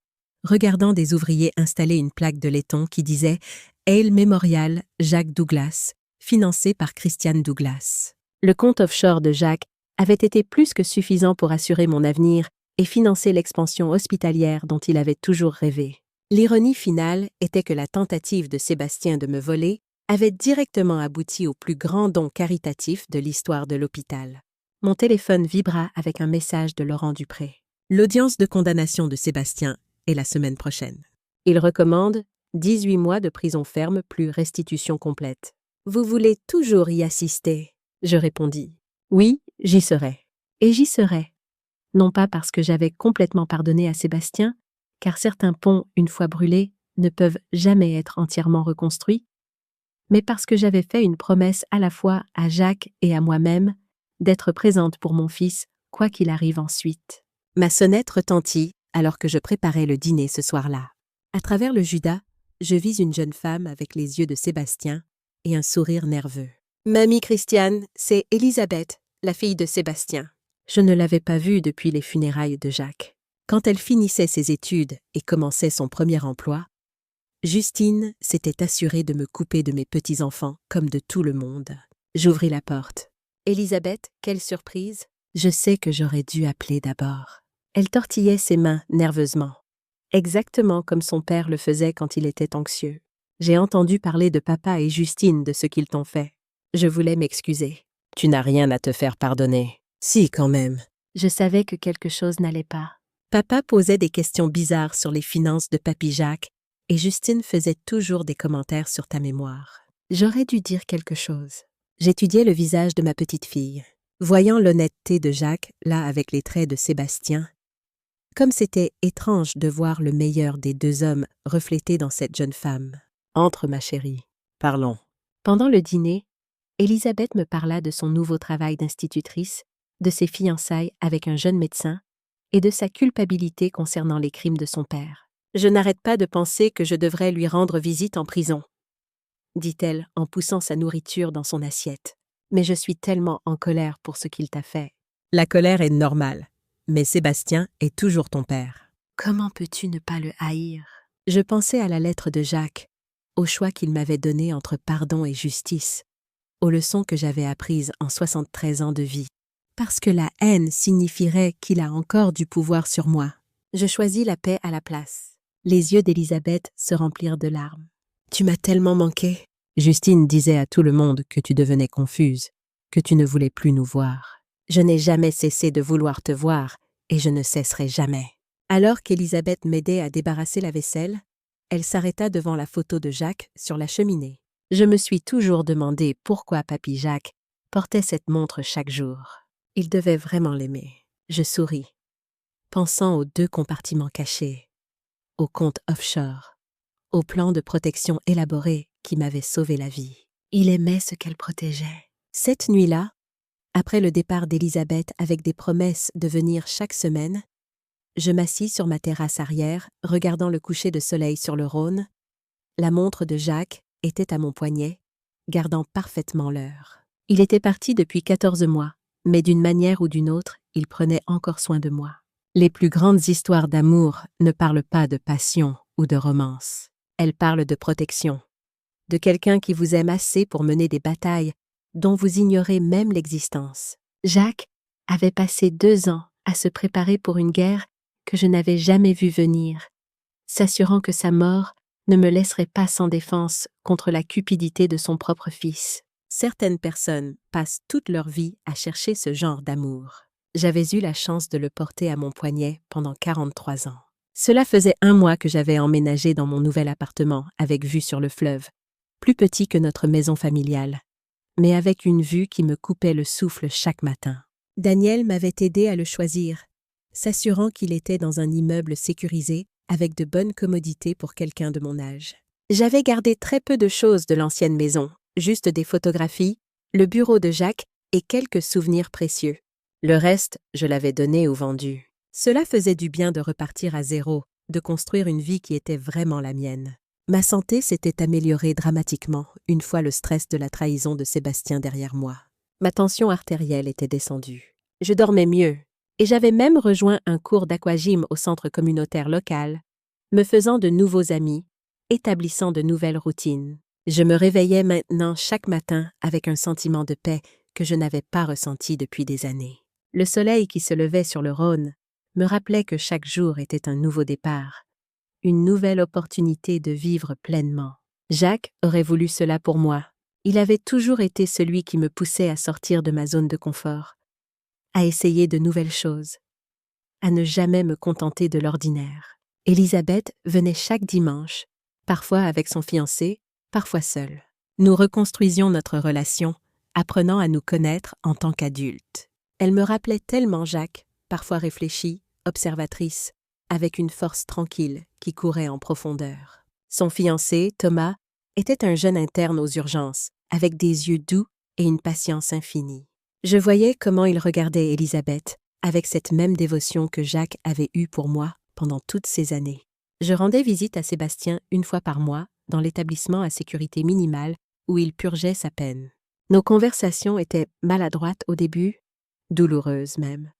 regardant des ouvriers installer une plaque de laiton qui disait « Ale Memorial Jacques Douglas », financé par Christiane Douglas. Le compte offshore de Jacques avait été plus que suffisant pour assurer mon avenir et financer l'expansion hospitalière dont il avait toujours rêvé. L'ironie finale était que la tentative de Sébastien de me voler avait directement abouti au plus grand don caritatif de l'histoire de l'hôpital. Mon téléphone vibra avec un message de Laurent Dupré. L'audience de condamnation de Sébastien est la semaine prochaine. Il recommande 18 mois de prison ferme plus restitution complète. Vous voulez toujours y assister? Je répondis. Oui, j'y serai. Et j'y serai. Non pas parce que j'avais complètement pardonné à Sébastien, car certains ponts, une fois brûlés, ne peuvent jamais être entièrement reconstruits, mais parce que j'avais fait une promesse à la fois à Jacques et à moi-même d'être présente pour mon fils, quoi qu'il arrive ensuite. Ma sonnette retentit alors que je préparais le dîner ce soir-là. À travers le Judas, je vis une jeune femme avec les yeux de Sébastien et un sourire nerveux. « Mamie Christiane, c'est Élisabeth, la fille de Sébastien. » Je ne l'avais pas vue depuis les funérailles de Jacques. Quand elle finissait ses études et commençait son premier emploi, Justine s'était assurée de me couper de mes petits-enfants comme de tout le monde. J'ouvris la porte. « Élisabeth, quelle surprise! Je sais que j'aurais dû appeler d'abord. » Elle tortillait ses mains nerveusement, exactement comme son père le faisait quand il était anxieux. J'ai entendu parler de papa et Justine de ce qu'ils t'ont fait. Je voulais m'excuser. Tu n'as rien à te faire pardonner. Si, quand même. Je savais que quelque chose n'allait pas. Papa posait des questions bizarres sur les finances de Papy Jacques et Justine faisait toujours des commentaires sur ta mémoire. J'aurais dû dire quelque chose. J'étudiais le visage de ma petite fille, voyant l'honnêteté de Jacques là avec les traits de Sébastien. Comme c'était étrange de voir le meilleur des deux hommes reflété dans cette jeune femme. Entre, ma chérie. Parlons. Pendant le dîner, Élisabeth me parla de son nouveau travail d'institutrice, de ses fiançailles avec un jeune médecin et de sa culpabilité concernant les crimes de son père. « Je n'arrête pas de penser que je devrais lui rendre visite en prison, » dit-elle en poussant sa nourriture dans son assiette. « Mais je suis tellement en colère pour ce qu'il t'a fait. » La colère est normale, mais Sébastien est toujours ton père. Comment peux-tu ne pas le haïr? Je pensais à la lettre de Jacques, au choix qu'il m'avait donné entre pardon et justice, aux leçons que j'avais apprises en 73 ans de vie. Parce que la haine signifierait qu'il a encore du pouvoir sur moi. Je choisis la paix à la place. Les yeux d'Élisabeth se remplirent de larmes. « Tu m'as tellement manqué. » Justine disait à tout le monde que tu devenais confuse, que tu ne voulais plus nous voir. Je n'ai jamais cessé de vouloir te voir, et je ne cesserai jamais. Alors qu'Élisabeth m'aidait à débarrasser la vaisselle, elle s'arrêta devant la photo de Jacques sur la cheminée. Je me suis toujours demandé pourquoi Papy Jacques portait cette montre chaque jour. Il devait vraiment l'aimer. Je souris, pensant aux 2 compartiments cachés, aux comptes offshore, au plan de protection élaboré qui m'avait sauvé la vie. Il aimait ce qu'elle protégeait. Cette nuit-là, après le départ d'Elisabeth avec des promesses de venir chaque semaine, je m'assis sur ma terrasse arrière, regardant le coucher de soleil sur le Rhône. La montre de Jacques était à mon poignet, gardant parfaitement l'heure. Il était parti depuis 14 mois, mais d'une manière ou d'une autre, il prenait encore soin de moi. Les plus grandes histoires d'amour ne parlent pas de passion ou de romance. Elles parlent de protection, de quelqu'un qui vous aime assez pour mener des batailles dont vous ignorez même l'existence. Jacques avait passé 2 ans à se préparer pour une guerre que je n'avais jamais vue venir, s'assurant que sa mort ne me laisserait pas sans défense contre la cupidité de son propre fils. Certaines personnes passent toute leur vie à chercher ce genre d'amour. J'avais eu la chance de le porter à mon poignet pendant 43 ans. Cela faisait 1 mois que j'avais emménagé dans mon nouvel appartement avec vue sur le fleuve, plus petit que notre maison familiale, mais avec une vue qui me coupait le souffle chaque matin. Daniel m'avait aidé à le choisir, s'assurant qu'il était dans un immeuble sécurisé avec de bonnes commodités pour quelqu'un de mon âge. J'avais gardé très peu de choses de l'ancienne maison, juste des photographies, le bureau de Jacques et quelques souvenirs précieux. Le reste, je l'avais donné ou vendu. Cela faisait du bien de repartir à zéro, de construire une vie qui était vraiment la mienne. Ma santé s'était améliorée dramatiquement une fois le stress de la trahison de Sébastien derrière moi. Ma tension artérielle était descendue. Je dormais mieux, et j'avais même rejoint un cours d'aquagym au centre communautaire local, me faisant de nouveaux amis, établissant de nouvelles routines. Je me réveillais maintenant chaque matin avec un sentiment de paix que je n'avais pas ressenti depuis des années. Le soleil qui se levait sur le Rhône me rappelait que chaque jour était un nouveau départ, une nouvelle opportunité de vivre pleinement. Jacques aurait voulu cela pour moi. Il avait toujours été celui qui me poussait à sortir de ma zone de confort, à essayer de nouvelles choses, à ne jamais me contenter de l'ordinaire. Elisabeth venait chaque dimanche, parfois avec son fiancé, parfois seule. Nous reconstruisions notre relation, apprenant à nous connaître en tant qu'adultes. Elle me rappelait tellement Jacques, parfois réfléchie, observatrice, avec une force tranquille qui courait en profondeur. Son fiancé, Thomas, était un jeune interne aux urgences, avec des yeux doux et une patience infinie. Je voyais comment il regardait Elisabeth, avec cette même dévotion que Jacques avait eue pour moi pendant toutes ces années. Je rendais visite à Sébastien 1 fois par mois dans l'établissement à sécurité minimale où il purgeait sa peine. Nos conversations étaient maladroites au début, douloureuses même.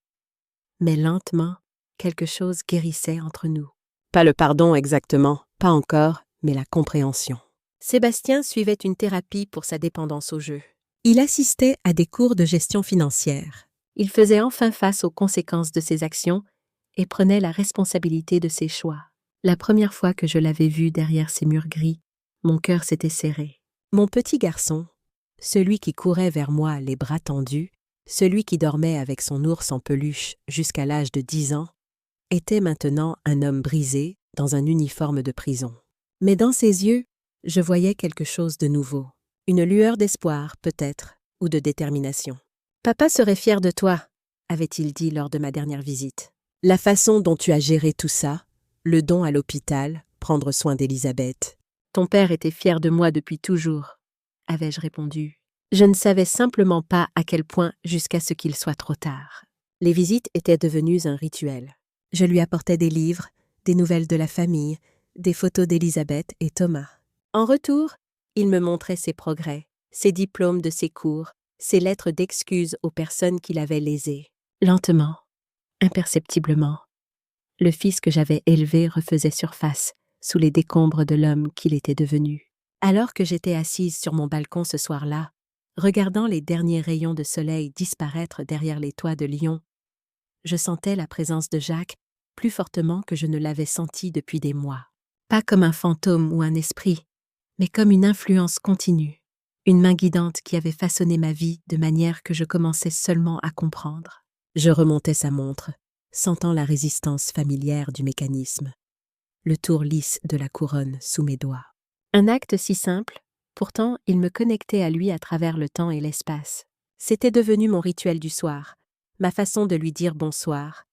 Mais lentement, quelque chose guérissait entre nous. Pas le pardon exactement, pas encore, mais la compréhension. Sébastien suivait une thérapie pour sa dépendance au jeu. Il assistait à des cours de gestion financière. Il faisait enfin face aux conséquences de ses actions et prenait la responsabilité de ses choix. La première fois que je l'avais vu derrière ses murs gris, mon cœur s'était serré. Mon petit garçon, celui qui courait vers moi les bras tendus, celui qui dormait avec son ours en peluche jusqu'à l'âge de 10 ans, était maintenant un homme brisé dans un uniforme de prison. Mais dans ses yeux, je voyais quelque chose de nouveau. Une lueur d'espoir, peut-être, ou de détermination. « Papa serait fier de toi », avait-il dit lors de ma dernière visite. « La façon dont tu as géré tout ça, le don à l'hôpital, prendre soin d'Elisabeth. Ton père était fier de moi depuis toujours, » avais-je répondu. Je ne savais simplement pas à quel point jusqu'à ce qu'il soit trop tard. Les visites étaient devenues un rituel. Je lui apportais des livres, des nouvelles de la famille, des photos d'Elisabeth et Thomas. En retour, il me montrait ses progrès, ses diplômes de ses cours, ses lettres d'excuses aux personnes qu'il avait lésées. Lentement, imperceptiblement, le fils que j'avais élevé refaisait surface sous les décombres de l'homme qu'il était devenu. Alors que j'étais assise sur mon balcon ce soir-là, regardant les derniers rayons de soleil disparaître derrière les toits de Lyon, je sentais la présence de Jacques plus fortement que je ne l'avais senti depuis des mois. Pas comme un fantôme ou un esprit, mais comme une influence continue, une main guidante qui avait façonné ma vie de manière que je commençais seulement à comprendre. Je remontais sa montre, sentant la résistance familière du mécanisme, le tour lisse de la couronne sous mes doigts. Un acte si simple, pourtant il me connectait à lui à travers le temps et l'espace. C'était devenu mon rituel du soir, ma façon de lui dire bonsoir,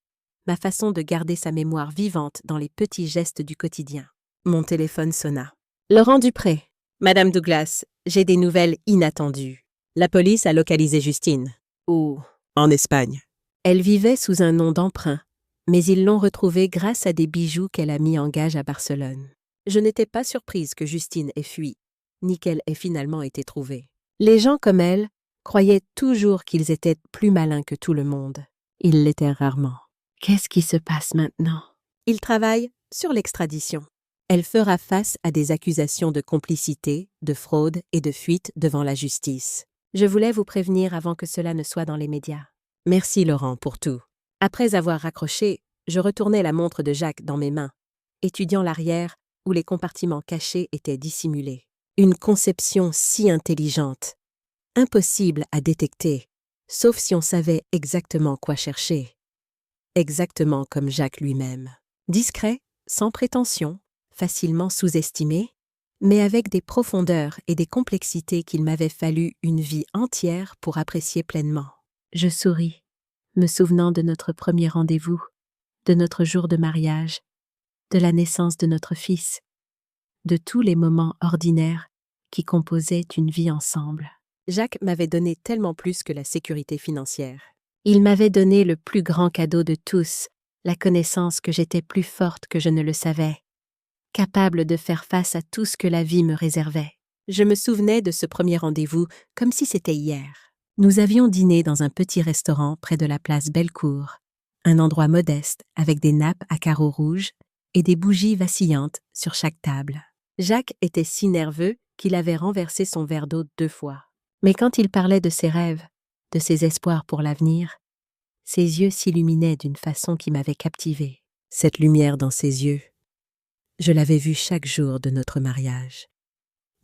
ma façon de garder sa mémoire vivante dans les petits gestes du quotidien. Mon téléphone sonna. Laurent Dupré. Madame Douglas, j'ai des nouvelles inattendues. La police a localisé Justine. Où? En Espagne. Elle vivait sous un nom d'emprunt, mais ils l'ont retrouvée grâce à des bijoux qu'elle a mis en gage à Barcelone. Je n'étais pas surprise que Justine ait fui, ni qu'elle ait finalement été trouvée. Les gens comme elle croyaient toujours qu'ils étaient plus malins que tout le monde. Ils l'étaient rarement. Qu'est-ce qui se passe maintenant? Ils travaillent sur l'extradition. Elle fera face à des accusations de complicité, de fraude et de fuite devant la justice. Je voulais vous prévenir avant que cela ne soit dans les médias. Merci Laurent pour tout. Après avoir raccroché, je retournai la montre de Jacques dans mes mains, étudiant l'arrière où les compartiments cachés étaient dissimulés. Une conception si intelligente, impossible à détecter, sauf si on savait exactement quoi chercher. Exactement comme Jacques lui-même. Discret, sans prétention, facilement sous-estimé, mais avec des profondeurs et des complexités qu'il m'avait fallu une vie entière pour apprécier pleinement. Je souris, me souvenant de notre premier rendez-vous, de notre jour de mariage, de la naissance de notre fils, de tous les moments ordinaires qui composaient une vie ensemble. Jacques m'avait donné tellement plus que la sécurité financière. Il m'avait donné le plus grand cadeau de tous, la connaissance que j'étais plus forte que je ne le savais, capable de faire face à tout ce que la vie me réservait. Je me souvenais de ce premier rendez-vous comme si c'était hier. Nous avions dîné dans un petit restaurant près de la place Bellecour, un endroit modeste avec des nappes à carreaux rouges et des bougies vacillantes sur chaque table. Jacques était si nerveux qu'il avait renversé son verre d'eau 2 fois. Mais quand il parlait de ses rêves, de ses espoirs pour l'avenir, ses yeux s'illuminaient d'une façon qui m'avait captivée. Cette lumière dans ses yeux, je l'avais vue chaque jour de notre mariage,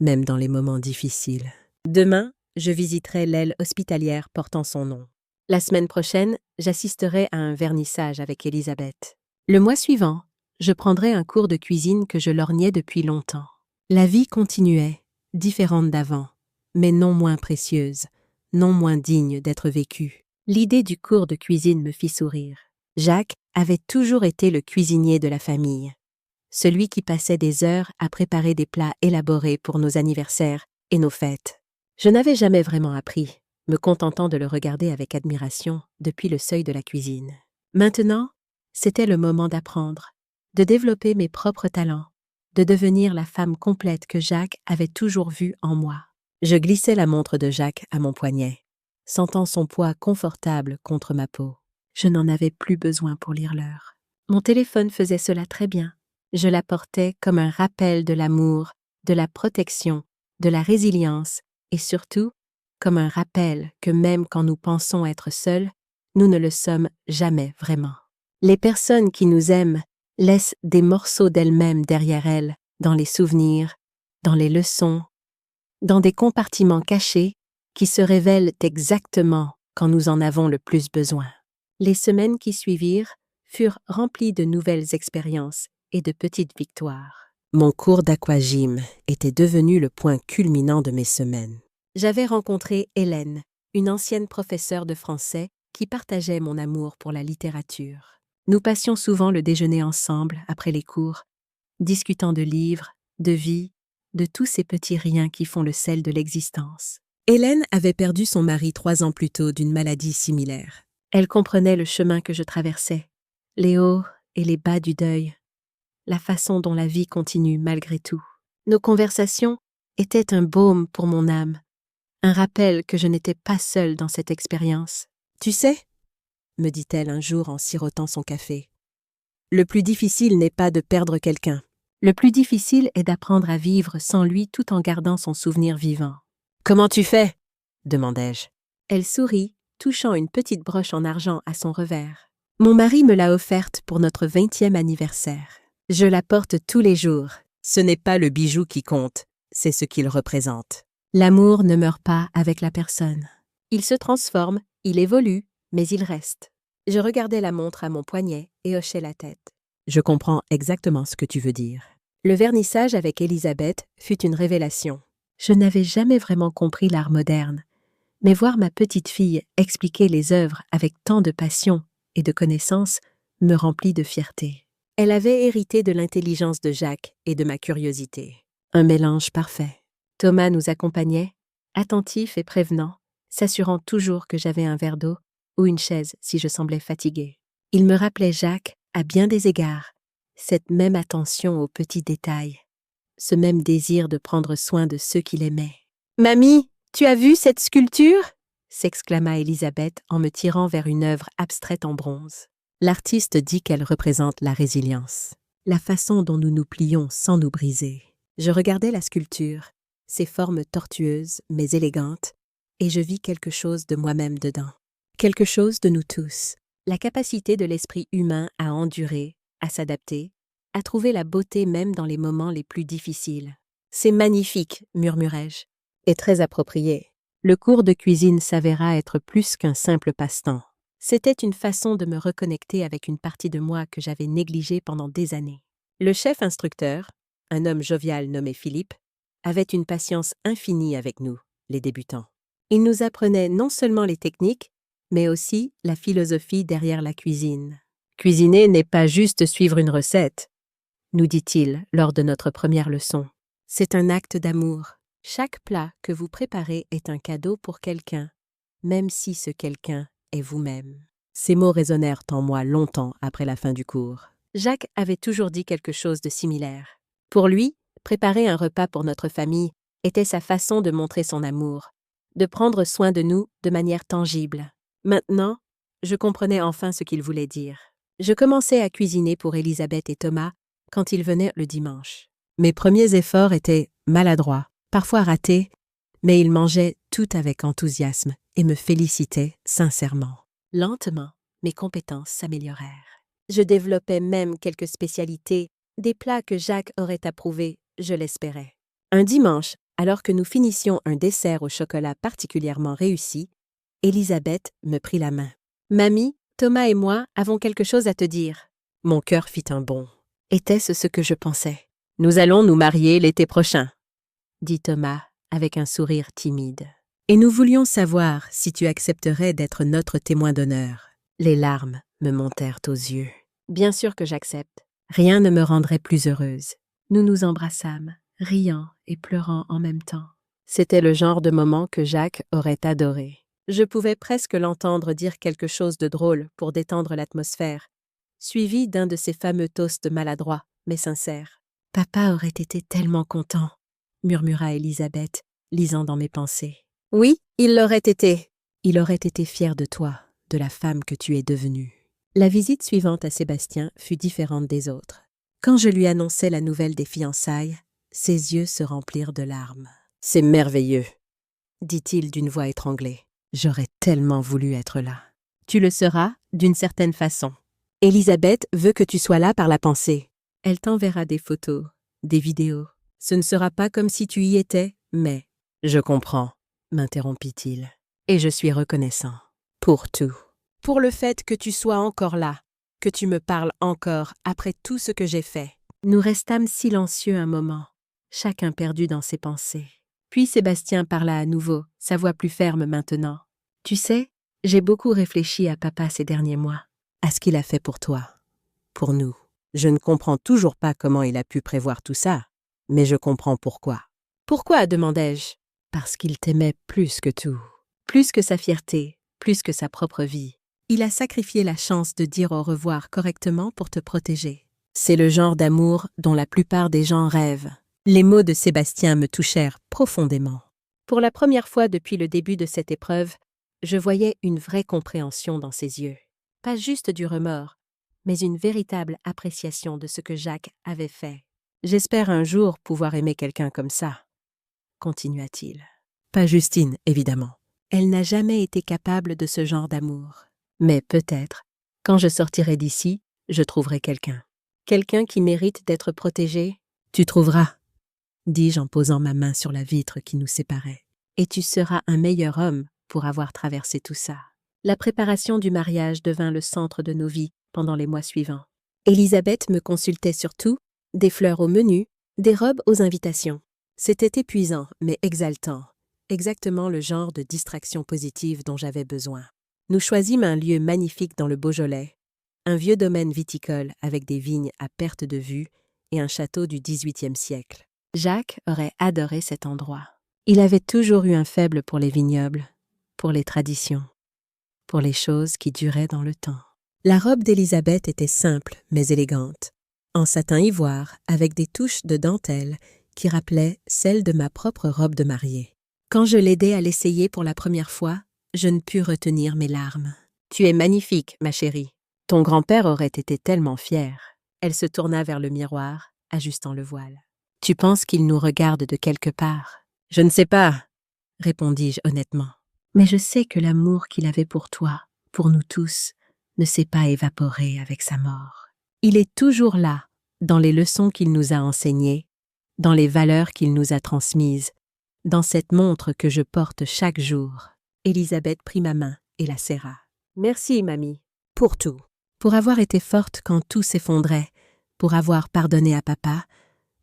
même dans les moments difficiles. Demain, je visiterai l'aile hospitalière portant son nom. La semaine prochaine, j'assisterai à un vernissage avec Elisabeth. Le mois suivant, je prendrai un cours de cuisine que je lorgnais depuis longtemps. La vie continuait, différente d'avant, mais non moins précieuse, non moins digne d'être vécue. L'idée du cours de cuisine me fit sourire. Jacques avait toujours été le cuisinier de la famille, celui qui passait des heures à préparer des plats élaborés pour nos anniversaires et nos fêtes. Je n'avais jamais vraiment appris, me contentant de le regarder avec admiration depuis le seuil de la cuisine. Maintenant, c'était le moment d'apprendre, de développer mes propres talents, de devenir la femme complète que Jacques avait toujours vue en moi. Je glissais la montre de Jacques à mon poignet, sentant son poids confortable contre ma peau. Je n'en avais plus besoin pour lire l'heure. Mon téléphone faisait cela très bien. Je la portais comme un rappel de l'amour, de la protection, de la résilience et surtout comme un rappel que même quand nous pensons être seuls, nous ne le sommes jamais vraiment. Les personnes qui nous aiment laissent des morceaux d'elles-mêmes derrière elles, dans les souvenirs, dans les leçons, dans des compartiments cachés qui se révèlent exactement quand nous en avons le plus besoin. Les semaines qui suivirent furent remplies de nouvelles expériences et de petites victoires. Mon cours d'aquagym était devenu le point culminant de mes semaines. J'avais rencontré Hélène, une ancienne professeure de français qui partageait mon amour pour la littérature. Nous passions souvent le déjeuner ensemble après les cours, discutant de livres, de vie, de tous ces petits riens qui font le sel de l'existence. Hélène avait perdu son mari 3 ans plus tôt d'une maladie similaire. Elle comprenait le chemin que je traversais, les hauts et les bas du deuil, la façon dont la vie continue malgré tout. Nos conversations étaient un baume pour mon âme, un rappel que je n'étais pas seule dans cette expérience. « Tu sais, » me dit-elle un jour en sirotant son café, « le plus difficile n'est pas de perdre quelqu'un. Le plus difficile est d'apprendre à vivre sans lui tout en gardant son souvenir vivant. »« Comment tu fais ?» demandai-je. Elle sourit, touchant une petite broche en argent à son revers. « Mon mari me l'a offerte pour notre 20e anniversaire. Je la porte tous les jours. » Ce n'est pas le bijou qui compte, c'est ce qu'il représente. L'amour ne meurt pas avec la personne. Il se transforme, il évolue, mais il reste. Je regardais la montre à mon poignet et hochais la tête. Je comprends exactement ce que tu veux dire. Le vernissage avec Elisabeth fut une révélation. Je n'avais jamais vraiment compris l'art moderne, Mais voir ma petite fille expliquer les œuvres avec tant de passion et de connaissance me remplit de fierté. Elle avait hérité de l'intelligence de Jacques et de ma curiosité. Un mélange parfait. Thomas nous accompagnait, attentif et prévenant, s'assurant toujours que j'avais un verre d'eau ou une chaise si je semblais fatiguée. Il me rappelait Jacques à bien des égards, cette même attention aux petits détails, ce même désir de prendre soin de ceux qu'il aimait. « Mamie, tu as vu cette sculpture ?» s'exclama Elisabeth en me tirant vers une œuvre abstraite en bronze. L'artiste dit qu'elle représente la résilience, la façon dont nous nous plions sans nous briser. Je regardais la sculpture, ses formes tortueuses mais élégantes, et je vis quelque chose de moi-même dedans. Quelque chose de nous tous. La capacité de l'esprit humain à endurer, à s'adapter, à trouver la beauté même dans les moments les plus difficiles. « C'est magnifique », murmurai-je. « Et très approprié. » Le cours de cuisine s'avéra être plus qu'un simple passe-temps. C'était une façon de me reconnecter avec une partie de moi que j'avais négligée pendant des années. Le chef instructeur, un homme jovial nommé Philippe, avait une patience infinie avec nous, les débutants. Il nous apprenait non seulement les techniques, mais aussi la philosophie derrière la cuisine. « Cuisiner n'est pas juste suivre une recette », nous dit-il lors de notre première leçon. « C'est un acte d'amour. Chaque plat que vous préparez est un cadeau pour quelqu'un, même si ce quelqu'un est vous-même. » Ces mots résonnèrent en moi longtemps après la fin du cours. Jacques avait toujours dit quelque chose de similaire. Pour lui, préparer un repas pour notre famille était sa façon de montrer son amour, de prendre soin de nous de manière tangible. Maintenant, je comprenais enfin ce qu'il voulait dire. Je commençais à cuisiner pour Elisabeth et Thomas quand ils venaient le dimanche. Mes premiers efforts étaient maladroits, parfois ratés, mais ils mangeaient tout avec enthousiasme et me félicitaient sincèrement. Lentement, mes compétences s'améliorèrent. Je développais même quelques spécialités, des plats que Jacques aurait approuvés, je l'espérais. Un dimanche, alors que nous finissions un dessert au chocolat particulièrement réussi, Elisabeth me prit la main. « Mamie, Thomas et moi avons quelque chose à te dire. » Mon cœur fit un bond. Était-ce ce que je pensais? « Nous allons nous marier l'été prochain, » dit Thomas avec un sourire timide. « Et nous voulions savoir si tu accepterais d'être notre témoin d'honneur. » Les larmes me montèrent aux yeux. « Bien sûr que j'accepte. Rien ne me rendrait plus heureuse. » Nous nous embrassâmes, riant et pleurant en même temps. C'était le genre de moment que Jacques aurait adoré. Je pouvais presque l'entendre dire quelque chose de drôle pour détendre l'atmosphère, suivi d'un de ces fameux toasts maladroits, mais sincères. « Papa aurait été tellement content », murmura Elisabeth, lisant dans mes pensées. « Oui, il l'aurait été. Il aurait été fier de toi, de la femme que tu es devenue. » La visite suivante à Sébastien fut différente des autres. Quand je lui annonçai la nouvelle des fiançailles, ses yeux se remplirent de larmes. « C'est merveilleux », dit-il d'une voix étranglée. « J'aurais tellement voulu être là. »« Tu le seras, d'une certaine façon. Elisabeth veut que tu sois là par la pensée. Elle t'enverra des photos, des vidéos. Ce ne sera pas comme si tu y étais, mais... »« Je comprends, » m'interrompit-il. « Et je suis reconnaissant. Pour tout. Pour le fait que tu sois encore là, que tu me parles encore après tout ce que j'ai fait. » Nous restâmes silencieux un moment, chacun perdu dans ses pensées. Puis Sébastien parla à nouveau, sa voix plus ferme maintenant. « Tu sais, j'ai beaucoup réfléchi à papa ces derniers mois, à ce qu'il a fait pour toi, pour nous. Je ne comprends toujours pas comment il a pu prévoir tout ça, mais je comprends pourquoi. »« Pourquoi ?» demandai-je. « Parce qu'il t'aimait plus que tout, plus que sa fierté, plus que sa propre vie. Il a sacrifié la chance de dire au revoir correctement pour te protéger. C'est le genre d'amour dont la plupart des gens rêvent. » Les mots de Sébastien me touchèrent profondément. Pour la première fois depuis le début de cette épreuve, je voyais une vraie compréhension dans ses yeux. Pas juste du remords, mais une véritable appréciation de ce que Jacques avait fait. « J'espère un jour pouvoir aimer quelqu'un comme ça, » continua-t-il. Pas Justine, évidemment. Elle n'a jamais été capable de ce genre d'amour. Mais peut-être, quand je sortirai d'ici, je trouverai quelqu'un. Quelqu'un qui mérite d'être protégé. Tu trouveras, dis-je en posant ma main sur la vitre qui nous séparait. Et tu seras un meilleur homme pour avoir traversé tout ça. La préparation du mariage devint le centre de nos vies pendant les mois suivants. Elisabeth me consultait sur tout, des fleurs au menu, des robes aux invitations. C'était épuisant, mais exaltant. exactement le genre de distraction positive dont j'avais besoin. Nous choisîmes un lieu magnifique dans le Beaujolais, un vieux domaine viticole avec des vignes à perte de vue et un château du XVIIIe siècle. Jacques aurait adoré cet endroit. Il avait toujours eu un faible pour les vignobles, pour les traditions, pour les choses qui duraient dans le temps. La robe d'Élisabeth était simple mais élégante, en satin ivoire avec des touches de dentelle qui rappelaient celle de ma propre robe de mariée. Quand je l'aidai à l'essayer pour la première fois, je ne pus retenir mes larmes. « Tu es magnifique, ma chérie. Ton grand-père aurait été tellement fier. » Elle se tourna vers le miroir, ajustant le voile. « Tu penses qu'il nous regarde de quelque part? »« Je ne sais pas, » répondis-je honnêtement. « Mais je sais que l'amour qu'il avait pour toi, pour nous tous, ne s'est pas évaporé avec sa mort. Il est toujours là, dans les leçons qu'il nous a enseignées, dans les valeurs qu'il nous a transmises, dans cette montre que je porte chaque jour. » Élisabeth prit ma main et la serra. « Merci, mamie, pour tout. Pour avoir été forte quand tout s'effondrait, pour avoir pardonné à papa,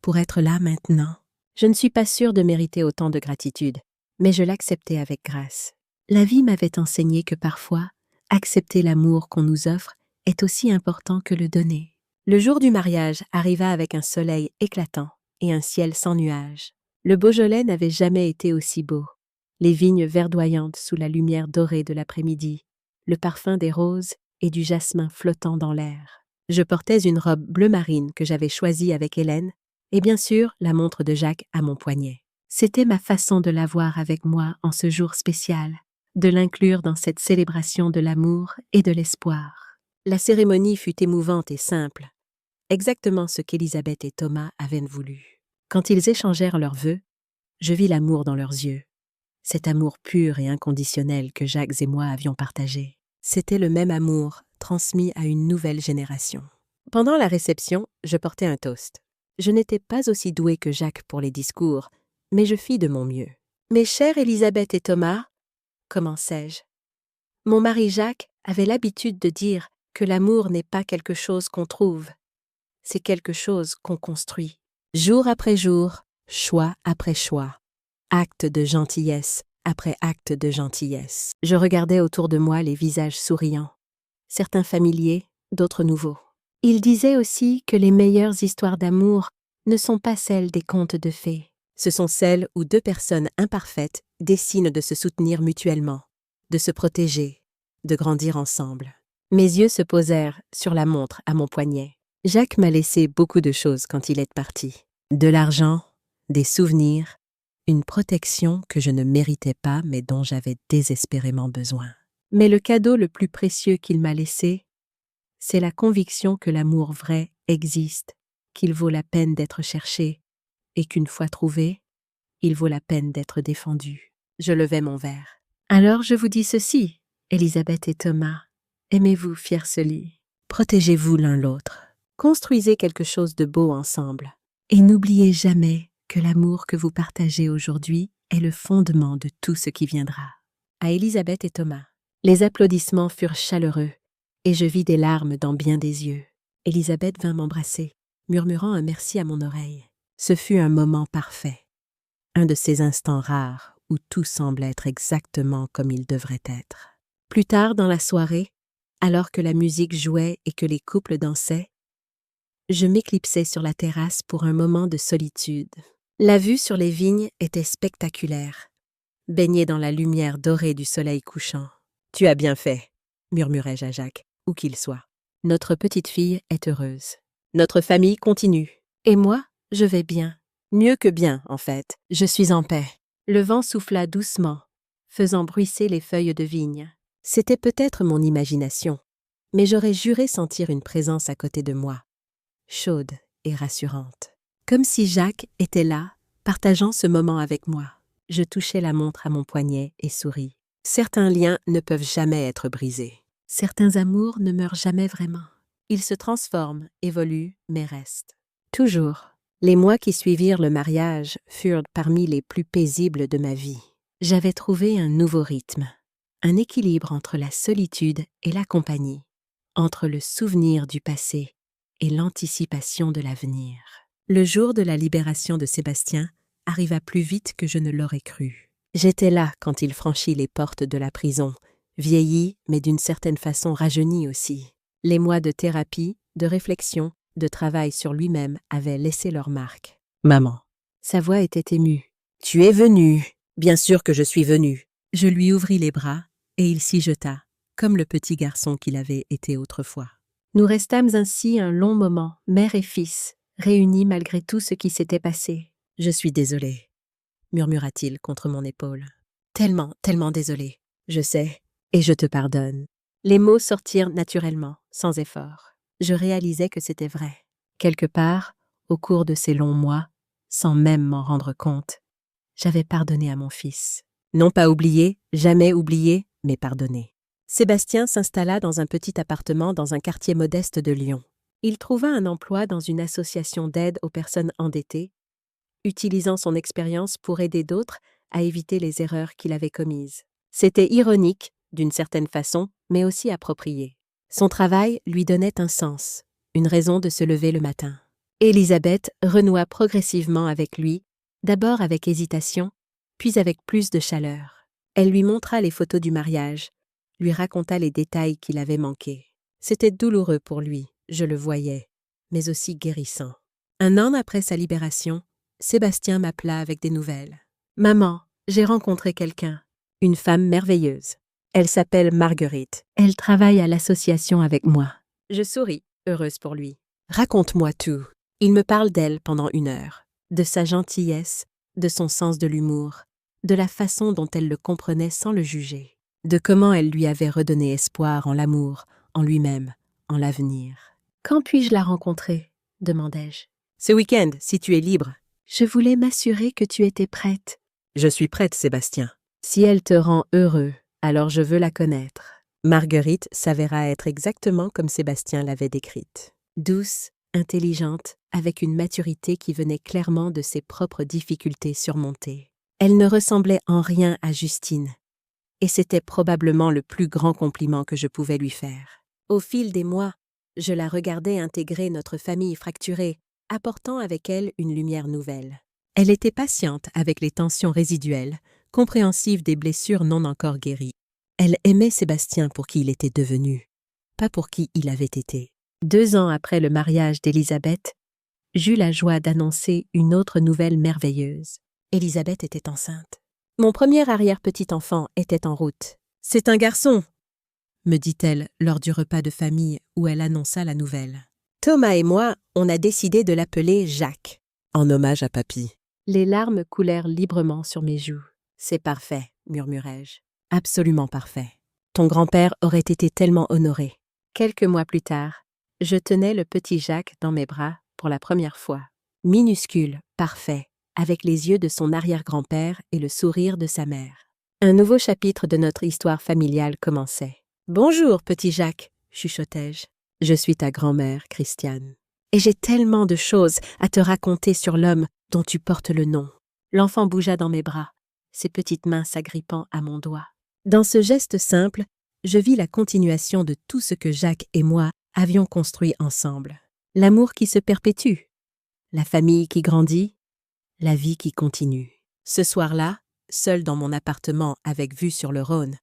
pour être là maintenant. Je ne suis pas sûre de mériter autant de gratitude, mais je l'acceptais avec grâce. La vie m'avait enseigné que parfois, accepter l'amour qu'on nous offre est aussi important que le donner. » Le jour du mariage arriva avec un soleil éclatant et un ciel sans nuages. Le Beaujolais n'avait jamais été aussi beau. Les vignes verdoyantes sous la lumière dorée de l'après-midi, le parfum des roses et du jasmin flottant dans l'air. Je portais une robe bleu marine que j'avais choisie avec Hélène, et bien sûr la montre de Jacques à mon poignet. C'était ma façon de l'avoir avec moi en ce jour spécial, de l'inclure dans cette célébration de l'amour et de l'espoir. La cérémonie fut émouvante et simple, exactement ce qu'Élisabeth et Thomas avaient voulu. Quand ils échangèrent leurs vœux, je vis l'amour dans leurs yeux. Cet amour pur et inconditionnel que Jacques et moi avions partagé. C'était le même amour transmis à une nouvelle génération. Pendant la réception, je portais un toast. Je n'étais pas aussi douée que Jacques pour les discours, mais je fis de mon mieux. « Mes chers Élisabeth et Thomas, » commençai-je. Mon mari Jacques avait l'habitude de dire que l'amour n'est pas quelque chose qu'on trouve, c'est quelque chose qu'on construit. Jour après jour, choix après choix, acte de gentillesse après acte de gentillesse. Je regardais autour de moi les visages souriants, certains familiers, d'autres nouveaux. Il disait aussi que les meilleures histoires d'amour ne sont pas celles des contes de fées. Ce sont celles où deux personnes imparfaites décident de se soutenir mutuellement, de se protéger, de grandir ensemble. Mes yeux se posèrent sur la montre à mon poignet. Jacques m'a laissé beaucoup de choses quand il est parti. De l'argent, des souvenirs, une protection que je ne méritais pas mais dont j'avais désespérément besoin. Mais le cadeau le plus précieux qu'il m'a laissé, c'est la conviction que l'amour vrai existe, qu'il vaut la peine d'être cherché, et qu'une fois trouvé, il vaut la peine d'être défendu. Je levai mon verre. Alors je vous dis ceci, Élisabeth et Thomas, aimez-vous fiercely, protégez-vous l'un l'autre, construisez quelque chose de beau ensemble, et n'oubliez jamais que l'amour que vous partagez aujourd'hui est le fondement de tout ce qui viendra. À Élisabeth et Thomas. Les applaudissements furent chaleureux, et je vis des larmes dans bien des yeux. Élisabeth vint m'embrasser, murmurant un merci à mon oreille. Ce fut un moment parfait, un de ces instants rares où tout semble être exactement comme il devrait être. Plus tard dans la soirée, alors que la musique jouait et que les couples dansaient, je m'éclipsai sur la terrasse pour un moment de solitude. La vue sur les vignes était spectaculaire, baignée dans la lumière dorée du soleil couchant. « Tu as bien fait », murmurai-je à Jacques, où qu'il soit. « Notre petite fille est heureuse. Notre famille continue. Et moi, je vais bien. Mieux que bien, en fait. Je suis en paix. » Le vent souffla doucement, faisant bruisser les feuilles de vigne. C'était peut-être mon imagination, mais j'aurais juré sentir une présence à côté de moi, chaude et rassurante. Comme si Jacques était là, partageant ce moment avec moi. Je touchai la montre à mon poignet et souris. Certains liens ne peuvent jamais être brisés. Certains amours ne meurent jamais vraiment. Ils se transforment, évoluent, mais restent. Toujours. Les mois qui suivirent le mariage furent parmi les plus paisibles de ma vie. J'avais trouvé un nouveau rythme, un équilibre entre la solitude et la compagnie, entre le souvenir du passé et l'anticipation de l'avenir. Le jour de la libération de Sébastien arriva plus vite que je ne l'aurais cru. J'étais là quand il franchit les portes de la prison, vieilli, mais d'une certaine façon rajeuni aussi. Les mois de thérapie, de réflexion, de travail sur lui-même avaient laissé leur marque. Maman. Sa voix était émue. Tu es venue. Bien sûr que je suis venue. Je lui ouvris les bras, et il s'y jeta, comme le petit garçon qu'il avait été autrefois. Nous restâmes ainsi un long moment, mère et fils, réunis malgré tout ce qui s'était passé. Je suis désolé, murmura-t-il contre mon épaule. Tellement, tellement désolé. Je sais, et je te pardonne. Les mots sortirent naturellement, sans effort. Je réalisais que c'était vrai. Quelque part, au cours de ces longs mois, sans même m'en rendre compte, j'avais pardonné à mon fils. Non pas oublié, jamais oublié, mais pardonné. Sébastien s'installa dans un petit appartement dans un quartier modeste de Lyon. Il trouva un emploi dans une association d'aide aux personnes endettées, utilisant son expérience pour aider d'autres à éviter les erreurs qu'il avait commises. C'était ironique, d'une certaine façon, mais aussi approprié. Son travail lui donnait un sens, une raison de se lever le matin. Élisabeth renoua progressivement avec lui, d'abord avec hésitation, puis avec plus de chaleur. Elle lui montra les photos du mariage, lui raconta les détails qu'il avait manqués. C'était douloureux pour lui, je le voyais, mais aussi guérissant. 1 an après sa libération, Sébastien m'appela avec des nouvelles. « Maman, j'ai rencontré quelqu'un, une femme merveilleuse. Elle s'appelle Marguerite. Elle travaille à l'association avec moi. » Je souris, heureuse pour lui. « Raconte-moi tout. » Il me parle d'elle pendant 1 heure, de sa gentillesse, de son sens de l'humour, de la façon dont elle le comprenait sans le juger, de comment elle lui avait redonné espoir en l'amour, en lui-même, en l'avenir. « Quand puis-je la rencontrer ?» demandai-je. « Ce week-end, si tu es libre. »« Je voulais m'assurer que tu étais prête. »« Je suis prête, Sébastien. »« Si elle te rend heureux, alors je veux la connaître. » Marguerite s'avéra être exactement comme Sébastien l'avait décrite. Douce, intelligente, avec une maturité qui venait clairement de ses propres difficultés surmontées. Elle ne ressemblait en rien à Justine, et c'était probablement le plus grand compliment que je pouvais lui faire. Au fil des mois, je la regardais intégrer notre famille fracturée, apportant avec elle une lumière nouvelle. Elle était patiente avec les tensions résiduelles, compréhensive des blessures non encore guéries. Elle aimait Sébastien pour qui il était devenu, pas pour qui il avait été. 2 ans après le mariage d'Élisabeth, j'eus la joie d'annoncer une autre nouvelle merveilleuse. Élisabeth était enceinte. Mon premier arrière-petit-enfant était en route. « C'est un garçon !» me dit-elle lors du repas de famille où elle annonça la nouvelle. Thomas et moi, on a décidé de l'appeler Jacques. En hommage à papy. Les larmes coulèrent librement sur mes joues. « C'est parfait », murmurai-je. « Absolument parfait. Ton grand-père aurait été tellement honoré. » Quelques mois plus tard, je tenais le petit Jacques dans mes bras pour la première fois. Minuscule, parfait, avec les yeux de son arrière-grand-père et le sourire de sa mère. Un nouveau chapitre de notre histoire familiale commençait. « Bonjour, petit Jacques », chuchotai-je. « Je suis ta grand-mère, Christiane. Et j'ai tellement de choses à te raconter sur l'homme dont tu portes le nom. » L'enfant bougea dans mes bras, ses petites mains s'agrippant à mon doigt. Dans ce geste simple, je vis la continuation de tout ce que Jacques et moi avions construit ensemble. L'amour qui se perpétue, la famille qui grandit, la vie qui continue. Ce soir-là, seul dans mon appartement avec vue sur le Rhône,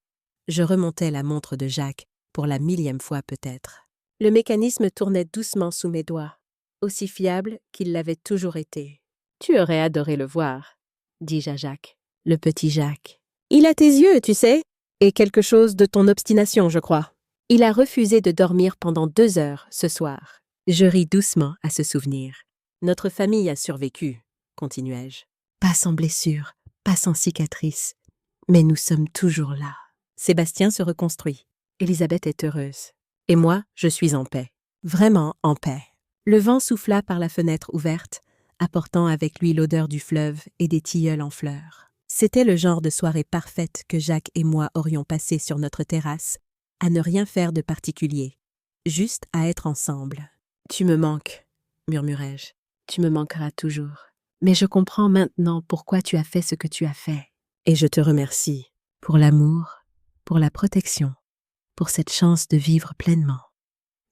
je remontais la montre de Jacques pour la 1000e fois peut-être. Le mécanisme tournait doucement sous mes doigts, aussi fiable qu'il l'avait toujours été. « Tu aurais adoré le voir, » dis-je à Jacques. Le petit Jacques. « Il a tes yeux, tu sais, et quelque chose de ton obstination, je crois. » Il a refusé de dormir pendant 2 heures ce soir. Je ris doucement à ce souvenir. Notre famille a survécu, continuai-je. Pas sans blessure, pas sans cicatrice, mais nous sommes toujours là. Sébastien se reconstruit. Élisabeth est heureuse. Et moi, je suis en paix. Vraiment en paix. Le vent souffla par la fenêtre ouverte, apportant avec lui l'odeur du fleuve et des tilleuls en fleurs. C'était le genre de soirée parfaite que Jacques et moi aurions passé sur notre terrasse, à ne rien faire de particulier, juste à être ensemble. « Tu me manques, » murmurai-je. « Tu me manqueras toujours. Mais je comprends maintenant pourquoi tu as fait ce que tu as fait. Et je te remercie pour l'amour, pour la protection, pour cette chance de vivre pleinement,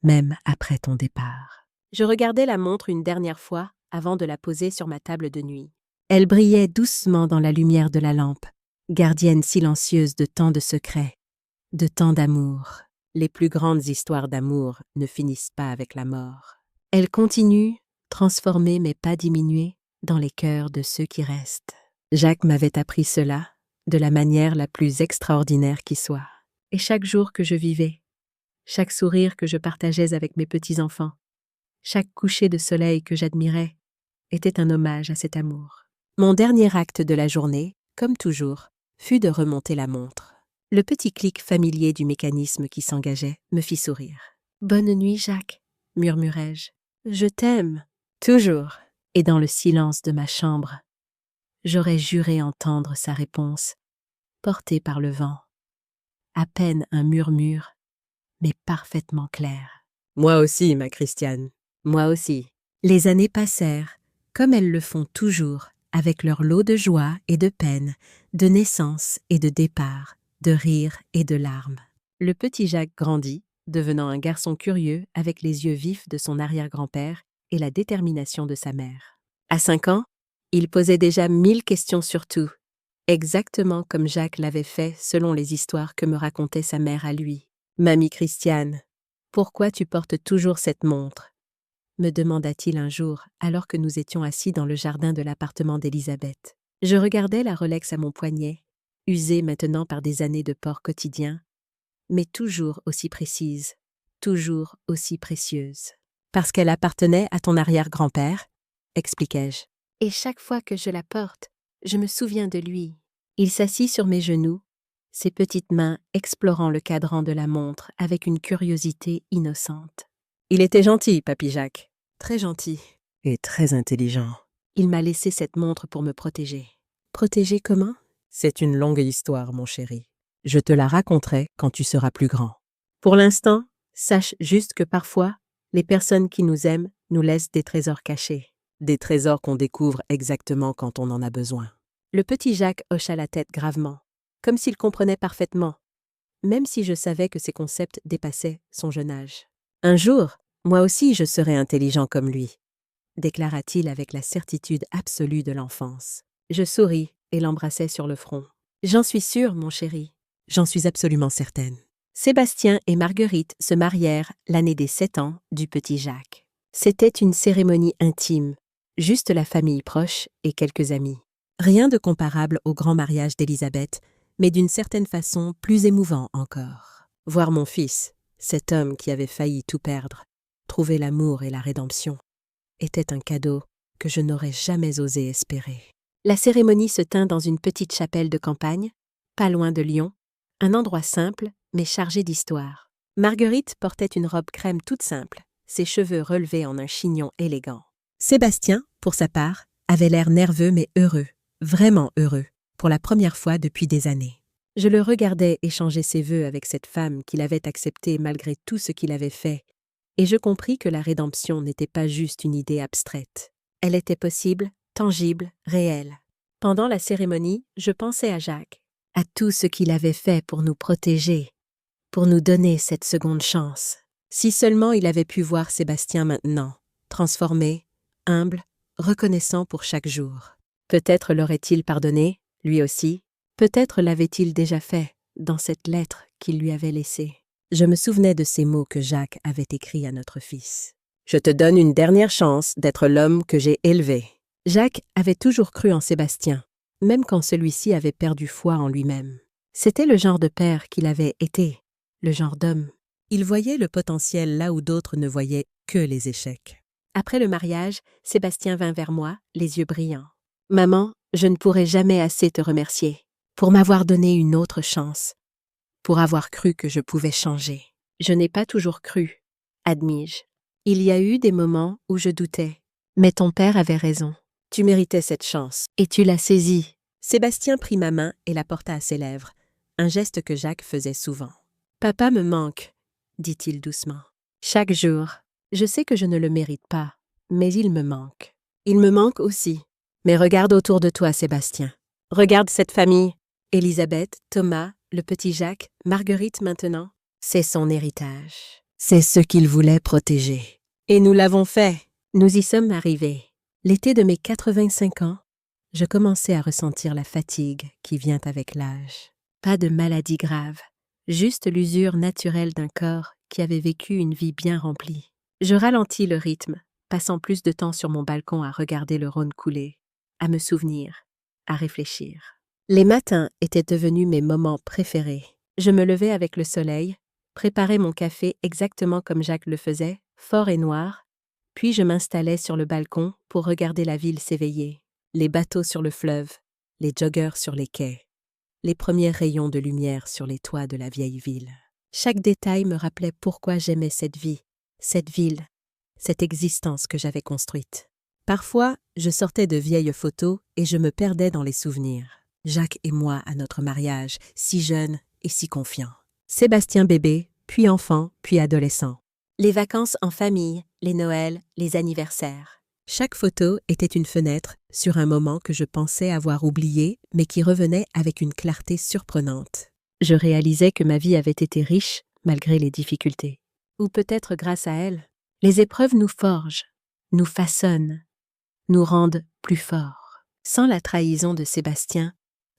même après ton départ. » Je regardai la montre une dernière fois avant de la poser sur ma table de nuit. Elle brillait doucement dans la lumière de la lampe, gardienne silencieuse de tant de secrets, de tant d'amour. Les plus grandes histoires d'amour ne finissent pas avec la mort. Elles continuent, transformées mais pas diminuées, dans les cœurs de ceux qui restent. Jacques m'avait appris cela, de la manière la plus extraordinaire qui soit. Et chaque jour que je vivais, chaque sourire que je partageais avec mes petits-enfants, chaque coucher de soleil que j'admirais, était un hommage à cet amour. Mon dernier acte de la journée, comme toujours, fut de remonter la montre. Le petit clic familier du mécanisme qui s'engageait me fit sourire. « Bonne nuit, Jacques », murmurai-je. « Je t'aime, toujours. » Et dans le silence de ma chambre, j'aurais juré entendre sa réponse, portée par le vent. À peine un murmure, mais parfaitement clair. « Moi aussi, ma Christiane, moi aussi. » Les années passèrent, comme elles le font toujours, avec leur lot de joie et de peine, de naissance et de départ, de rire et de larmes. Le petit Jacques grandit, devenant un garçon curieux avec les yeux vifs de son arrière-grand-père et la détermination de sa mère. À 5 ans, il posait déjà 1000 questions sur tout, exactement comme Jacques l'avait fait selon les histoires que me racontait sa mère à lui. « Mamie Christiane, pourquoi tu portes toujours cette montre ?» me demanda-t-il un jour, alors que nous étions assis dans le jardin de l'appartement d'Élisabeth. Je regardais la Rolex à mon poignet, usée maintenant par des années de port quotidien, mais toujours aussi précise, toujours aussi précieuse. « Parce qu'elle appartenait à ton arrière-grand-père » expliquai-je. « Et chaque fois que je la porte, je me souviens de lui. » Il s'assit sur mes genoux, ses petites mains explorant le cadran de la montre avec une curiosité innocente. « Il était gentil, Papy Jacques. Très gentil. Et très intelligent. Il m'a laissé cette montre pour me protéger. » « Protéger comment ?» « C'est une longue histoire, mon chéri. Je te la raconterai quand tu seras plus grand. Pour l'instant, sache juste que parfois, les personnes qui nous aiment nous laissent des trésors cachés. Des trésors qu'on découvre exactement quand on en a besoin. » Le petit Jacques hocha la tête gravement, comme s'il comprenait parfaitement, même si je savais que ses concepts dépassaient son jeune âge. « Un jour, moi aussi je serai intelligent comme lui, » déclara-t-il avec la certitude absolue de l'enfance. Je souris et l'embrassai sur le front. « J'en suis sûre, mon chéri. J'en suis absolument certaine. » Sébastien et Marguerite se marièrent l'année des 7 ans du petit Jacques. C'était une cérémonie intime, juste la famille proche et quelques amis. Rien de comparable au grand mariage d'Élisabeth, mais d'une certaine façon plus émouvant encore. Voir mon fils, cet homme qui avait failli tout perdre, trouver l'amour et la rédemption, était un cadeau que je n'aurais jamais osé espérer. La cérémonie se tint dans une petite chapelle de campagne, pas loin de Lyon, un endroit simple mais chargé d'histoire. Marguerite portait une robe crème toute simple, ses cheveux relevés en un chignon élégant. Sébastien, pour sa part, avait l'air nerveux mais heureux, vraiment heureux, pour la première fois depuis des années. Je le regardais échanger ses vœux avec cette femme qu'il avait acceptée malgré tout ce qu'il avait fait, et je compris que la rédemption n'était pas juste une idée abstraite. Elle était possible, tangible, réelle. Pendant la cérémonie, je pensais à Jacques, à tout ce qu'il avait fait pour nous protéger, pour nous donner cette seconde chance. Si seulement il avait pu voir Sébastien maintenant, transformé, humble, reconnaissant pour chaque jour. Peut-être l'aurait-il pardonné, lui aussi. Peut-être l'avait-il déjà fait, dans cette lettre qu'il lui avait laissée. Je me souvenais de ces mots que Jacques avait écrits à notre fils. « Je te donne une dernière chance d'être l'homme que j'ai élevé. » Jacques avait toujours cru en Sébastien, même quand celui-ci avait perdu foi en lui-même. C'était le genre de père qu'il avait été, le genre d'homme. Il voyait le potentiel là où d'autres ne voyaient que les échecs. Après le mariage, Sébastien vint vers moi, les yeux brillants. « Maman, je ne pourrai jamais assez te remercier pour m'avoir donné une autre chance, pour avoir cru que je pouvais changer. Je n'ai pas toujours cru, admis-je. Il y a eu des moments où je doutais, mais ton père avait raison. Tu méritais cette chance, et tu l'as saisie. » Sébastien prit ma main et la porta à ses lèvres, un geste que Jacques faisait souvent. « Papa me manque, » dit-il doucement. « Chaque jour. Je sais que je ne le mérite pas, mais il me manque. Il me manque aussi. Mais regarde autour de toi, Sébastien. Regarde cette famille. Élisabeth, Thomas, le petit Jacques, Marguerite maintenant. C'est son héritage. C'est ce qu'il voulait protéger. Et nous l'avons fait. Nous y sommes arrivés. L'été de mes 85 ans, Je commençais à ressentir la fatigue qui vient avec l'âge. Pas de maladie grave, juste l'usure naturelle d'un corps qui avait vécu une vie bien remplie. Je ralentis le rythme, passant plus de temps sur mon balcon à regarder le Rhône couler, à me souvenir, à réfléchir. Les matins étaient devenus mes moments préférés. Je me levais avec le soleil, préparais mon café exactement comme Jacques le faisait, fort et noir, puis je m'installais sur le balcon pour regarder la ville s'éveiller. Les bateaux sur le fleuve, les joggeurs sur les quais, les premiers rayons de lumière sur les toits de la vieille ville. Chaque détail me rappelait pourquoi j'aimais cette vie, cette ville, cette existence que j'avais construite. Parfois, je sortais de vieilles photos et je me perdais dans les souvenirs. Jacques et moi à notre mariage, si jeunes et si confiants. Sébastien bébé, puis enfant, puis adolescent. Les vacances en famille, les Noëls, les anniversaires. Chaque photo était une fenêtre sur un moment que je pensais avoir oublié, mais qui revenait avec une clarté surprenante. Je réalisais que ma vie avait été riche malgré les difficultés. Ou peut-être grâce à elles. Les épreuves nous forgent, nous façonnent, nous rendent plus forts. Sans la trahison de Sébastien,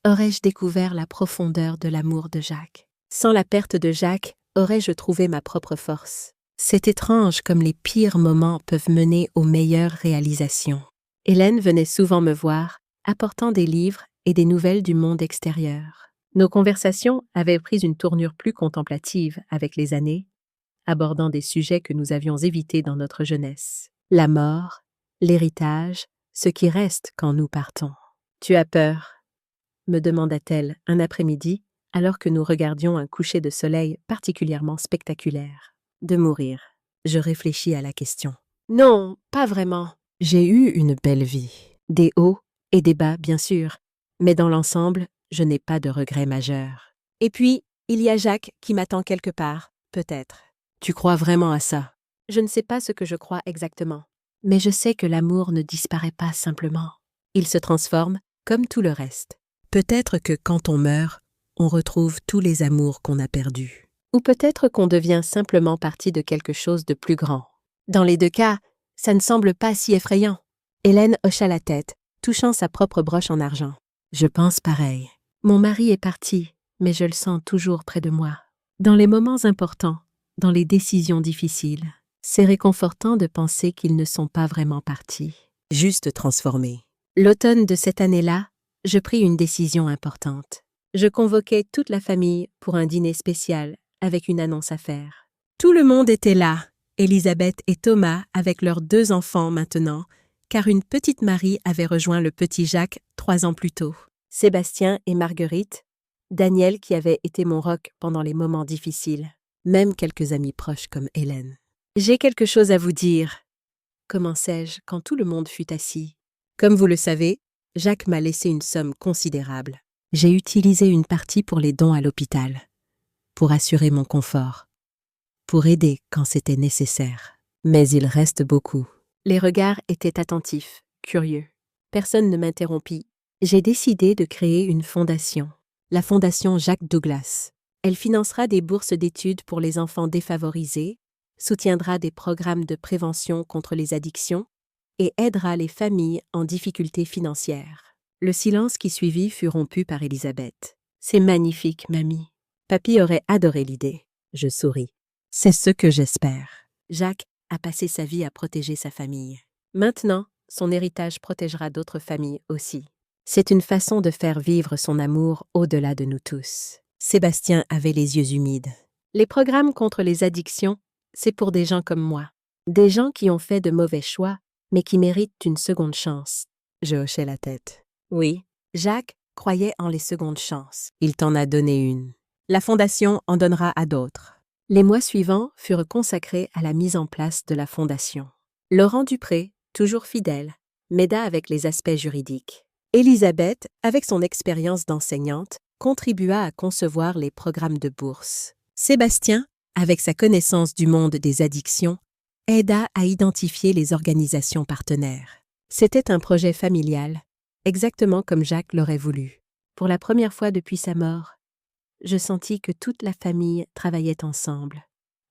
aurais-je découvert la profondeur de l'amour de Jacques? Sans la perte de Jacques, aurais-je trouvé ma propre force? C'est étrange comme les pires moments peuvent mener aux meilleures réalisations. Hélène venait souvent me voir, apportant des livres et des nouvelles du monde extérieur. Nos conversations avaient pris une tournure plus contemplative avec les années, abordant des sujets que nous avions évités dans notre jeunesse. La mort, l'héritage, ce qui reste quand nous partons. « Tu as peur ?» me demanda-t-elle un après-midi, alors que nous regardions un coucher de soleil particulièrement spectaculaire. De mourir. Je réfléchis à la question. Non, pas vraiment. J'ai eu une belle vie. Des hauts et des bas, bien sûr, mais dans l'ensemble, je n'ai pas de regrets majeurs. Et puis, il y a Jacques qui m'attend quelque part, peut-être. Tu crois vraiment à ça? Je ne sais pas ce que je crois exactement, mais je sais que l'amour ne disparaît pas simplement. Il se transforme comme tout le reste. Peut-être que quand on meurt, on retrouve tous les amours qu'on a perdus. Ou peut-être qu'on devient simplement partie de quelque chose de plus grand. Dans les deux cas, ça ne semble pas si effrayant. Hélène hocha la tête, touchant sa propre broche en argent. Je pense pareil. Mon mari est parti, mais je le sens toujours près de moi. Dans les moments importants, dans les décisions difficiles, c'est réconfortant de penser qu'ils ne sont pas vraiment partis. Juste transformés. L'automne de cette année-là, je pris une décision importante. Je convoquai toute la famille pour un dîner spécial avec une annonce à faire. Tout le monde était là, Élisabeth et Thomas avec leurs 2 enfants maintenant, car une petite Marie avait rejoint le petit Jacques 3 ans plus tôt. Sébastien et Marguerite, Daniel qui avait été mon roc pendant les moments difficiles, même quelques amis proches comme Hélène. « J'ai quelque chose à vous dire », commençai-je quand tout le monde fut assis. Comme vous le savez, Jacques m'a laissé une somme considérable. J'ai utilisé une partie pour les dons à l'hôpital, pour assurer mon confort, pour aider quand c'était nécessaire. Mais il reste beaucoup. Les regards étaient attentifs, curieux. Personne ne m'interrompit. J'ai décidé de créer une fondation, la Fondation Jacques Douglas. Elle financera des bourses d'études pour les enfants défavorisés, soutiendra des programmes de prévention contre les addictions et aidera les familles en difficulté financière. Le silence qui suivit fut rompu par Élisabeth. « C'est magnifique, mamie. Papy aurait adoré l'idée. » Je souris. « C'est ce que j'espère. » Jacques a passé sa vie à protéger sa famille. Maintenant, son héritage protégera d'autres familles aussi. C'est une façon de faire vivre son amour au-delà de nous tous. Sébastien avait les yeux humides. Les programmes contre les addictions, c'est pour des gens comme moi. Des gens qui ont fait de mauvais choix, mais qui méritent une seconde chance. Je hochai la tête. Oui, Jacques croyait en les secondes chances. Il t'en a donné une. La Fondation en donnera à d'autres. Les mois suivants furent consacrés à la mise en place de la Fondation. Laurent Dupré, toujours fidèle, m'aida avec les aspects juridiques. Élisabeth, avec son expérience d'enseignante, contribua à concevoir les programmes de bourse. Sébastien, avec sa connaissance du monde des addictions, aida à identifier les organisations partenaires. C'était un projet familial, exactement comme Jacques l'aurait voulu. Pour la première fois depuis sa mort, je sentis que toute la famille travaillait ensemble,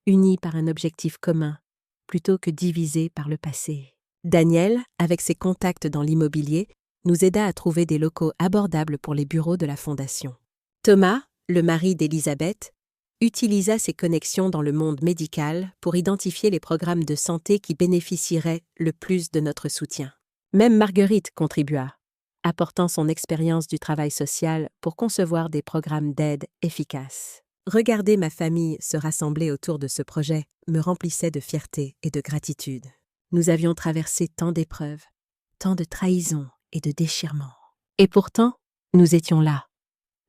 unie par un objectif commun, plutôt que divisée par le passé. Daniel, avec ses contacts dans l'immobilier, nous aida à trouver des locaux abordables pour les bureaux de la Fondation. Thomas, le mari d'Elisabeth, utilisa ses connexions dans le monde médical pour identifier les programmes de santé qui bénéficieraient le plus de notre soutien. Même Marguerite contribua, apportant son expérience du travail social pour concevoir des programmes d'aide efficaces. Regarder ma famille se rassembler autour de ce projet me remplissait de fierté et de gratitude. Nous avions traversé tant d'épreuves, tant de trahisons et de déchirements. Et pourtant, nous étions là,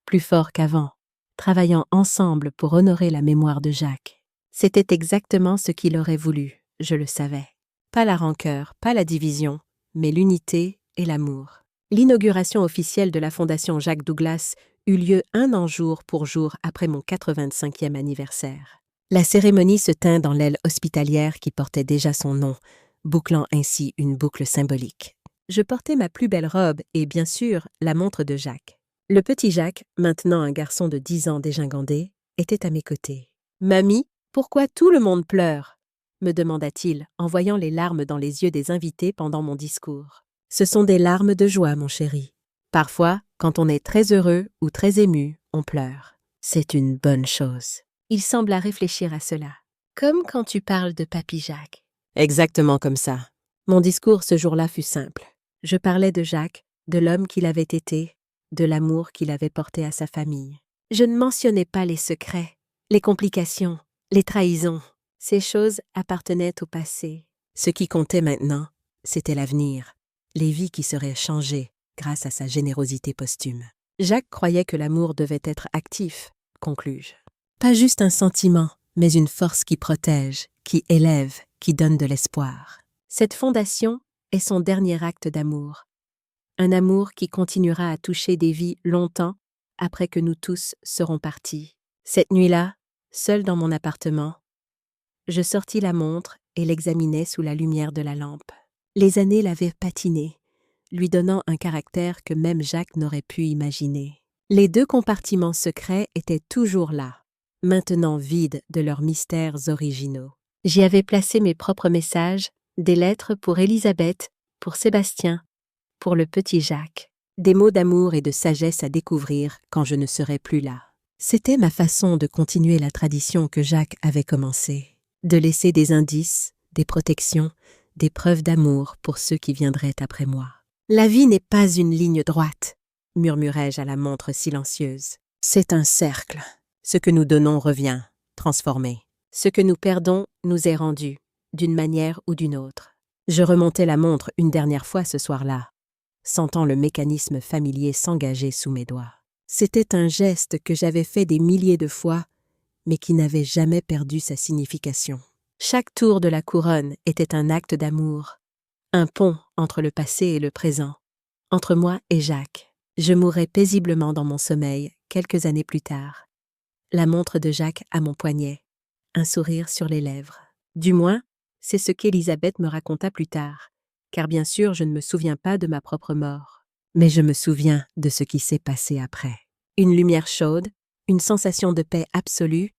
plus forts qu'avant, travaillant ensemble pour honorer la mémoire de Jacques. C'était exactement ce qu'il aurait voulu, je le savais. Pas la rancœur, pas la division, mais l'unité et l'amour. L'inauguration officielle de la Fondation Jacques Douglas eut lieu 1 an jour pour jour après mon 85e anniversaire. La cérémonie se tint dans l'aile hospitalière qui portait déjà son nom, bouclant ainsi une boucle symbolique. Je portais ma plus belle robe et, bien sûr, la montre de Jacques. Le petit Jacques, maintenant un garçon de 10 ans dégingandé, était à mes côtés. « Mamie, pourquoi tout le monde pleure ?» me demanda-t-il en voyant les larmes dans les yeux des invités pendant mon discours. « Ce sont des larmes de joie, mon chéri. Parfois, quand on est très heureux ou très ému, on pleure. C'est une bonne chose. » Il sembla réfléchir à cela. « Comme quand tu parles de Papy Jacques. » Exactement comme ça. Mon discours ce jour-là fut simple. Je parlais de Jacques, de l'homme qu'il avait été, de l'amour qu'il avait porté à sa famille. Je ne mentionnais pas les secrets, les complications, les trahisons. Ces choses appartenaient au passé. Ce qui comptait maintenant, c'était l'avenir, les vies qui seraient changées grâce à sa générosité posthume. Jacques croyait que l'amour devait être actif, conclus-je. Pas juste un sentiment, mais une force qui protège, qui élève, qui donne de l'espoir. Cette fondation est son dernier acte d'amour. Un amour qui continuera à toucher des vies longtemps après que nous tous serons partis. Cette nuit-là, seul dans mon appartement, je sortis la montre et l'examinai sous la lumière de la lampe. Les années l'avaient patinée, lui donnant un caractère que même Jacques n'aurait pu imaginer. Les 2 compartiments secrets étaient toujours là, maintenant vides de leurs mystères originaux. J'y avais placé mes propres messages, des lettres pour Élisabeth, pour Sébastien, pour le petit Jacques, des mots d'amour et de sagesse à découvrir quand je ne serai plus là. C'était ma façon de continuer la tradition que Jacques avait commencée, de laisser des indices, des protections, des preuves d'amour pour ceux qui viendraient après moi. « La vie n'est pas une ligne droite », murmurai-je à la montre silencieuse. « C'est un cercle. Ce que nous donnons revient, transformé. Ce que nous perdons nous est rendu, d'une manière ou d'une autre. » Je remontai la montre une dernière fois ce soir-là, sentant le mécanisme familier s'engager sous mes doigts. C'était un geste que j'avais fait des milliers de fois, mais qui n'avait jamais perdu sa signification. Chaque tour de la couronne était un acte d'amour, un pont entre le passé et le présent, entre moi et Jacques. Je mourrai paisiblement dans mon sommeil quelques années plus tard. La montre de Jacques à mon poignet, un sourire sur les lèvres. Du moins, c'est ce qu'Élisabeth me raconta plus tard, car bien sûr je ne me souviens pas de ma propre mort. Mais je me souviens de ce qui s'est passé après. Une lumière chaude, une sensation de paix absolue,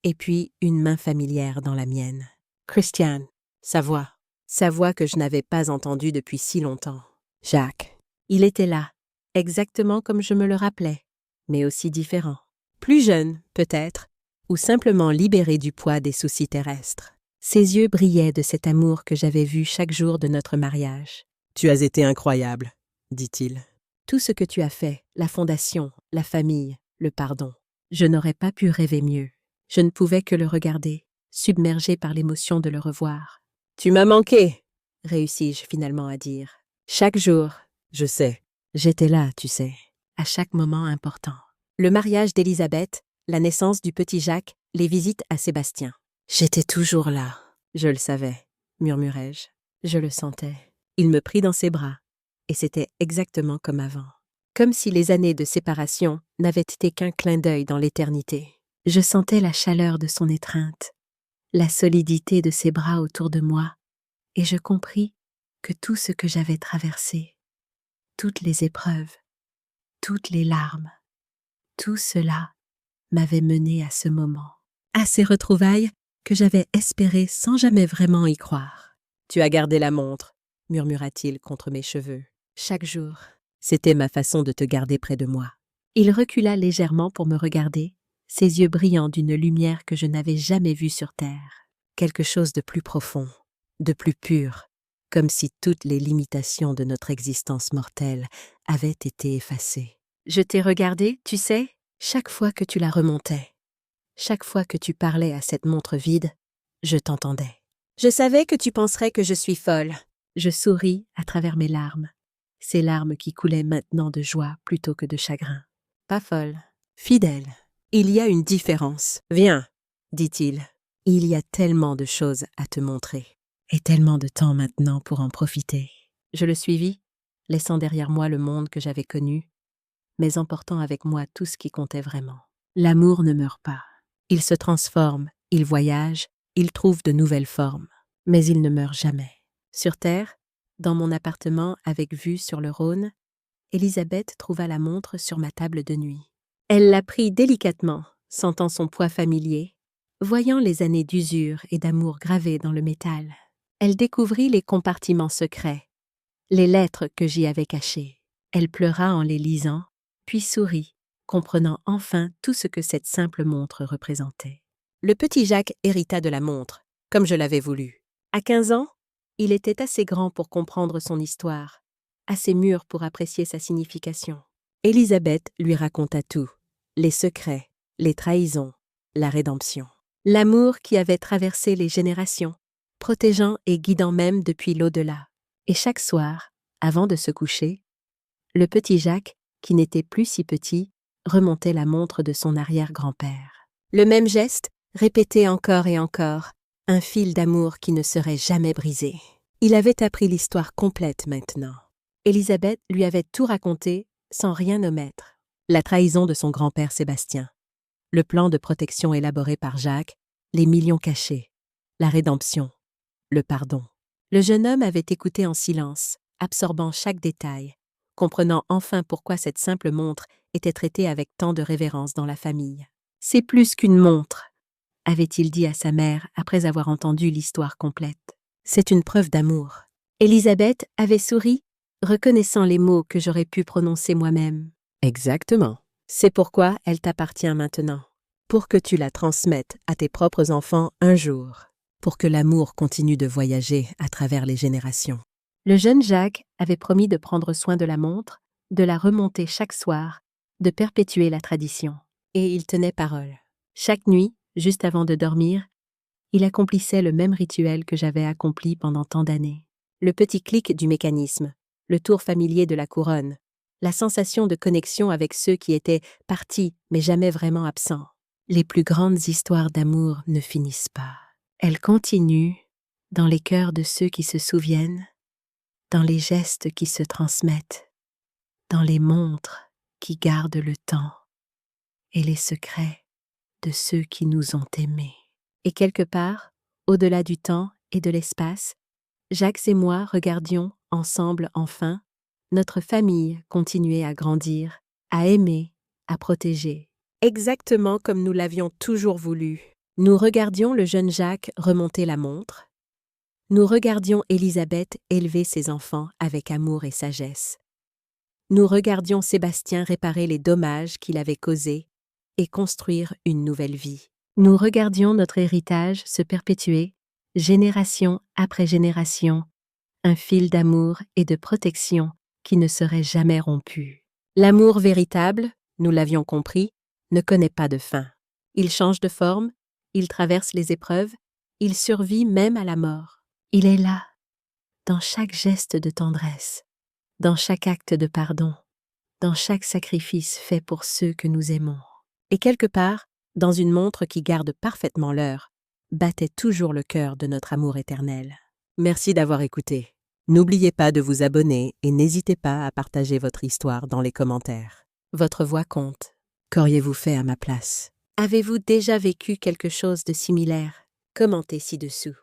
et puis une main familière dans la mienne. Christiane, sa voix que je n'avais pas entendue depuis si longtemps. Jacques, il était là, exactement comme je me le rappelais, mais aussi différent. Plus jeune, peut-être, ou simplement libéré du poids des soucis terrestres. Ses yeux brillaient de cet amour que j'avais vu chaque jour de notre mariage. « Tu as été incroyable », dit-il. « Tout ce que tu as fait, la fondation, la famille, le pardon. Je n'aurais pas pu rêver mieux. Je ne pouvais que le regarder, submergé par l'émotion de le revoir. « Tu m'as manqué », réussis-je finalement à dire. « Chaque jour, je sais. J'étais là, tu sais, à chaque moment important. » Le mariage d'Élisabeth, la naissance du petit Jacques, les visites à Sébastien. « J'étais toujours là. » Je le savais, murmurai-je. Je le sentais. Il me prit dans ses bras, et c'était exactement comme avant. Comme si les années de séparation n'avaient été qu'un clin d'œil dans l'éternité. Je sentais la chaleur de son étreinte, la solidité de ses bras autour de moi, et je compris que tout ce que j'avais traversé, toutes les épreuves, toutes les larmes, tout cela m'avait mené à ce moment, à ces retrouvailles que j'avais espéré sans jamais vraiment y croire. « Tu as gardé la montre », murmura-t-il contre mes cheveux. « Chaque jour, C'était ma façon de te garder près de moi. Il recula légèrement pour me regarder, ses yeux brillants d'une lumière que je n'avais jamais vue sur terre. Quelque chose de plus profond, de plus pur, comme si toutes les limitations de notre existence mortelle avaient été effacées. Je t'ai regardé, tu sais, Chaque fois que tu la remontais, chaque fois que tu parlais à cette montre vide, je t'entendais. Je savais que tu penserais que je suis folle. Je souris à travers mes larmes, ces larmes qui coulaient maintenant de joie plutôt que de chagrin. Pas folle, fidèle. Il y a une différence. Viens, dit-il. Il y a tellement de choses à te montrer. Et tellement de temps maintenant pour en profiter. Je le suivis, laissant derrière moi le monde que j'avais connu, mais emportant avec moi tout ce qui comptait vraiment. L'amour ne meurt pas. Il se transforme, il voyage, il trouve de nouvelles formes, mais il ne meurt jamais. Sur Terre, dans mon appartement avec vue sur le Rhône, Elisabeth trouva la montre sur ma table de nuit. Elle la prit délicatement, sentant son poids familier, voyant les années d'usure et d'amour gravées dans le métal. Elle découvrit les compartiments secrets, les lettres que j'y avais cachées. Elle pleura en les lisant, puis sourit, comprenant enfin tout ce que cette simple montre représentait. Le petit Jacques hérita de la montre, comme je l'avais voulu. À 15 ans, il était assez grand pour comprendre son histoire, assez mûr pour apprécier sa signification. Elisabeth lui raconta tout, les secrets, les trahisons, la rédemption. L'amour qui avait traversé les générations, protégeant et guidant même depuis l'au-delà. Et chaque soir, avant de se coucher, le petit Jacques, qui n'était plus si petit, remontait la montre de son arrière-grand-père. Le même geste, répété encore et encore, un fil d'amour qui ne serait jamais brisé. Il avait appris l'histoire complète maintenant. Elisabeth lui avait tout raconté sans rien omettre. La trahison de son grand-père Sébastien, le plan de protection élaboré par Jacques, les millions cachés, la rédemption, le pardon. Le jeune homme avait écouté en silence, absorbant chaque détail, comprenant enfin pourquoi cette simple montre était traitée avec tant de révérence dans la famille. « C'est plus qu'une montre », avait-il dit à sa mère après avoir entendu l'histoire complète. « C'est une preuve d'amour. » Elisabeth avait souri, reconnaissant les mots que j'aurais pu prononcer moi-même. « Exactement. C'est pourquoi elle t'appartient maintenant. Pour que tu la transmettes à tes propres enfants un jour. Pour que l'amour continue de voyager à travers les générations. » Le jeune Jacques avait promis de prendre soin de la montre, de la remonter chaque soir, de perpétuer la tradition. Et il tenait parole. Chaque nuit, juste avant de dormir, il accomplissait le même rituel que j'avais accompli pendant tant d'années. Le petit clic du mécanisme, le tour familier de la couronne, la sensation de connexion avec ceux qui étaient partis mais jamais vraiment absents. Les plus grandes histoires d'amour ne finissent pas. Elles continuent dans les cœurs de ceux qui se souviennent, dans les gestes qui se transmettent, dans les montres qui gardent le temps et les secrets de ceux qui nous ont aimés. Et quelque part, au-delà du temps et de l'espace, Jacques et moi regardions ensemble enfin notre famille continuer à grandir, à aimer, à protéger, exactement comme nous l'avions toujours voulu. Nous regardions le jeune Jacques remonter la montre. Nous regardions Elisabeth élever ses enfants avec amour et sagesse. Nous regardions Sébastien réparer les dommages qu'il avait causés et construire une nouvelle vie. Nous regardions notre héritage se perpétuer, génération après génération, un fil d'amour et de protection qui ne serait jamais rompu. L'amour véritable, nous l'avions compris, ne connaît pas de fin. Il change de forme, il traverse les épreuves, il survit même à la mort. Il est là, dans chaque geste de tendresse, dans chaque acte de pardon, dans chaque sacrifice fait pour ceux que nous aimons. Et quelque part, dans une montre qui garde parfaitement l'heure, battait toujours le cœur de notre amour éternel. Merci d'avoir écouté. N'oubliez pas de vous abonner et n'hésitez pas à partager votre histoire dans les commentaires. Votre voix compte. Qu'auriez-vous fait à ma place? Avez-vous déjà vécu quelque chose de similaire? Commentez ci-dessous.